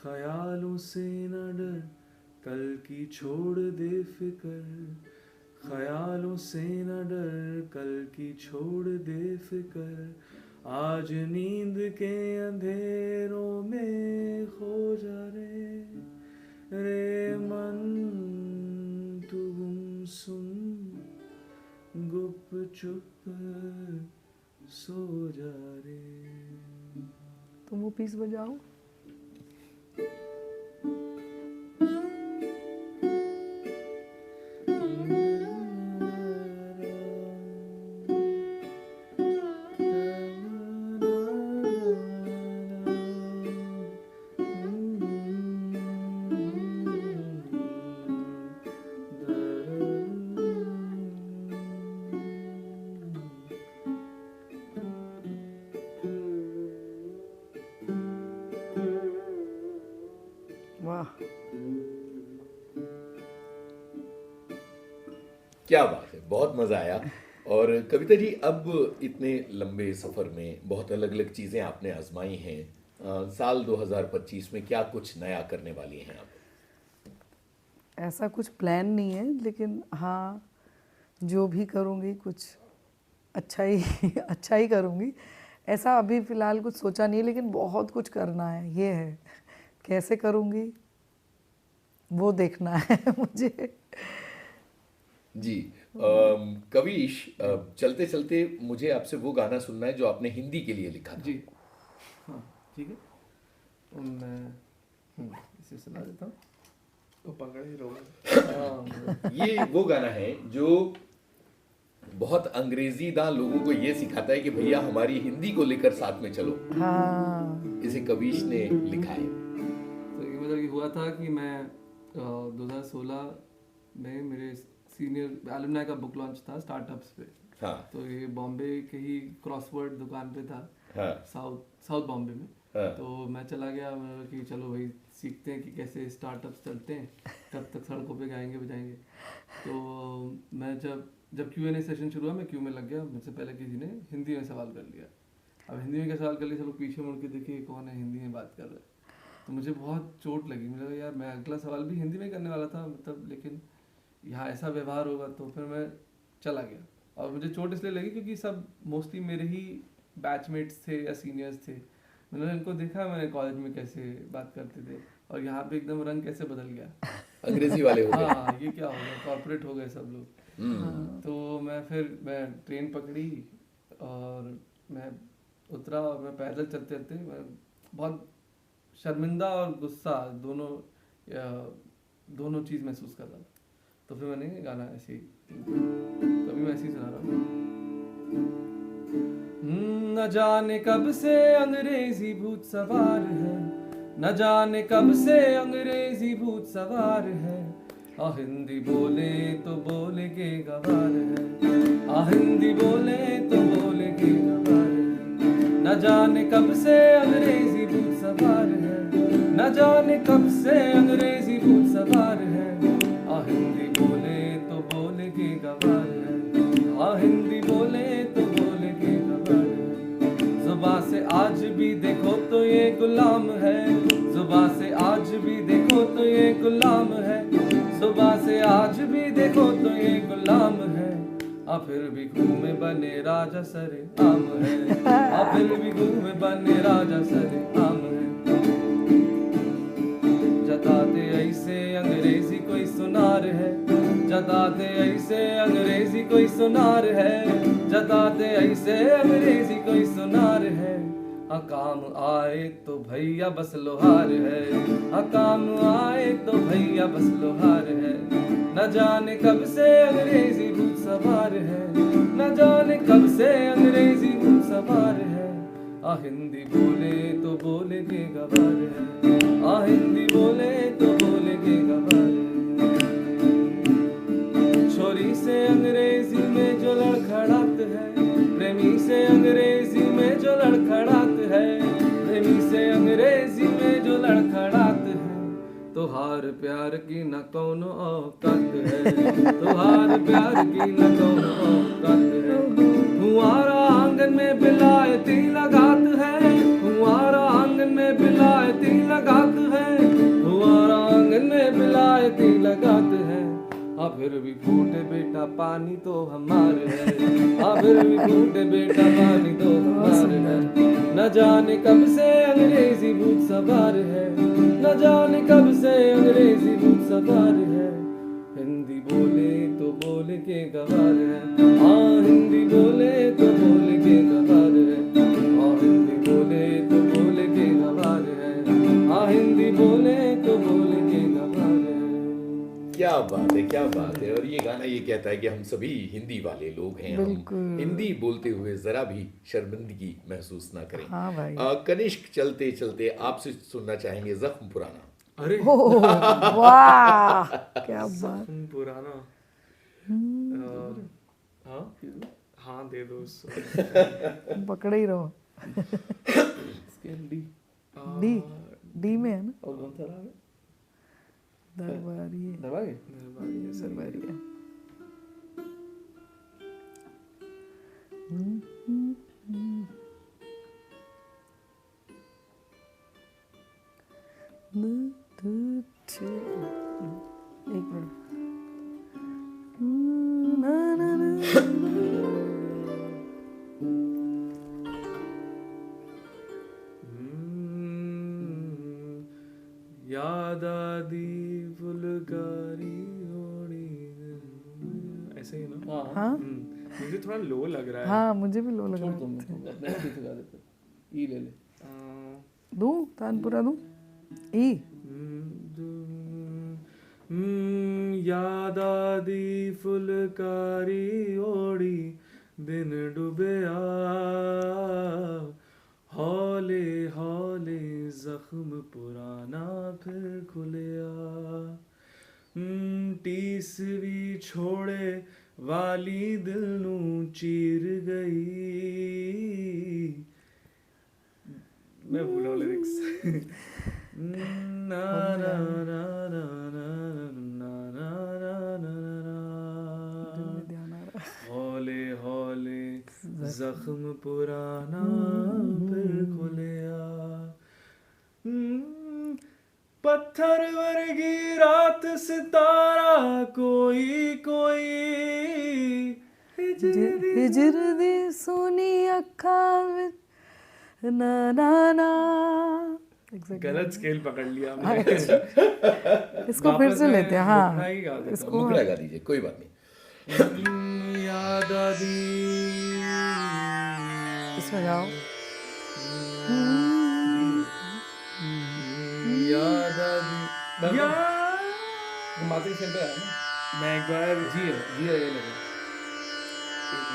ख्यालों से न डर कल की छोड़ दे फिकर, ख्यालों से न डर कल की छोड़ दे फिकर, आज नींद के अंधेरों में खो जा रे। रे मन तू गुमसुम गुप चुप सो जा रे। तुम वो पीस बजाओ। वाह, क्या बात है, बहुत मजा आया। और कविता जी, अब इतने लंबे सफर में बहुत अलग अलग चीजें आपने आजमाई हैं, साल 2025 में क्या कुछ नया करने वाली हैं आप? ऐसा कुछ प्लान नहीं है, लेकिन हाँ जो भी करूँगी कुछ अच्छा ही अच्छा ही करूँगी। ऐसा अभी फ़िलहाल कुछ सोचा नहीं है, लेकिन बहुत कुछ करना है, ये है। कैसे करूँगी वो देखना है मुझे। जी। कविश, चलते चलते मुझे आपसे वो गाना सुनना है जो आपने हिंदी के लिए लिखा था। जी हाँ ठीक है, मैं इसे सुना देता हूँ। तो पकड़ ही रहो। ये वो गाना है जो बहुत अंग्रेजीदा लोगों को ये सिखाता है कि भैया हमारी हिंदी को लेकर साथ में चलो। हाँ, इसे कविश ने लिखा है। तो ये मतलब ये हुआ था कि मैं 2016 में मेरे सीनियर एलुमनाई का बुक लॉन्च था स्टार्टअप्स पे। हाँ तो ये बॉम्बे के ही क्रॉसवर्ड दुकान पे था, हाँ साउथ बॉम्बे में। हाँ। तो मैं चला गया, मैं कि चलो भाई सीखते हैं कि कैसे स्टार्टअप्स चलते हैं, कब तक सड़कों पे गाएंगे बजाएंगे। तो मैं जब Q&A सेशन शुरू हुआ, मैं क्यू में लग गया। मुझसे पहले किसी ने हिंदी में सवाल कर लिया। अब हिंदी में क्या सवाल कर लिया, सब लोग पीछे मुड़ के देखिए कौन है हिंदी में बात कर रहा है। तो मुझे बहुत चोट लगी, मुझे लगा यार मैं अगला सवाल भी हिंदी में करने वाला था, मतलब लेकिन यहाँ ऐसा व्यवहार होगा। तो फिर मैं चला गया। और मुझे चोट इसलिए लगी क्योंकि सब मोस्टली मेरे ही बैचमेट्स थे या सीनियर्स थे। मैंने इनको देखा, मैंने कॉलेज में कैसे बात करते थे, और यहाँ पे एकदम रंग कैसे बदल गया। अंग्रेजी वाले हो गए। हाँ, ये क्या हो गया, कॉर्पोरेट हो गए सब लोग। तो मैं ट्रेन पकड़ी और मैं उतरा, और मैं पैदल चलते चलते मैं बहुत शर्मिंदा और गुस्सा दोनों चीज़ महसूस कर रहा था। तो फिर मैंने गाना ऐसे ही, कभी मैं ऐसे ही सुना रहा हूँ। न जाने कब से अंग्रेजी भूत सवार है, न जाने कब से अंग्रेजी भूत सवार है। आ हिंदी बोले तो बोले के गवार है, आ हिंदी बोले तो बोले के गवार है। न जाने कब से अंग्रेजी भूत सवार है, न जाने कब से अंग्रेजी भूत सवार है। आ हिंदी बोले तो बोले के गवार है, आ हिंदी बोले तो बोले के गवार है। जुबां से आज भी देखो तो ये गुलाम है, जुबां से आज भी देखो तो ये गुलाम है, जुबां से आज भी देखो तो ये गुलाम है। आ फिर भी घूमे बने राजा सरे आम है, आ फिर भी घूमे बने राजा सरे आम है। जताते ऐसे अंग्रेजी कोई सुनार है, जताते ऐसे अंग्रेजी कोई सुनार है, जताते ऐसे अंग्रेजी कोई सुनार है। आ काम आए तो भैया बस लोहार है, आ काम आए तो भैया बस लोहार है। न जाने कब से अंग्रेजी भूत सवार है, न जाने कब से अंग्रेजी भूत सवार है। आ हिंदी बोले तो बोले के गवार है, आ हिंदी बोले तो बोले के गवार है। छोरी से अंग्रेजी में जो लड़खड़ात है, प्रेमी से अंग्रेजी में जो लड़खड़ात है, प्रेमी से अंग्रेजी में जो लड़खड़ात है। तोहार प्यार की न कौनो औकात है, तोहार प्यार की न कौनो औकात है। फुआरा आंगन में बिलायती लगात है, फुआरा आंगन में बिलायती लगात है, फुआरा आंगन में बिलायती लगात है। आ फिर भी फूटे बेटा पानी तो हमार है, आ फिर भी फूटे बेटा पानी तो हमार है। न जाने कब से अंग्रेजी भूत सवार है, न जाने कब से अंग्रेजी भूत सवार है। हिंदी बोले तो बोले के गवार है, हाँ हिंदी बोले तो बोले के गवार है, हाँ हिंदी बोले तो बोले के गवार है, हाँ हिंदी बोले तो बोले के गवार है। क्या बात है, क्या बात है। और ये गाना ये कहता है कि हम सभी हिंदी वाले लोग हैं, हम हिंदी बोलते हुए जरा भी शर्मिंदगी महसूस ना करें। हाँ भाई। कनिष्क, चलते चलते आपसे सुनना चाहेंगे जख्म पुराना। अरे वाह क्या बात। पुराना हाँ हाँ दे दो पकड़े ही रहो। स्केल डी, डी डी में है ना, और कौन सा रहा है? दरबारी है, दरबारी? दरबारी है। एक मिनट। याद आदि फुलकारी होड़ी, ऐसे ही ना। हाँ मुझे थोड़ा लो लग रहा है। हाँ मुझे भी लो लग छोड़ रहा तुम है। अपने आप ही गा देते, ई ले ले। दूं तानपुरा दूं ई। याद आदि फुलकारी ओड़ी दिन डुबया, हौले हौले जख्म पुराना फिर खुलिया। तीसरी छोड़े वाली दिल नू चीर गई, मैं भूला लिरिक्स ना ना ना ना ना ना ना ना ध्यान आ रहा है। हौले हौले जख्म पुराना फिर खुलिया पत्थर वर्गी रात सितारा कोई कोई हिजर दी सोनी अखां विच ना ना ना। गलत स्केल पकड़ लिया हमने। इसको फिर वापस से मैं लेते हैं। हाँ, मुखड़ा ही गा देता हूँ। इसको मुखड़ा गा दीजिए, कोई बात नहीं। याद आदी इसमें गाओ। याद आदी माते के पे आया ना। मैं एक बार जी है ये लगे।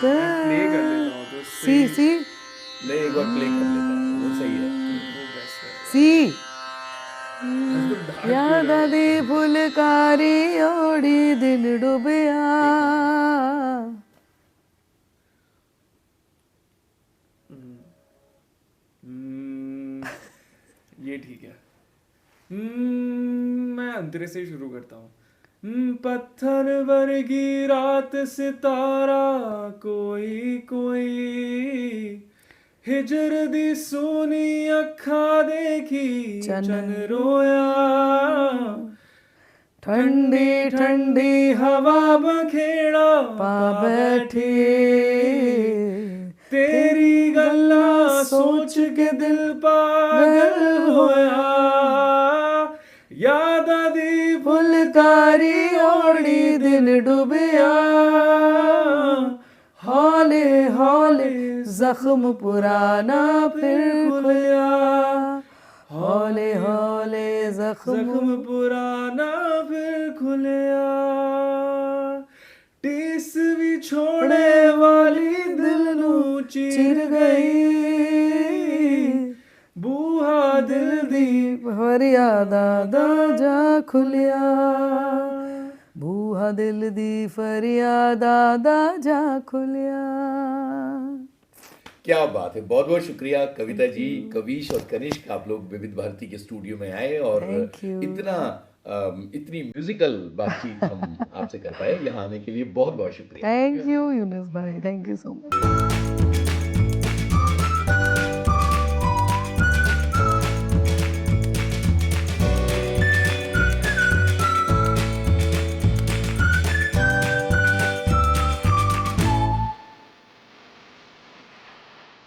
मैं प्ले कर लेता हूँ तो सी सी ले एक बार प्ले कर लेता हूँ, वो सही है। वो बेस्ट है। सी याद आदी फुलकारी ओड़ी दिन डूबिया। ये ठीक है। मैं अंतरे से शुरू करता हूँ। पत्थर वर्गी रात सितारा कोई कोई हिजर दी सोनी अखा देखी चन रोया ठंडी ठंडी हवा बखेड़ा पा बैठी तेरी गल्ला सोच के दिल पागल होया याद आदी फुलकारी ओड़ी दिल डूबिया हौले हौले जख्म पुराना फिर खुलिया हौले हौले जख्म पुराना फिर खुलिया टीस भी छोड़े वाली दिल नू चीर गई बूहा दिल दी फरियादा दा जा खुलिया बूहा दिल दी फरियादा दा जा खुलिया। क्या बात है, बहुत बहुत शुक्रिया कविता जी, कविश और कनिष्क, आप लोग विविध भारती के स्टूडियो में आए और Thank you. इतनी म्यूजिकल बातचीत हम आपसे कर पाए। यहाँ आने के लिए बहुत बहुत शुक्रिया। थैंक यू यूनुस भाई, थैंक यू सो मच।